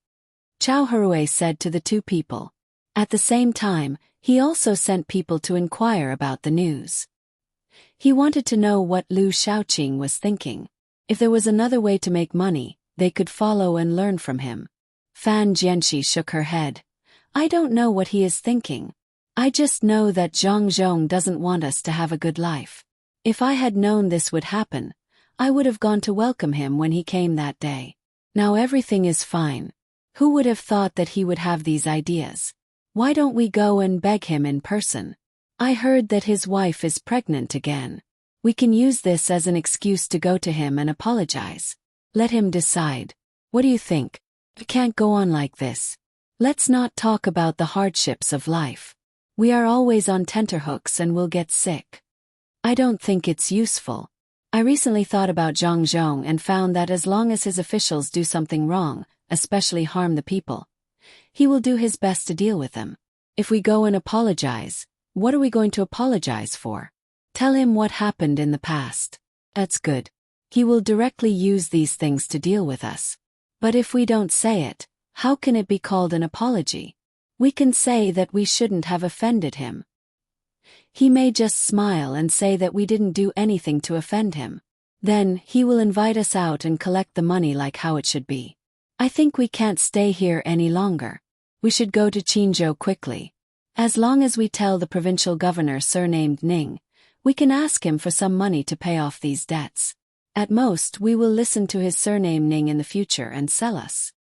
Chao Harue said to the 2 people. At the same time, he also sent people to inquire about the news. He wanted to know what Lu Shaoqing was thinking. If there was another way to make money, they could follow and learn from him. Fan Jianxi shook her head. "I don't know what he is thinking. I just know that Zhang Zhong doesn't want us to have a good life. If I had known this would happen, I would have gone to welcome him when he came that day. Now everything is fine. Who would have thought that he would have these ideas? Why don't we go and beg him in person? I heard that his wife is pregnant again. We can use this as an excuse to go to him and apologize. Let him decide. What do you think? We can't go on like this. Let's not talk about the hardships of life. We are always on tenterhooks and will get sick. I don't think it's useful. I recently thought about Zhang Zhong and found that as long as his officials do something wrong, especially harm the people, he will do his best to deal with them. If we go and apologize, what are we going to apologize for? Tell him what happened in the past. That's good. He will directly use these things to deal with us. But if we don't say it, how can it be called an apology? We can say that we shouldn't have offended him. He may just smile and say that we didn't do anything to offend him. Then, he will invite us out and collect the money like how it should be. I think we can't stay here any longer. We should go to Qinzhou quickly. As long as we tell the provincial governor surnamed Ning, we can ask him for some money to pay off these debts. At most, we will listen to his surname Ning in the future and sell us.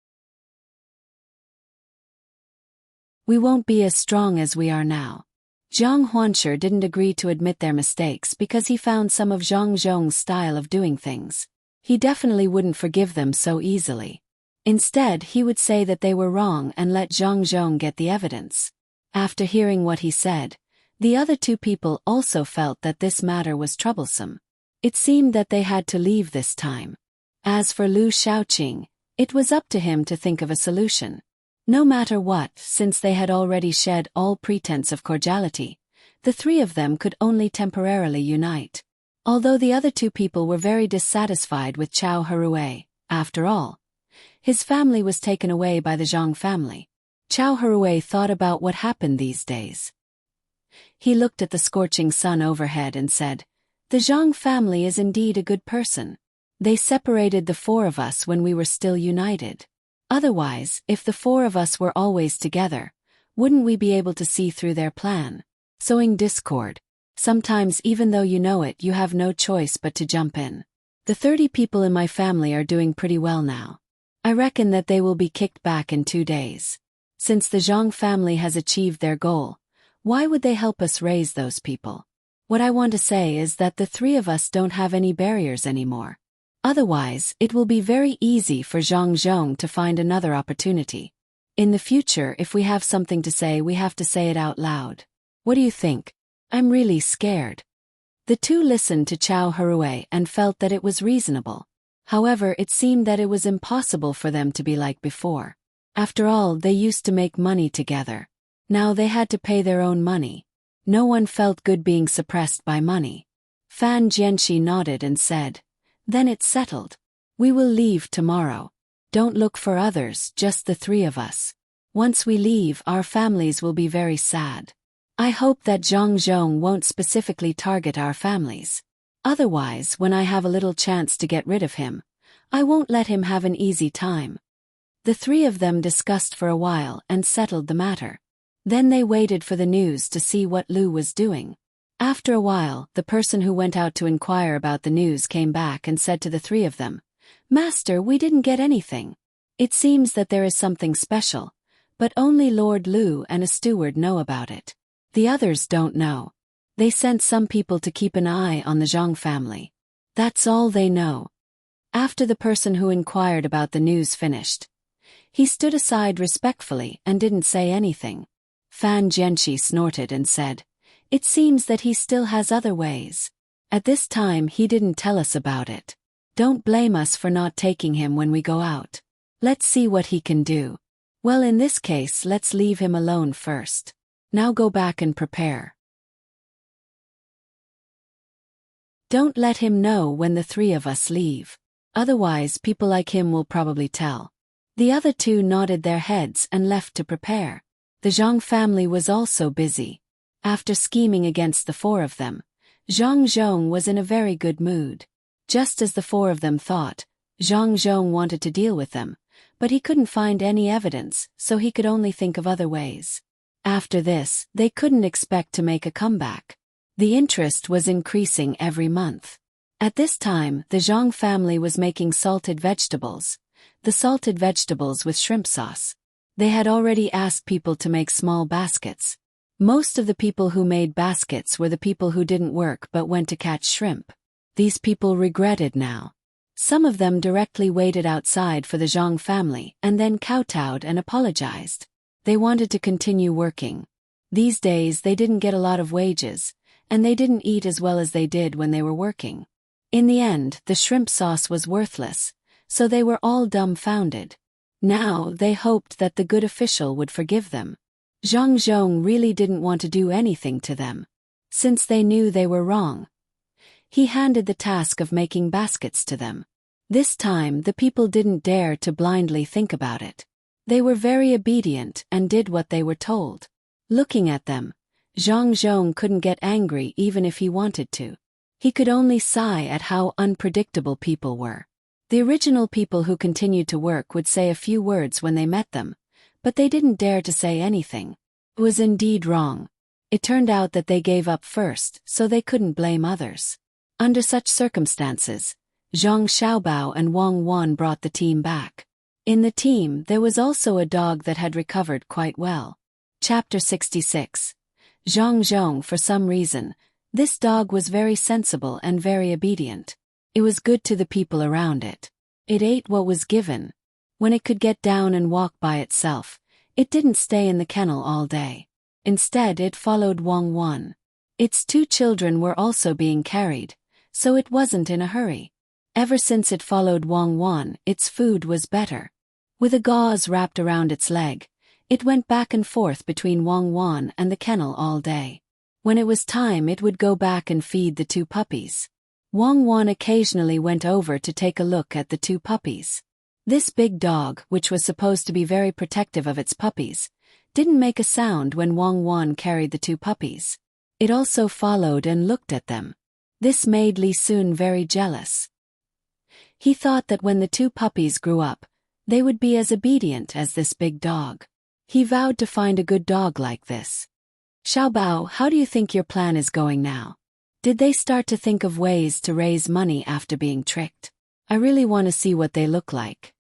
We won't be as strong as we are now. Zhang Huanshi didn't agree to admit their mistakes because he found some of Zhang Zhong's style of doing things. He definitely wouldn't forgive them so easily. Instead, he would say that they were wrong and let Zhang Zhong get the evidence. After hearing what he said, the other two people also felt that this matter was troublesome. It seemed that they had to leave this time. As for Lu Shaoqing, it was up to him to think of a solution. No matter what, since they had already shed all pretense of cordiality, the three of them could only temporarily unite. Although the other two people were very dissatisfied with Chao Harue, after all, his family was taken away by the Zhang family. Chao Harue thought about what happened these days. He looked at the scorching sun overhead and said, "The Zhang family is indeed a good person. They separated the four of us when we were still united. Otherwise, if the four of us were always together, wouldn't we be able to see through their plan? Sowing discord. Sometimes even though you know it, you have no choice but to jump in. The 30 people in my family are doing pretty well now. I reckon that they will be kicked back in 2 days. Since the Zhang family has achieved their goal, why would they help us raise those people? What I want to say is that the three of us don't have any barriers anymore. Otherwise, it will be very easy for Zhang Zhong to find another opportunity. In the future, if we have something to say, we have to say it out loud. What do you think? I'm really scared." The two listened to Chao Harue and felt that it was reasonable. However, it seemed that it was impossible for them to be like before. After all, they used to make money together. Now they had to pay their own money. No one felt good being suppressed by money. Fan Jianxi nodded and said, "Then it's settled. We will leave tomorrow. Don't look for others, just the three of us. Once we leave, our families will be very sad. I hope that Zhang Zhong won't specifically target our families. Otherwise, when I have a little chance to get rid of him, I won't let him have an easy time." The three of them discussed for a while and settled the matter. Then they waited for the news to see what Lu was doing. After a while, the person who went out to inquire about the news came back and said to the three of them, "Master, we didn't get anything. It seems that there is something special, but only Lord Lu and a steward know about it. The others don't know. They sent some people to keep an eye on the Zhang family. That's all they know." After the person who inquired about the news finished, he stood aside respectfully and didn't say anything. Fan Jianxi snorted and said, "It seems that he still has other ways. At this time he didn't tell us about it. Don't blame us for not taking him when we go out. Let's see what he can do. Well, in this case, let's leave him alone first. Now go back and prepare. Don't let him know when the three of us leave. Otherwise, people like him will probably tell." The other two nodded their heads and left to prepare. The Zhang family was also busy. After scheming against the four of them, Zhang Zhong was in a very good mood. Just as the four of them thought, Zhang Zhong wanted to deal with them, but he couldn't find any evidence, so he could only think of other ways. After this, they couldn't expect to make a comeback. The interest was increasing every month. At this time, the Zhang family was making salted vegetables. The salted vegetables with shrimp sauce. They had already asked people to make small baskets. Most of the people who made baskets were the people who didn't work but went to catch shrimp. These people regretted now. Some of them directly waited outside for the Zhang family and then kowtowed and apologized. They wanted to continue working. These days they didn't get a lot of wages, and they didn't eat as well as they did when they were working. In the end, the shrimp sauce was worthless, so they were all dumbfounded. Now they hoped that the good official would forgive them. Zhang Zhong really didn't want to do anything to them, since they knew they were wrong. He handed the task of making baskets to them. This time the people didn't dare to blindly think about it. They were very obedient and did what they were told. Looking at them, Zhang Zhong couldn't get angry even if he wanted to. He could only sigh at how unpredictable people were. The original people who continued to work would say a few words when they met them, but they didn't dare to say anything. It was indeed wrong. It turned out that they gave up first, so they couldn't blame others. Under such circumstances, Zhang Xiaobao and Wang Wan brought the team back. In the team, there was also a dog that had recovered quite well. Chapter 66. Zhang Zhong. For some reason, this dog was very sensible and very obedient. It was good to the people around it. It ate what was given. When it could get down and walk by itself, it didn't stay in the kennel all day. Instead, it followed Wang Wan. Its two children were also being carried, so it wasn't in a hurry. Ever since it followed Wang Wan, its food was better. With a gauze wrapped around its leg, it went back and forth between Wang Wan and the kennel all day. When it was time, it would go back and feed the two puppies. Wang Wan occasionally went over to take a look at the two puppies. This big dog, which was supposed to be very protective of its puppies, didn't make a sound when Wang Wan carried the two puppies. It also followed and looked at them. This made Li Sun very jealous. He thought that when the two puppies grew up, they would be as obedient as this big dog. He vowed to find a good dog like this. Xiaobao, how do you think your plan is going now? Did they start to think of ways to raise money after being tricked? I really want to see what they look like.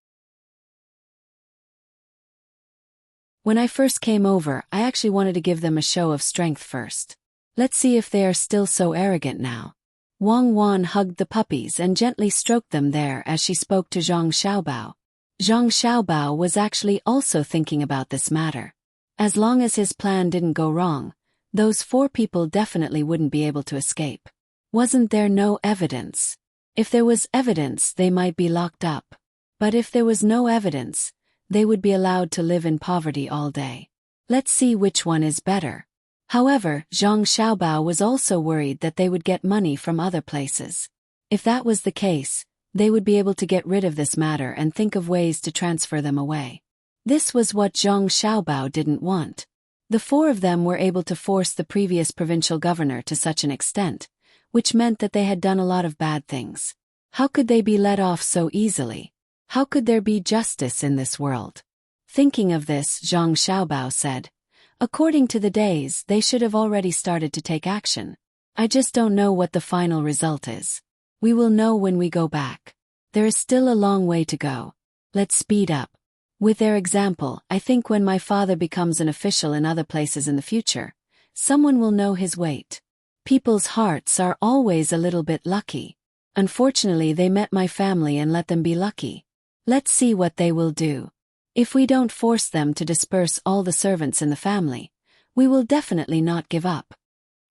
When I first came over, I actually wanted to give them a show of strength first. Let's see if they are still so arrogant now. Wang Wan hugged the puppies and gently stroked them there as she spoke to Zhang Xiaobao. Zhang Xiaobao was actually also thinking about this matter. As long as his plan didn't go wrong, those four people definitely wouldn't be able to escape. Wasn't there no evidence? If there was evidence, they might be locked up. But if there was no evidence, they would be allowed to live in poverty all day. Let's see which one is better. However, Zhang Xiaobao was also worried that they would get money from other places. If that was the case, they would be able to get rid of this matter and think of ways to transfer them away. This was what Zhang Xiaobao didn't want. The four of them were able to force the previous provincial governor to such an extent, which meant that they had done a lot of bad things. How could they be let off so easily? How could there be justice in this world? Thinking of this, Zhang Xiaobao said, according to the days, they should have already started to take action. I just don't know what the final result is. We will know when we go back. There is still a long way to go. Let's speed up. With their example, I think when my father becomes an official in other places in the future, someone will know his weight. People's hearts are always a little bit lucky. Unfortunately, they met my family and let them be lucky. Let's see what they will do. If we don't force them to disperse all the servants in the family, we will definitely not give up.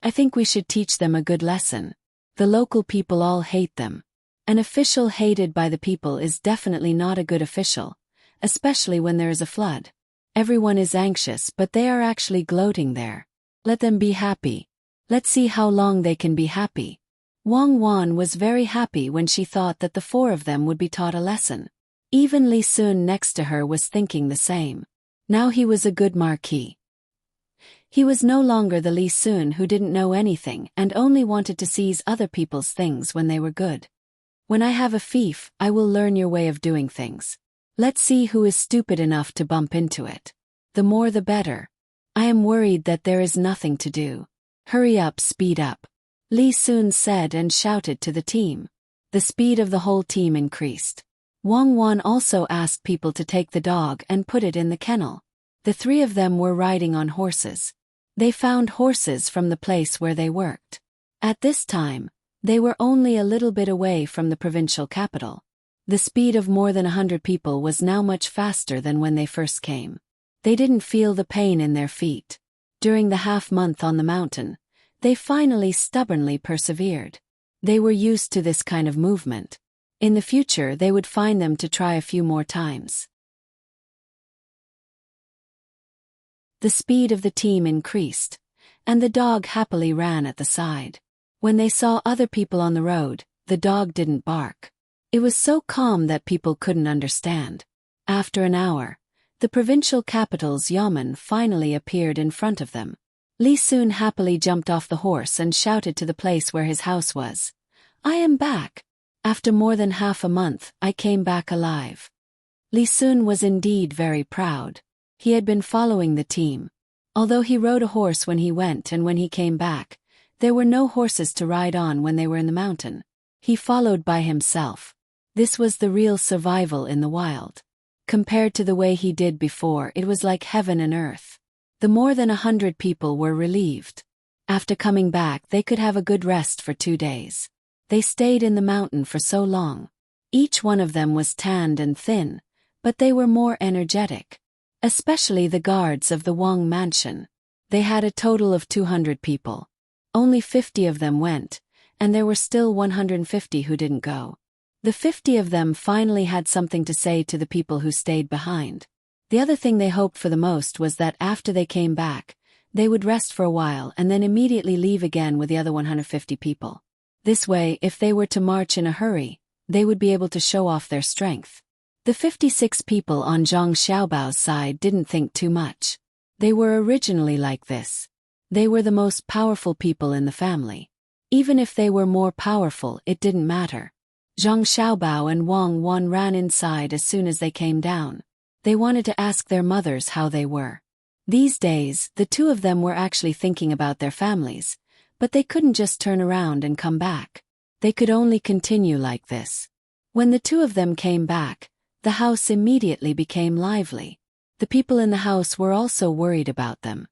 I think we should teach them a good lesson. The local people all hate them. An official hated by the people is definitely not a good official, especially when there is a flood. Everyone is anxious, but they are actually gloating there. Let them be happy. Let's see how long they can be happy. Wang Wan was very happy when she thought that the four of them would be taught a lesson. Even Li Sun next to her was thinking the same. Now he was a good marquis. He was no longer the Li Sun who didn't know anything and only wanted to seize other people's things when they were good. When I have a fief, I will learn your way of doing things. Let's see who is stupid enough to bump into it. The more the better. I am worried that there is nothing to do. Hurry up, speed up. Li Sun said and shouted to the team. The speed of the whole team increased. Wang Wan also asked people to take the dog and put it in the kennel. The three of them were riding on horses. They found horses from the place where they worked. At this time, they were only a little bit away from the provincial capital. The speed of more than 100 people was now much faster than when they first came. They didn't feel the pain in their feet. During the half-month on the mountain, they finally stubbornly persevered. They were used to this kind of movement. In the future they would find them to try a few more times. The speed of the team increased, and the dog happily ran at the side. When they saw other people on the road, the dog didn't bark. It was so calm that people couldn't understand. After an hour, the provincial capital's yamen finally appeared in front of them. Li Sun happily jumped off the horse and shouted to the place where his house was. "I am back. After more than half a month, I came back alive." Li Sun was indeed very proud. He had been following the team. Although he rode a horse when he went and when he came back, there were no horses to ride on when they were in the mountain. He followed by himself. This was the real survival in the wild. Compared to the way he did before, it was like heaven and earth. The more than 100 people were relieved. After coming back, they could have a good rest for 2 days. They stayed in the mountain for so long. Each one of them was tanned and thin, but they were more energetic. Especially the guards of the Wang mansion. They had a total of 200 people. Only 50 of them went, and there were still 150 who didn't go. The 50 of them finally had something to say to the people who stayed behind. The other thing they hoped for the most was that after they came back, they would rest for a while and then immediately leave again with the other 150 people. This way, if they were to march in a hurry, they would be able to show off their strength. The 56 people on Zhang Xiaobao's side didn't think too much. They were originally like this. They were the most powerful people in the family. Even if they were more powerful, it didn't matter. Zhang Xiaobao and Wang Wan ran inside as soon as they came down. They wanted to ask their mothers how they were. These days, the two of them were actually thinking about their families, but they couldn't just turn around and come back. They could only continue like this. When the two of them came back, the house immediately became lively. The people in the house were also worried about them.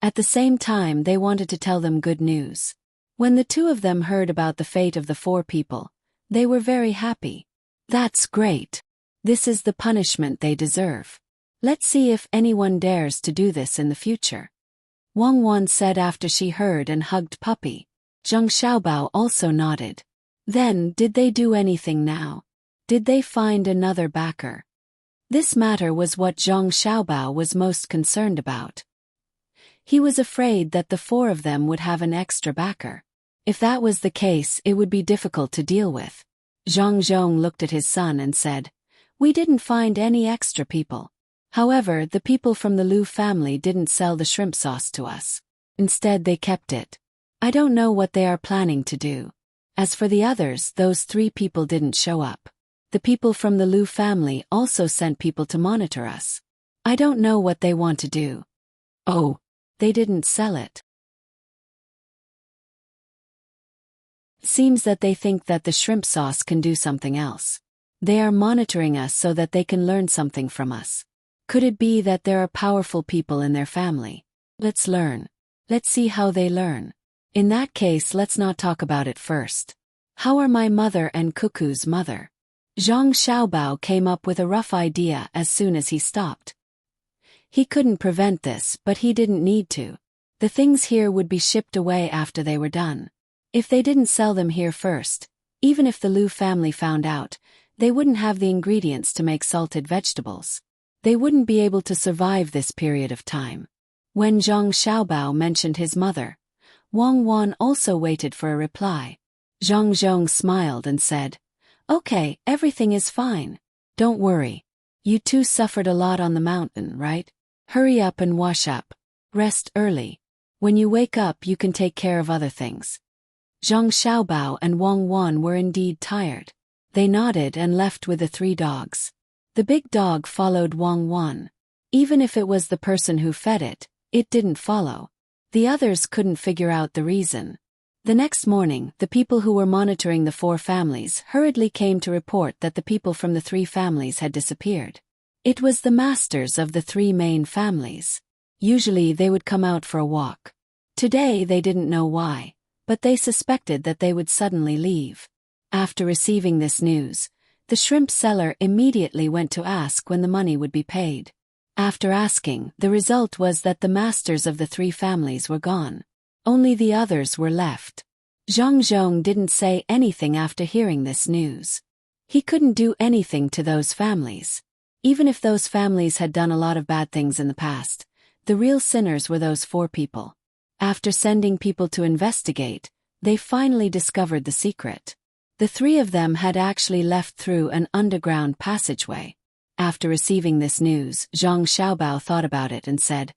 At the same time, they wanted to tell them good news. When the two of them heard about the fate of the 4 people, they were very happy. "That's great. This is the punishment they deserve. Let's see if anyone dares to do this in the future," Wang Wan said after she heard and hugged Puppy. Zhang Xiaobao also nodded. Then, did they do anything now? Did they find another backer? This matter was what Zhang Xiaobao was most concerned about. He was afraid that the 4 of them would have an extra backer. If that was the case, it would be difficult to deal with. Zhang Zhong looked at his son and said, "We didn't find any extra people. However, the people from the Liu family didn't sell the shrimp sauce to us. Instead, they kept it. I don't know what they are planning to do. As for the others, those 3 people didn't show up. The people from the Liu family also sent people to monitor us. I don't know what they want to do." "Oh, they didn't sell it. Seems that they think that the shrimp sauce can do something else. They are monitoring us so that they can learn something from us. Could it be that there are powerful people in their family? Let's learn. Let's see how they learn. In that case, let's not talk about it first. How are my mother and Cuckoo's mother?" Zhang Xiaobao came up with a rough idea as soon as he stopped. He couldn't prevent this, but he didn't need to. The things here would be shipped away after they were done. If they didn't sell them here first, even if the Liu family found out, they wouldn't have the ingredients to make salted vegetables. They wouldn't be able to survive this period of time. When Zhang Xiaobao mentioned his mother, Wang Wan also waited for a reply. Zhang Zhong smiled and said, "Okay, everything is fine. Don't worry. You two suffered a lot on the mountain, right? Hurry up and wash up. Rest early. When you wake up, you can take care of other things." Zhang Xiaobao and Wang Wan were indeed tired. They nodded and left with the 3 dogs. The big dog followed Wang Wan. Even if it was the person who fed it, it didn't follow. The others couldn't figure out the reason. The next morning, the people who were monitoring the 4 families hurriedly came to report that the people from the 3 families had disappeared. It was the masters of the 3 main families. Usually they would come out for a walk. Today they didn't know why, but they suspected that they would suddenly leave. After receiving this news, the shrimp seller immediately went to ask when the money would be paid. After asking, the result was that the masters of the 3 families were gone. Only the others were left. Zhang Zhong didn't say anything after hearing this news. He couldn't do anything to those families. Even if those families had done a lot of bad things in the past, the real sinners were those 4 people. After sending people to investigate, they finally discovered the secret. The 3 of them had actually left through an underground passageway. After receiving this news, Zhang Xiaobao thought about it and said,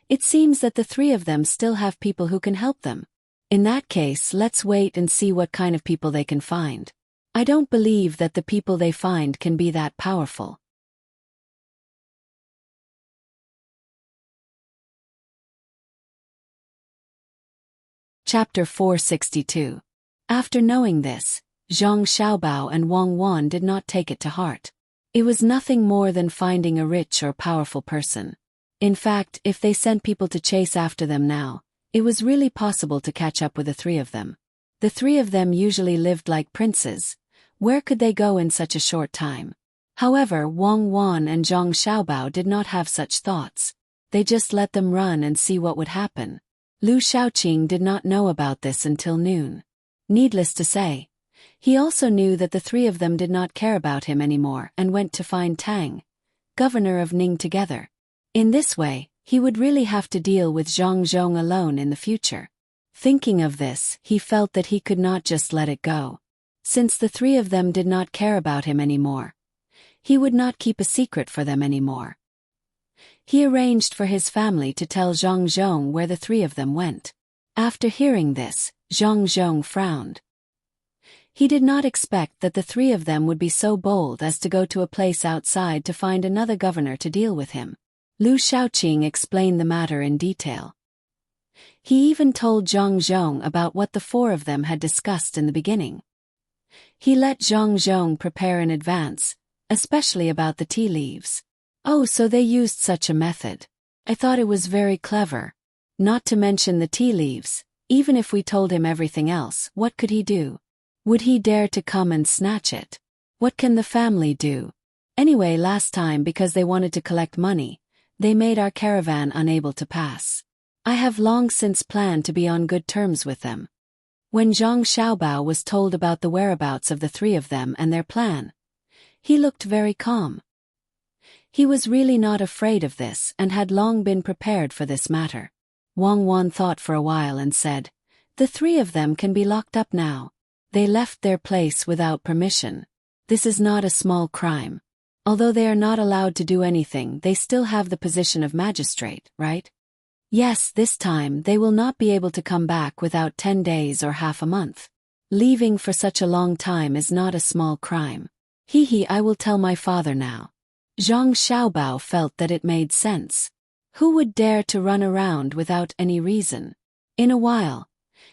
"It seems that the 3 of them still have people who can help them. In that case, let's wait and see what kind of people they can find. I don't believe that the people they find can be that powerful." Chapter 462. After knowing this, Zhang Xiaobao and Wang Wan did not take it to heart. It was nothing more than finding a rich or powerful person. In fact, if they sent people to chase after them now, it was really possible to catch up with the 3 of them. The 3 of them usually lived like princes. Where could they go in such a short time? However, Wang Wan and Zhang Xiaobao did not have such thoughts. They just let them run and see what would happen. Lu Shaoqing did not know about this until noon. Needless to say, he also knew that the 3 of them did not care about him anymore and went to find Tang, governor of Ning, together. In this way, he would really have to deal with Zhang Zhong alone in the future. Thinking of this, he felt that he could not just let it go. Since the 3 of them did not care about him anymore, he would not keep a secret for them anymore. He arranged for his family to tell Zhang Zhong where the 3 of them went. After hearing this, Zhang Zhong frowned. He did not expect that the 3 of them would be so bold as to go to a place outside to find another governor to deal with him. Lu Shaoqing explained the matter in detail. He even told Zhang Zhong about what the 4 of them had discussed in the beginning. He let Zhang Zhong prepare in advance, especially about the tea leaves. Oh, so they used such a method. I thought it was very clever. Not to mention the tea leaves, even if we told him everything else, what could he do? Would he dare to come and snatch it? What can the family do? Anyway, last time, because they wanted to collect money, they made our caravan unable to pass. I have long since planned to be on good terms with them. When Zhang Xiaobao was told about the whereabouts of the 3 of them and their plan, he looked very calm. He was really not afraid of this and had long been prepared for this matter. Wang Wan thought for a while and said, "The 3 of them can be locked up now. They left their place without permission. This is not a small crime. Although they are not allowed to do anything, they still have the position of magistrate, right? Yes, this time they will not be able to come back without 10 days or half a month. Leaving for such a long time is not a small crime. I will tell my father now." Zhang Xiaobao felt that it made sense. Who would dare to run around without any reason? In a while,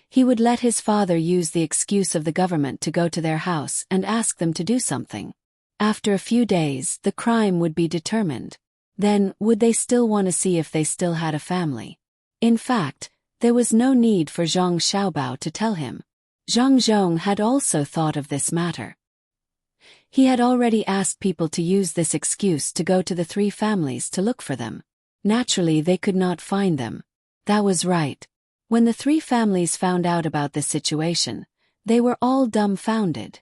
he would let his father use the excuse of the government to go to their house and ask them to do something. After a few days, the crime would be determined. Then, would they still want to see if they still had a family? In fact, there was no need for Zhang Xiaobao to tell him. Zhang Zhong had also thought of this matter. He had already asked people to use this excuse to go to the 3 families to look for them. Naturally, they could not find them. That was right. When the 3 families found out about this situation, they were all dumbfounded.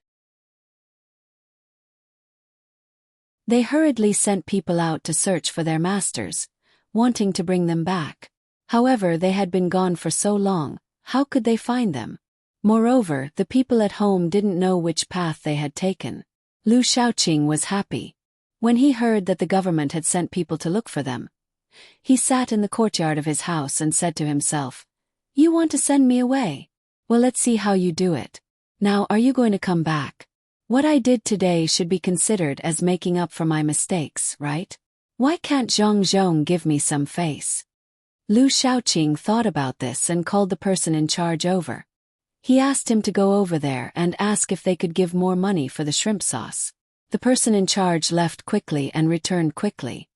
They hurriedly sent people out to search for their masters, wanting to bring them back. However, they had been gone for so long, how could they find them? Moreover, the people at home didn't know which path they had taken. Lu Shaoqing was happy. When he heard that the government had sent people to look for them, he sat in the courtyard of his house and said to himself, "You want to send me away? Well, let's see how you do it. Now, are you going to come back? What I did today should be considered as making up for my mistakes, right? Why can't Zhang Zhong give me some face?" Lu Shaoqing thought about this and called the person in charge over. He asked him to go over there and ask if they could give more money for the shrimp sauce. The person in charge left quickly and returned quickly.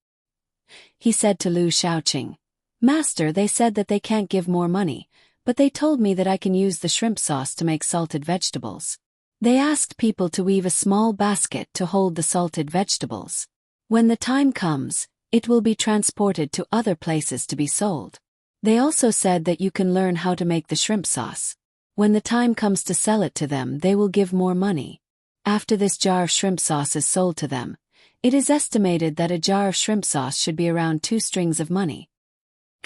He said to Lu Shaoqing, "Master, they said that they can't give more money, but they told me that I can use the shrimp sauce to make salted vegetables. They asked people to weave a small basket to hold the salted vegetables. When the time comes, it will be transported to other places to be sold. They also said that you can learn how to make the shrimp sauce. When the time comes to sell it to them, they will give more money. After this jar of shrimp sauce is sold to them, it is estimated that a jar of shrimp sauce should be around 2 strings of money."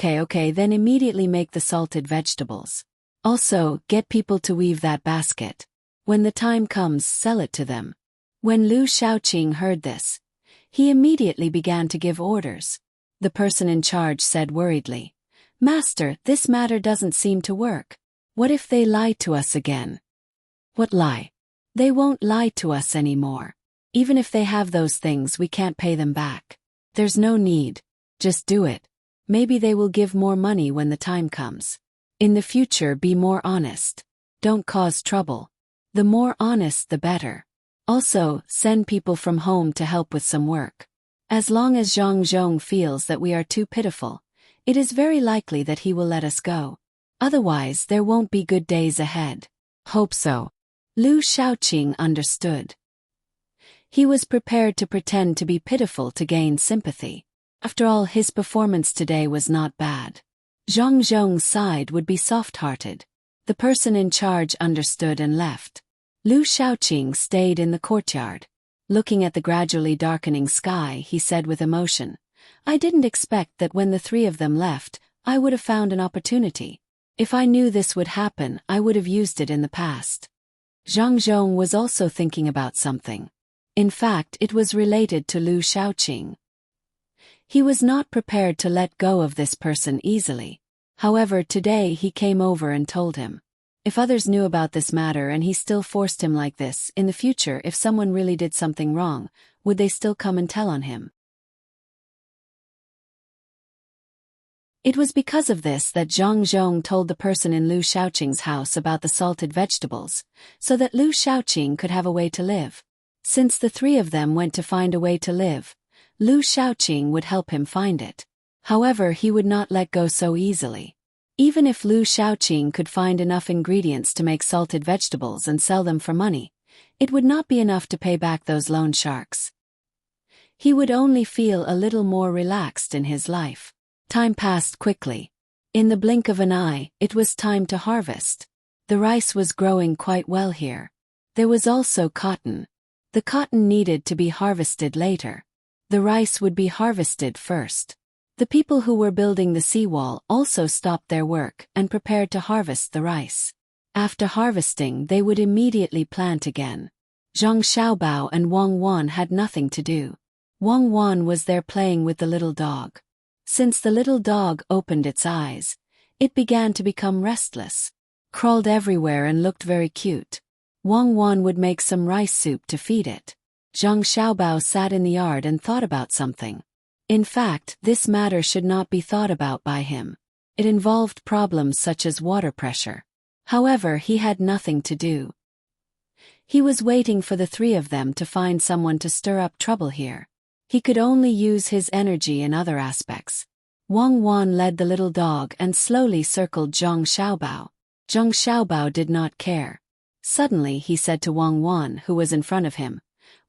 Okay, then immediately make the salted vegetables. Also, get people to weave that basket. When the time comes, sell it to them. When Lu Shaoqing heard this, he immediately began to give orders. The person in charge said worriedly, "Master, this matter doesn't seem to work. What if they lie to us again?" "What lie? They won't lie to us anymore. Even if they have those things, we can't pay them back. There's no need. Just do it. Maybe they will give more money when the time comes. In the future, be more honest. Don't cause trouble. The more honest, the better. Also, send people from home to help with some work. As long as Zhang Zhong feels that we are too pitiful, it is very likely that he will let us go. Otherwise, there won't be good days ahead." "Hope so." Lu Shaoqing understood. He was prepared to pretend to be pitiful to gain sympathy. After all, his performance today was not bad. Zhang Zhong's side would be soft-hearted. The person in charge understood and left. Lu Shaoqing stayed in the courtyard. Looking at the gradually darkening sky, he said with emotion, "I didn't expect that when the 3 of them left, I would have found an opportunity. If I knew this would happen, I would have used it in the past." Zhang Zhong was also thinking about something. In fact, it was related to Lu Shaoqing. He was not prepared to let go of this person easily. However, today he came over and told him. If others knew about this matter and he still forced him like this, in the future if someone really did something wrong, would they still come and tell on him? It was because of this that Zhang Zhong told the person in Lu Shaoqing's house about the salted vegetables, so that Lu Shaoqing could have a way to live. Since the 3 of them went to find a way to live, Lu Shaoqing would help him find it. However, he would not let go so easily. Even if Lu Shaoqing could find enough ingredients to make salted vegetables and sell them for money, it would not be enough to pay back those loan sharks. He would only feel a little more relaxed in his life. Time passed quickly. In the blink of an eye, it was time to harvest. The rice was growing quite well here. There was also cotton. The cotton needed to be harvested later. The rice would be harvested first. The people who were building the seawall also stopped their work and prepared to harvest the rice. After harvesting, they would immediately plant again. Zhang Xiaobao and Wang Wan had nothing to do. Wang Wan was there playing with the little dog. Since the little dog opened its eyes, it began to become restless, crawled everywhere and looked very cute. Wang Wan would make some rice soup to feed it. Zhang Xiaobao sat in the yard and thought about something. In fact, this matter should not be thought about by him. It involved problems such as water pressure. However, he had nothing to do. He was waiting for the 3 of them to find someone to stir up trouble here. He could only use his energy in other aspects. Wang Wan led the little dog and slowly circled Zhang Xiaobao. Zhang Xiaobao did not care. Suddenly he said to Wang Wan, who was in front of him,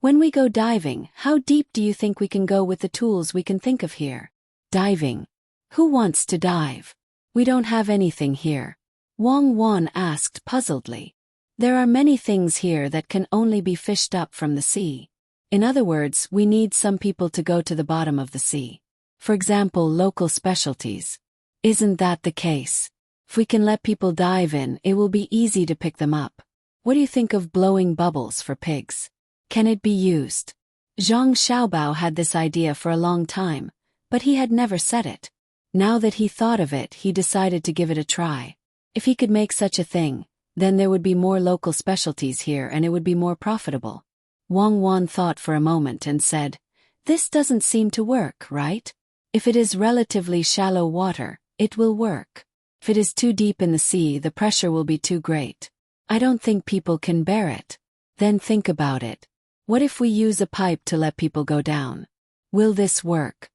"When we go diving, how deep do you think we can go with the tools we can think of here?" "Diving? Who wants to dive? We don't have anything here," Wang Wan asked puzzledly. "There are many things here that can only be fished up from the sea. In other words, we need some people to go to the bottom of the sea. For example, local specialties. Isn't that the case? If we can let people dive in, it will be easy to pick them up. What do you think of blowing bubbles for pigs? Can it be used?" Zhang Xiaobao had this idea for a long time, but he had never said it. Now that he thought of it, he decided to give it a try. If he could make such a thing, then there would be more local specialties here and it would be more profitable. Wang Wan thought for a moment and said, "This doesn't seem to work, right? If it is relatively shallow water, it will work. If it is too deep in the sea, the pressure will be too great. I don't think people can bear it. Then think about it. What if we use a pipe to let people go down? Will this work?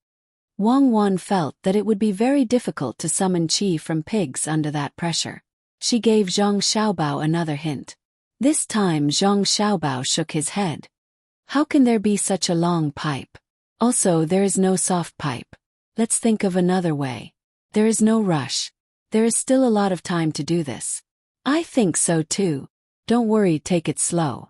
Wang Wan felt that it would be very difficult to summon qi from pigs under that pressure. She gave Zhang Xiaobao another hint. This time Zhang Xiaobao shook his head. How can there be such a long pipe? Also, there is no soft pipe. Let's think of another way. There is no rush. There is still a lot of time to do this. I think so too. Don't worry, take it slow.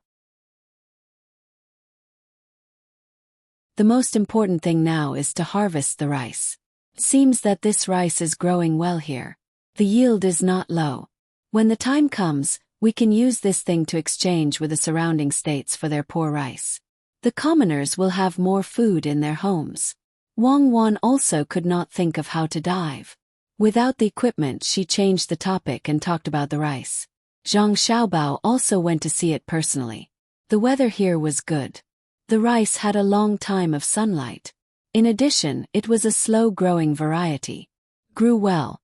The most important thing now is to harvest the rice. Seems that this rice is growing well here. The yield is not low. When the time comes, we can use this thing to exchange with the surrounding states for their poor rice. The commoners will have more food in their homes. Wang Wan also could not think of how to dive. Without the equipment, she changed the topic and talked about the rice. Zhang Xiaobao also went to see it personally. The weather here was good. The rice had a long time of sunlight. In addition, it was a slow-growing variety. Grew well.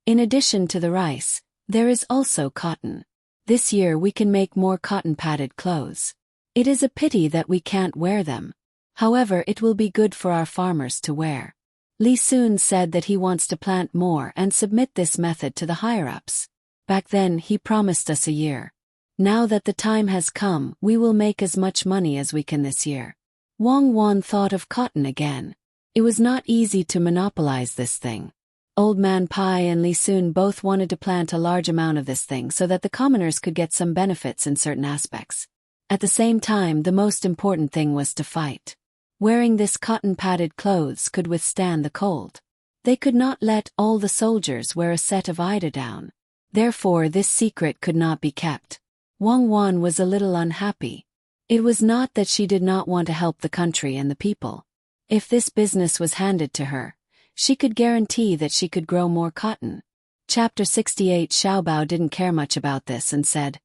In addition to the rice, there is also cotton. This year we can make more cotton-padded clothes. It is a pity that we can't wear them. However, it will be good for our farmers to wear. Li Sun said that he wants to plant more and submit this method to the higher-ups. Back then he promised us a year. Now that the time has come, we will make as much money as we can this year. Wang Wan thought of cotton again. It was not easy to monopolize this thing. Old Man Pai and Li Sun both wanted to plant a large amount of this thing so that the commoners could get some benefits in certain aspects. At the same time, the most important thing was to fight. Wearing this cotton-padded clothes could withstand the cold. They could not let all the soldiers wear a set of eiderdown. Therefore, this secret could not be kept. Wang Wan was a little unhappy. It was not that she did not want to help the country and the people. If this business was handed to her, she could guarantee that she could grow more cotton. Chapter 68. Xiaobao didn't care much about this and said,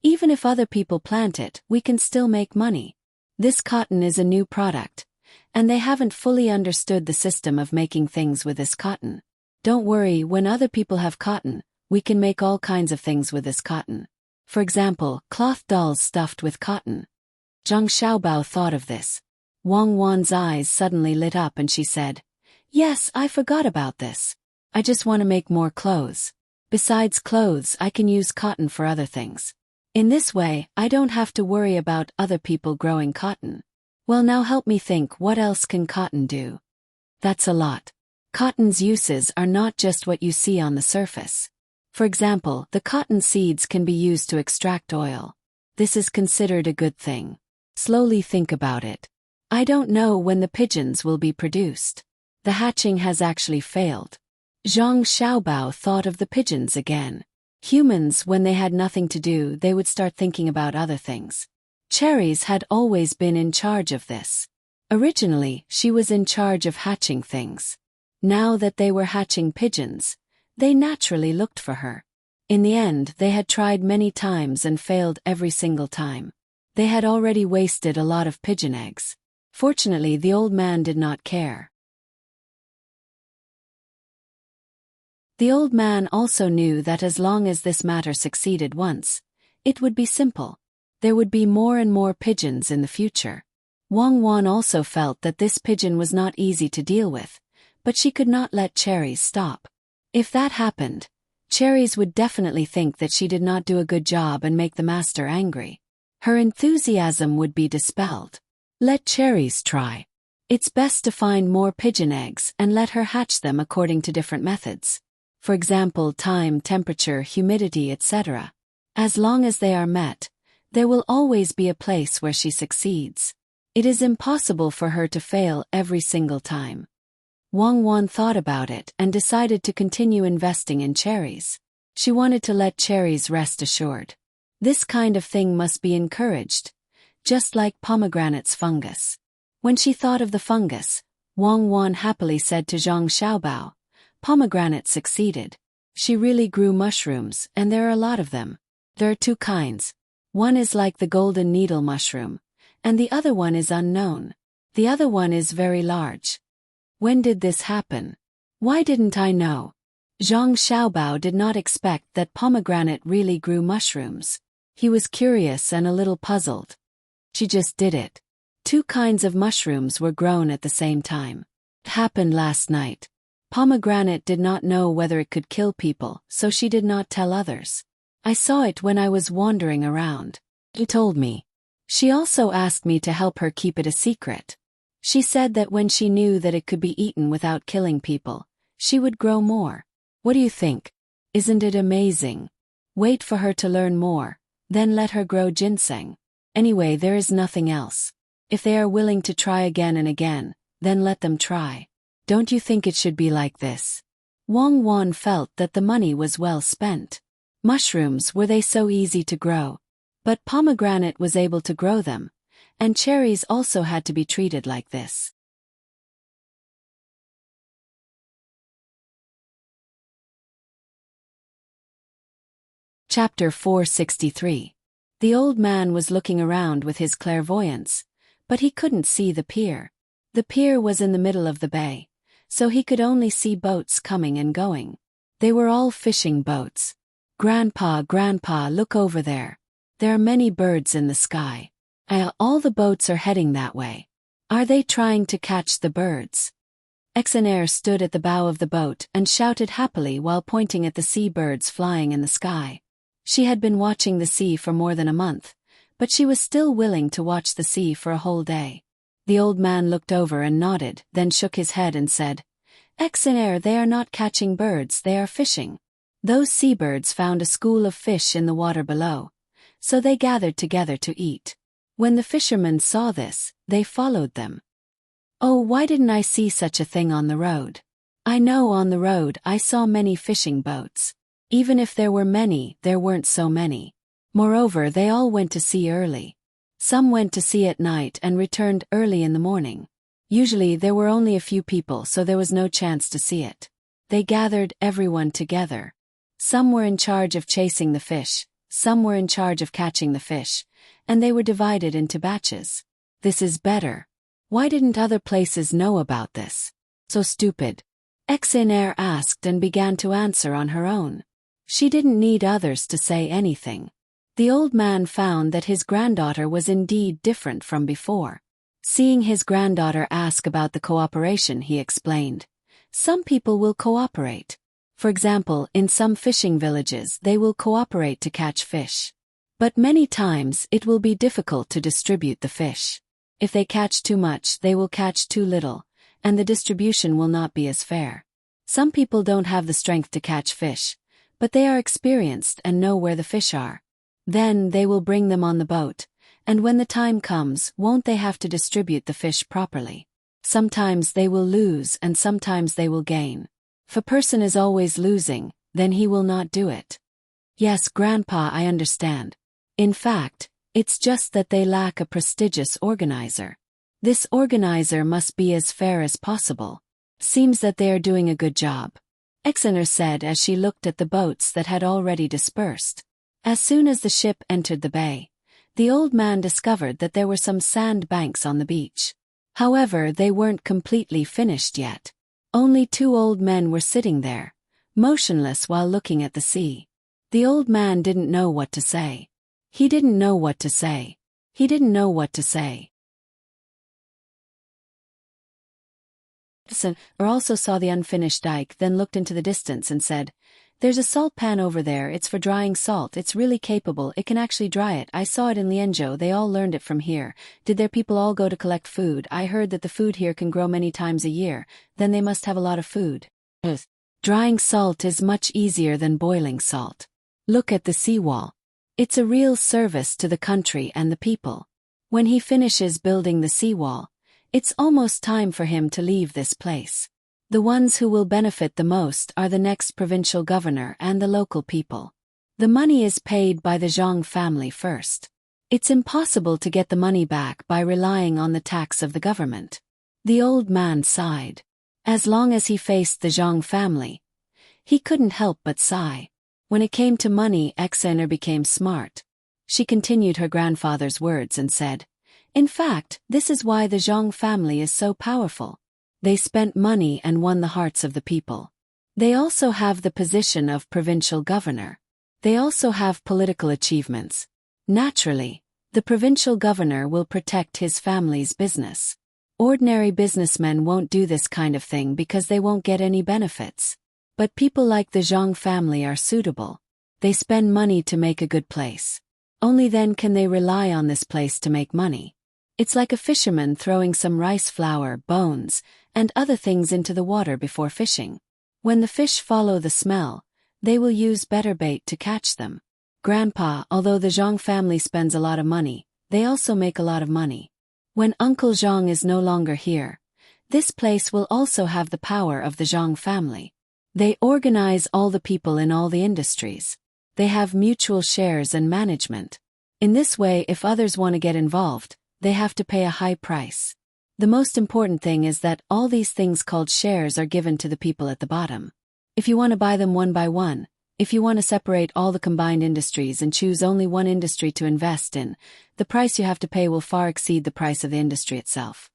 even if other people plant it, we can still make money. This cotton is a new product, and they haven't fully understood the system of making things with this cotton. Don't worry, when other people have cotton, we can make all kinds of things with this cotton. For example, cloth dolls stuffed with cotton. Zhang Xiaobao thought of this. Wang Wan's eyes suddenly lit up and she said, yes, I forgot about this. I just want to make more clothes. Besides clothes, I can use cotton for other things. In this way, I don't have to worry about other people growing cotton. Well, now help me think, what else can cotton do? That's a lot. Cotton's uses are not just what you see on the surface. For example, the cotton seeds can be used to extract oil. This is considered a good thing. Slowly think about it. I don't know when the pigeons will be produced. The hatching has actually failed. Zhang Xiaobao thought of the pigeons again. Humans, when they had nothing to do, they would start thinking about other things. Cherries had always been in charge of this. Originally, she was in charge of hatching things. Now that they were hatching pigeons, they naturally looked for her. In the end, they had tried many times and failed every single time. They had already wasted a lot of pigeon eggs. Fortunately, the old man did not care. The old man also knew that as long as this matter succeeded once, it would be simple. There would be more and more pigeons in the future. Wang Wan also felt that this pigeon was not easy to deal with, but she could not let Cherries stop. If that happened, Cherries would definitely think that she did not do a good job and make the master angry. Her enthusiasm would be dispelled. Let Cherries try. It's best to find more pigeon eggs and let her hatch them according to different methods. For example, time, temperature, humidity, etc. As long as they are met, there will always be a place where she succeeds. It is impossible for her to fail every single time. Wang Wan thought about it and decided to continue investing in Cherries. She wanted to let Cherries rest assured. This kind of thing must be encouraged, just like pomegranate's fungus. When she thought of the fungus, Wang Wan happily said to Zhang Xiaobao, pomegranate succeeded. She really grew mushrooms, and there are a lot of them. There are two kinds. One is like the golden needle mushroom, and the other one is unknown. The other one is very large. When did this happen? Why didn't I know? Zhang Xiaobao did not expect that pomegranate really grew mushrooms. He was curious and a little puzzled. She just did it. 2 kinds of mushrooms were grown at the same time. It happened last night. Pomegranate did not know whether it could kill people, so she did not tell others. I saw it when I was wandering around. He told me. She also asked me to help her keep it a secret. She said that when she knew that it could be eaten without killing people, she would grow more. What do you think? Isn't it amazing? Wait for her to learn more, then let her grow ginseng. Anyway, there is nothing else. If they are willing to try again and again, then let them try. Don't you think it should be like this? Wang Wan felt that the money was well spent. Mushrooms, were they so easy to grow? But pomegranate was able to grow them, and cherries also had to be treated like this. Chapter 463. The old man was looking around with his clairvoyance, but he couldn't see the pier. The pier was in the middle of the bay, so he could only see boats coming and going. They were all fishing boats. Grandpa, look over there. There are many birds in the sky. All the boats are heading that way. Are they trying to catch the birds? Exenaire stood at the bow of the boat and shouted happily while pointing at the sea birds flying in the sky. She had been watching the sea for more than a month, but she was still willing to watch the sea for a whole day. The old man looked over and nodded, then shook his head and said, Exenaire, they are not catching birds, they are fishing. Those seabirds found a school of fish in the water below, so they gathered together to eat. When the fishermen saw this, they followed them. Oh, why didn't I see such a thing on the road? I know on the road I saw many fishing boats. Even if there were many, there weren't so many. Moreover, they all went to sea early. Some went to sea at night and returned early in the morning. Usually there were only a few people, so there was no chance to see it. They gathered everyone together. Some were in charge of chasing the fish, some were in charge of catching the fish, and they were divided into batches. This is better. Why didn't other places know about this? So stupid. Exenaire asked and began to answer on her own. She didn't need others to say anything. The old man found that his granddaughter was indeed different from before. Seeing his granddaughter ask about the cooperation, he explained. Some people will cooperate. For example, in some fishing villages they will cooperate to catch fish. But many times it will be difficult to distribute the fish. If they catch too much, they will catch too little, and the distribution will not be as fair. Some people don't have the strength to catch fish, but they are experienced and know where the fish are. Then they will bring them on the boat, and when the time comes, won't they have to distribute the fish properly? Sometimes they will lose and sometimes they will gain. If a person is always losing, then he will not do it. Yes, Grandpa, I understand. In fact, it's just that they lack a prestigious organizer. This organizer must be as fair as possible. Seems that they are doing a good job. Exenaire said as she looked at the boats that had already dispersed. As soon as the ship entered the bay, the old man discovered that there were some sand banks on the beach. However, they weren't completely finished yet. Only 2 old men were sitting there, motionless while looking at the sea. The old man didn't know what to say. He didn't know what to say. He didn't know what to say. Or also saw the unfinished dike, then looked into the distance and said, "There's a salt pan over there, it's for drying salt, it's really capable, it can actually dry it, I saw it in Lianzhou, they all learned it from here. Did their people all go to collect food? I heard that the food here can grow many times a year, then they must have a lot of food." Drying salt is much easier than boiling salt. Look at the seawall. It's a real service to the country and the people. When he finishes building the seawall, it's almost time for him to leave this place. The ones who will benefit the most are the next provincial governor and the local people. The money is paid by the Zhang family first. It's impossible to get the money back by relying on the tax of the government. The old man sighed. As long as he faced the Zhang family, he couldn't help but sigh. When it came to money, Exenaire became smart. She continued her grandfather's words and said, "In fact, this is why the Zhang family is so powerful. They spent money and won the hearts of the people. They also have the position of provincial governor. They also have political achievements. Naturally, the provincial governor will protect his family's business. Ordinary businessmen won't do this kind of thing because they won't get any benefits. But people like the Zhang family are suitable. They spend money to make a good place. Only then can they rely on this place to make money. It's like a fisherman throwing some rice flour, bones, and other things into the water before fishing. When the fish follow the smell, they will use better bait to catch them. Grandpa, although the Zhang family spends a lot of money, they also make a lot of money. When Uncle Zhang is no longer here, this place will also have the power of the Zhang family. They organize all the people in all the industries. They have mutual shares and management. In this way, if others want to get involved, they have to pay a high price. The most important thing is that all these things called shares are given to the people at the bottom. If you want to buy them one by one, if you want to separate all the combined industries and choose only one industry to invest in, the price you have to pay will far exceed the price of the industry itself.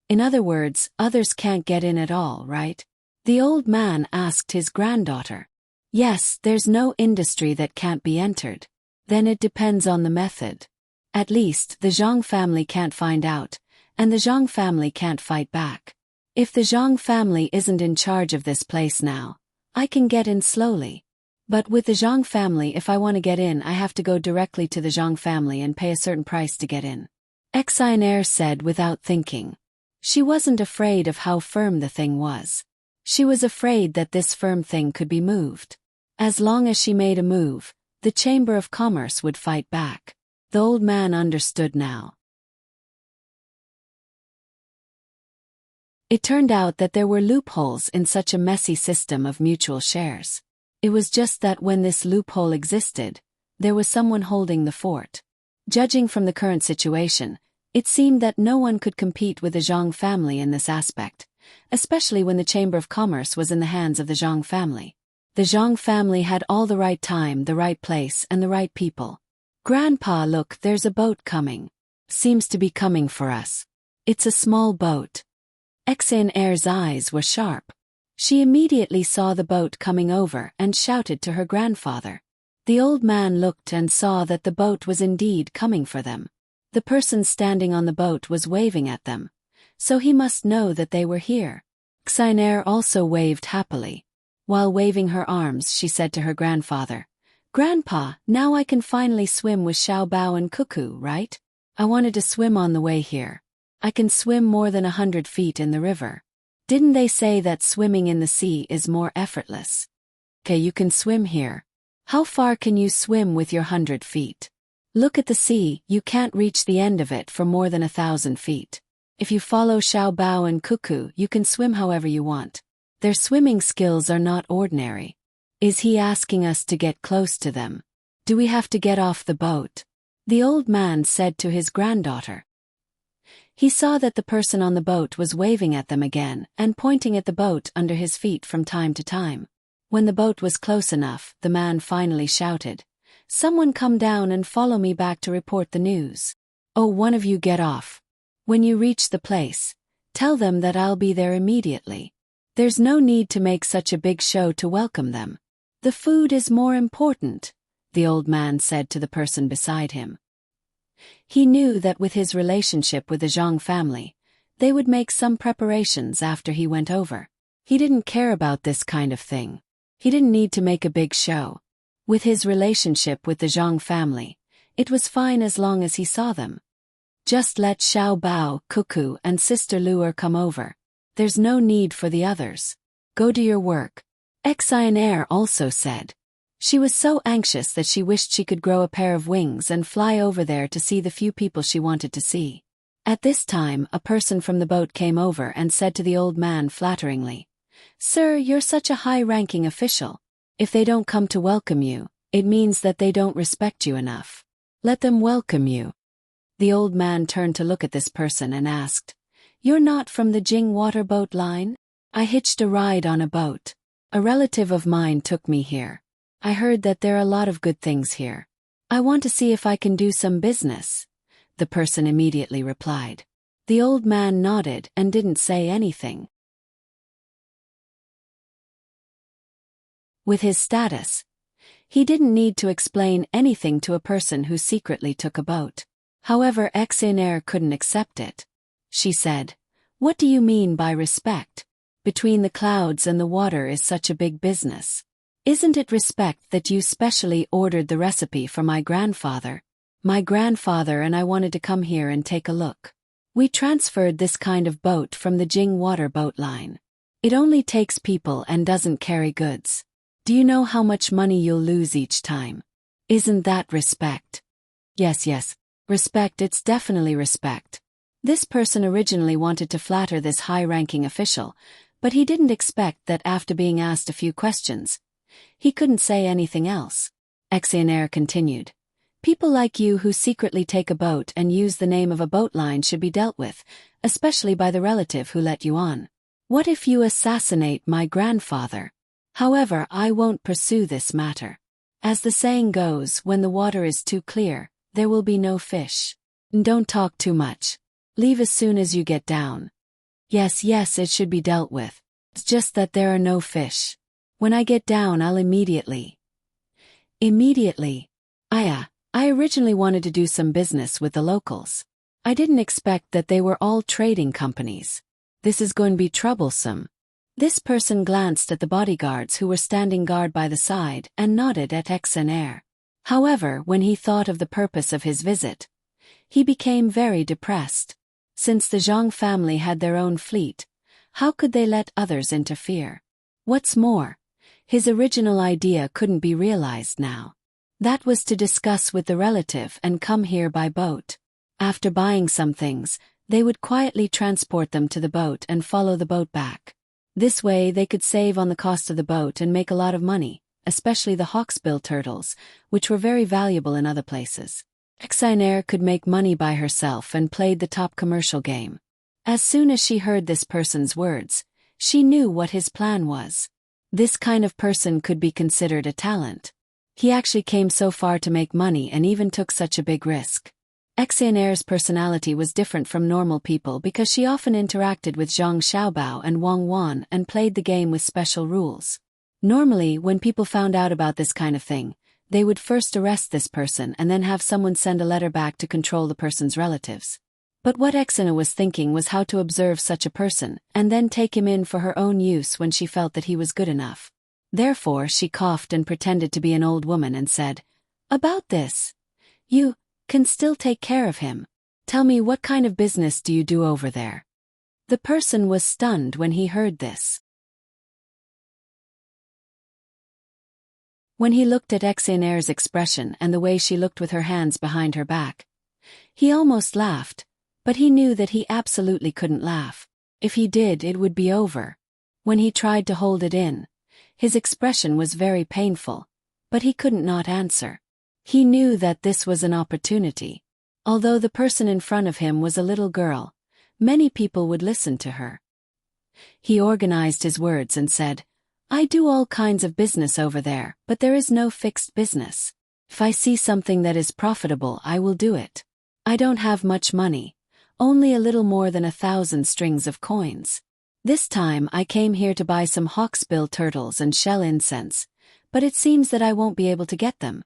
In other words, others can't get in at all, right? The old man asked his granddaughter. Yes, there's no industry that can't be entered. Then it depends on the method. At least, the Zhang family can't find out, and the Zhang family can't fight back. If the Zhang family isn't in charge of this place now, I can get in slowly. But with the Zhang family, if I want to get in, I have to go directly to the Zhang family and pay a certain price to get in. Xiner said without thinking. She wasn't afraid of how firm the thing was. She was afraid that this firm thing could be moved. As long as she made a move, the Chamber of Commerce would fight back. The old man understood now. It turned out that there were loopholes in such a messy system of mutual shares. It was just that when this loophole existed, there was someone holding the fort. Judging from the current situation, it seemed that no one could compete with the Zhang family in this aspect, especially when the Chamber of Commerce was in the hands of the Zhang family. The Zhang family had all the right time, the right place, and the right people. Grandpa, look, there's a boat coming. Seems to be coming for us. It's a small boat. Xin's eyes were sharp. She immediately saw the boat coming over and shouted to her grandfather. The old man looked and saw that the boat was indeed coming for them. The person standing on the boat was waving at them, so he must know that they were here. Xiner also waved happily. While waving her arms, she said to her grandfather, "Grandpa, now I can finally swim with Xiao Bao and Cuckoo, right? I wanted to swim on the way here. I can swim more than 100 feet in the river. Didn't they say that swimming in the sea is more effortless? Okay, you can swim here. How far can you swim with your 100 feet? Look at the sea, you can't reach the end of it for more than 1,000 feet. If you follow Xiao Bao and Cuckoo, you can swim however you want. Their swimming skills are not ordinary. Is he asking us to get close to them? Do we have to get off the boat?" The old man said to his granddaughter. He saw that the person on the boat was waving at them again and pointing at the boat under his feet from time to time. When the boat was close enough, the man finally shouted, "Someone come down and follow me back to report the news. Oh, one of you get off. When you reach the place, tell them that I'll be there immediately. There's no need to make such a big show to welcome them. The food is more important," the old man said to the person beside him. He knew that with his relationship with the Zhang family, they would make some preparations after he went over. He didn't care about this kind of thing. He didn't need to make a big show. With his relationship with the Zhang family, it was fine as long as he saw them. Just let Xiao Bao, Cuckoo, and Sister Luer come over. There's no need for the others. Go do your work. Xiner also said. She was so anxious that she wished she could grow a pair of wings and fly over there to see the few people she wanted to see. At this time, a person from the boat came over and said to the old man flatteringly, "Sir, you're such a high-ranking official. If they don't come to welcome you, it means that they don't respect you enough. Let them welcome you." The old man turned to look at this person and asked, "You're not from the Jing water boat line? I hitched a ride on a boat. A relative of mine took me here. I heard that there are a lot of good things here. I want to see if I can do some business," the person immediately replied. The old man nodded and didn't say anything. With his status, he didn't need to explain anything to a person who secretly took a boat. However, Exenaire couldn't accept it. She said, "What do you mean by respect? Between the clouds and the water is such a big business. Isn't it respect that you specially ordered the recipe for my grandfather? My grandfather and I wanted to come here and take a look. We transferred this kind of boat from the Jing water boat line. It only takes people and doesn't carry goods. Do you know how much money you'll lose each time? Isn't that respect?" Yes, respect, it's definitely respect. This person originally wanted to flatter this high-ranking official, but he didn't expect that after being asked a few questions, he couldn't say anything else. Exenaire continued, "People like you who secretly take a boat and use the name of a boat line should be dealt with, especially by the relative who let you on. What if you assassinate my grandfather? However, I won't pursue this matter. As the saying goes, when the water is too clear, there will be no fish. Don't talk too much. Leave as soon as you get down." Yes, it should be dealt with. It's just that there are no fish. When I get down, I'll immediately. I originally wanted to do some business with the locals. I didn't expect that they were all trading companies. This is going to be troublesome. This person glanced at the bodyguards who were standing guard by the side and nodded at Exenaire. However, when he thought of the purpose of his visit, he became very depressed. Since the Zhang family had their own fleet, how could they let others interfere? What's more, his original idea couldn't be realized now. That was to discuss with the relative and come here by boat. After buying some things, they would quietly transport them to the boat and follow the boat back. This way they could save on the cost of the boat and make a lot of money, especially the hawksbill turtles, which were very valuable in other places. Exenaire could make money by herself and played the top commercial game. As soon as she heard this person's words, she knew what his plan was. This kind of person could be considered a talent. He actually came so far to make money and even took such a big risk. Exenaire's personality was different from normal people because she often interacted with Zhang Xiaobao and Wang Wan and played the game with special rules. Normally, when people found out about this kind of thing, they would first arrest this person and then have someone send a letter back to control the person's relatives. But what Exena was thinking was how to observe such a person and then take him in for her own use when she felt that he was good enough. Therefore, she coughed and pretended to be an old woman and said, "About this. You can still take care of him. Tell me, what kind of business do you do over there?" The person was stunned when he heard this. When he looked at Exenaire's expression and the way she looked with her hands behind her back, he almost laughed, but he knew that he absolutely couldn't laugh. If he did, it would be over. When he tried to hold it in, his expression was very painful, but he couldn't not answer. He knew that this was an opportunity. Although the person in front of him was a little girl, many people would listen to her. He organized his words and said, "I do all kinds of business over there, but there is no fixed business. If I see something that is profitable, I will do it. I don't have much money, only a little more than 1,000 strings of coins. This time I came here to buy some hawksbill turtles and shell incense, but it seems that I won't be able to get them."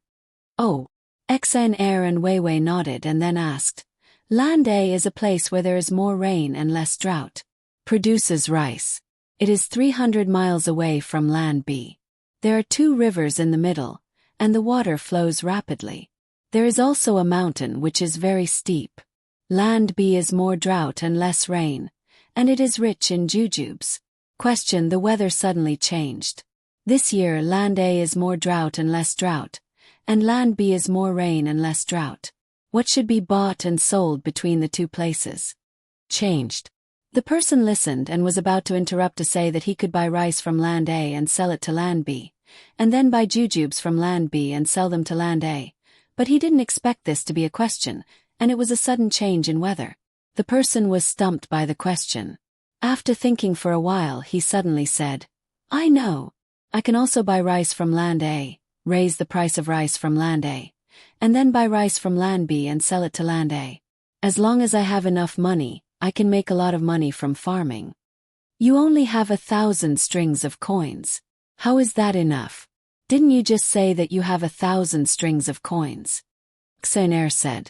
"Oh." Exenaire and Weiwei nodded and then asked, "Land A is a place where there is more rain and less drought. Produces rice. It is 300 miles away from Land B. There are 2 rivers in the middle, and the water flows rapidly. There is also a mountain which is very steep. Land B is more drought and less rain, and it is rich in jujubes." Question: The weather suddenly changed. This year Land A is more drought and less drought, and Land B is more rain and less drought. What should be bought and sold between the 2 places? Changed. The person listened and was about to interrupt to say that he could buy rice from Land A and sell it to Land B, and then buy jujubes from Land B and sell them to Land A, but he didn't expect this to be a question, and it was a sudden change in weather. The person was stumped by the question. After thinking for a while, he suddenly said, "I know. I can also buy rice from Land A, raise the price of rice from Land A, and then buy rice from Land B and sell it to Land A. As long as I have enough money, I can make a lot of money from farming." "You only have 1,000 strings of coins. How is that enough?" Didn't you just say that you have 1,000 strings of coins? Xenair said.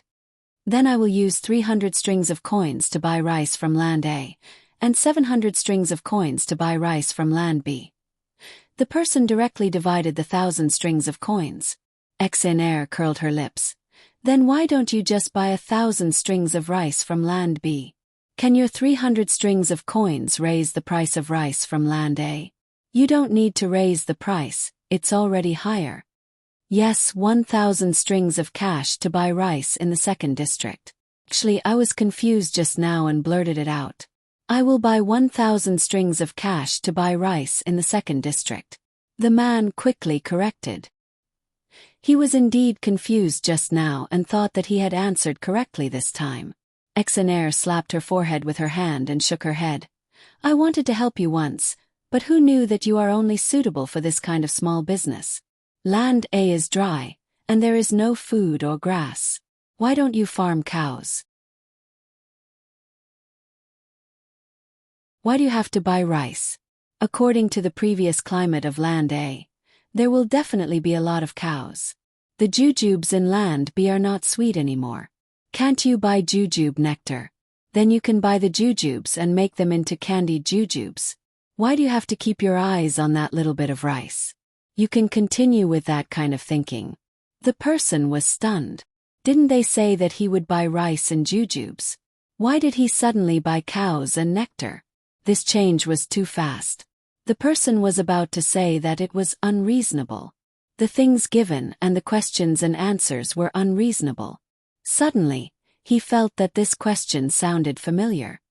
Then I will use 300 strings of coins to buy rice from land A, and 700 strings of coins to buy rice from land B. The person directly divided the 1,000 strings of coins. Xenair curled her lips. Then why don't you just buy 1,000 strings of rice from land B? Can your 300 strings of coins raise the price of rice from land A? You don't need to raise the price, it's already higher. Yes, 1,000 strings of cash to buy rice in the second district. Actually, I was confused just now and blurted it out. I will buy 1,000 strings of cash to buy rice in the second district. The man quickly corrected. He was indeed confused just now and thought that he had answered correctly this time. Xenair slapped her forehead with her hand and shook her head. I wanted to help you once, but who knew that you are only suitable for this kind of small business? Land A is dry, and there is no food or grass. Why don't you farm cows? Why do you have to buy rice? According to the previous climate of land A, there will definitely be a lot of cows. The jujubes in land B are not sweet anymore. Can't you buy jujube nectar? Then you can buy the jujubes and make them into candied jujubes. Why do you have to keep your eyes on that little bit of rice? You can continue with that kind of thinking. The person was stunned. Didn't they say that he would buy rice and jujubes? Why did he suddenly buy cows and nectar? This change was too fast. The person was about to say that it was unreasonable. The things given and the questions and answers were unreasonable. Suddenly, he felt that this question sounded familiar.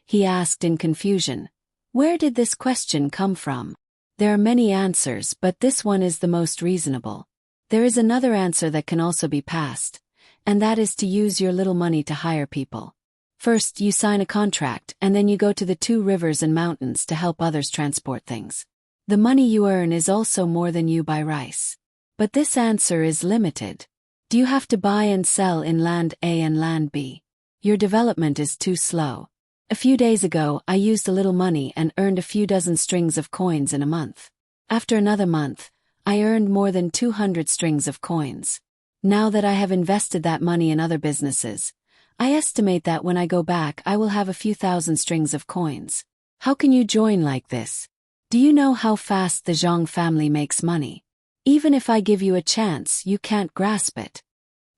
He asked in confusion, where did this question come from? There are many answers, but this one is the most reasonable. There is another answer that can also be passed, and that is to use your little money to hire people. First, you sign a contract, and then you go to the 2 rivers and mountains to help others transport things. The money you earn is also more than you buy rice. But this answer is limited. Do you have to buy and sell in land A and land B? Your development is too slow. A few days ago, I used a little money and earned a few dozen strings of coins in a month. After another month, I earned more than 200 strings of coins. Now that I have invested that money in other businesses, I estimate that when I go back I will have a few thousand strings of coins. How can you join like this? Do you know how fast the Zhang family makes money? Even if I give you a chance, you can't grasp it.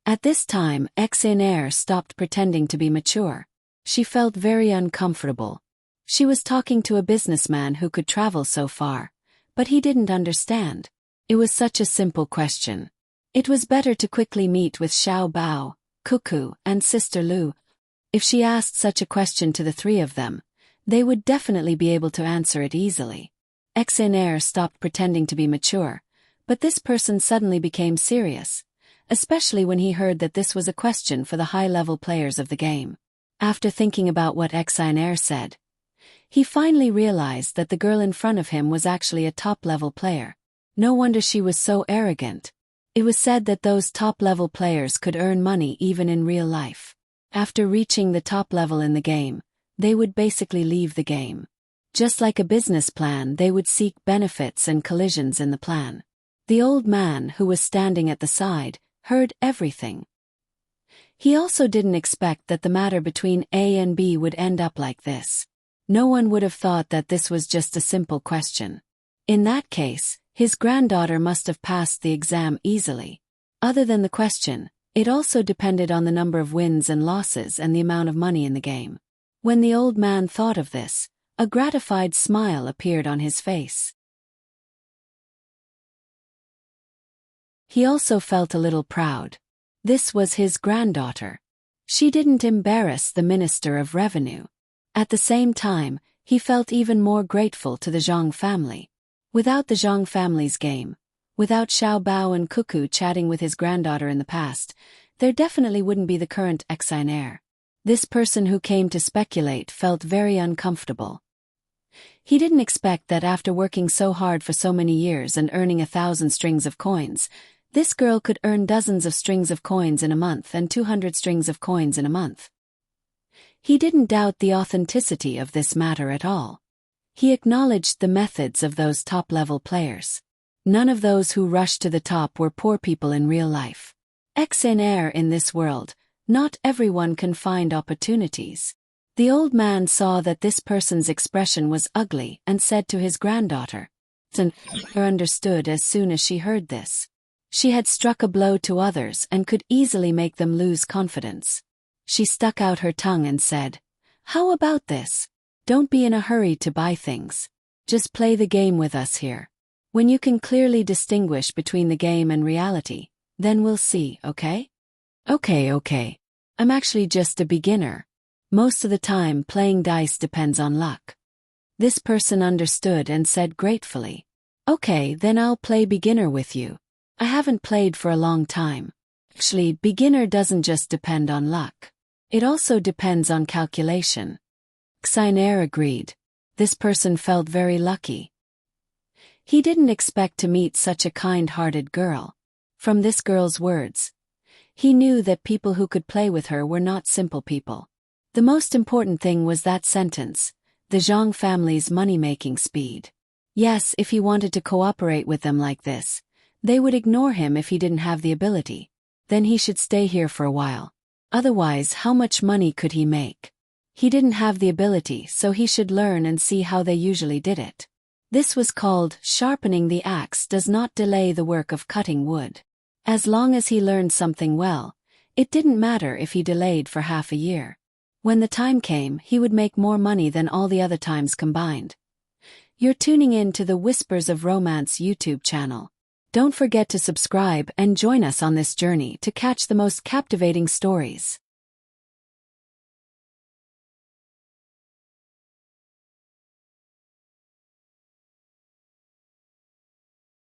At this time, Xenair stopped pretending to be mature. She felt very uncomfortable. She was talking to a businessman who could travel so far, but he didn't understand. It was such a simple question. It was better to quickly meet with Xiao Bao, Cuckoo, and Sister Lu. If she asked such a question to the 3 of them, they would definitely be able to answer it easily. Xenair stopped pretending to be mature, but this person suddenly became serious, especially when he heard that this was a question for the high-level players of the game. After thinking about what Xenair said, he finally realized that the girl in front of him was actually a top-level player. No wonder she was so arrogant. It was said that those top-level players could earn money even in real life. After reaching the top level in the game, they would basically leave the game. Just like a business plan, they would seek benefits and collisions in the plan. The old man, who was standing at the side, heard everything. He also didn't expect that the matter between A and B would end up like this. No one would have thought that this was just a simple question. In that case, his granddaughter must have passed the exam easily. Other than the question, it also depended on the number of wins and losses and the amount of money in the game. When the old man thought of this, a gratified smile appeared on his face. He also felt a little proud. This was his granddaughter. She didn't embarrass the Minister of Revenue. At the same time, he felt even more grateful to the Zhang family. Without the Zhang family's game, without Xiao Bao and Cuckoo chatting with his granddaughter in the past, there definitely wouldn't be the current Xenair. This person who came to speculate felt very uncomfortable. He didn't expect that after working so hard for so many years and earning 1,000 strings of coins, this girl could earn dozens of strings of coins in a month and 200 strings of coins in a month. He didn't doubt the authenticity of this matter at all. He acknowledged the methods of those top-level players. None of those who rushed to the top were poor people in real life. In this world, not everyone can find opportunities. The old man saw that this person's expression was ugly and said to his granddaughter. And her understood as soon as she heard this. She had struck a blow to others and could easily make them lose confidence. She stuck out her tongue and said, "How about this? Don't be in a hurry to buy things. Just play the game with us here. When you can clearly distinguish between the game and reality, then we'll see, okay?" Okay. I'm actually just a beginner. Most of the time playing dice depends on luck. This person understood and said gratefully, "Okay, then I'll play beginner with you. I haven't played for a long time." Actually, beginner doesn't just depend on luck. It also depends on calculation. Xiner agreed. This person felt very lucky. He didn't expect to meet such a kind-hearted girl. From this girl's words, he knew that people who could play with her were not simple people. The most important thing was that sentence, the Zhang family's money-making speed. Yes, if he wanted to cooperate with them like this, they would ignore him if he didn't have the ability. Then he should stay here for a while. Otherwise, how much money could he make? He didn't have the ability, so he should learn and see how they usually did it. This was called sharpening the axe does not delay the work of cutting wood. As long as he learned something well, it didn't matter if he delayed for half a year. When the time came, he would make more money than all the other times combined. You're tuning in to the Whispers of Romance YouTube channel. Don't forget to subscribe and join us on this journey to catch the most captivating stories.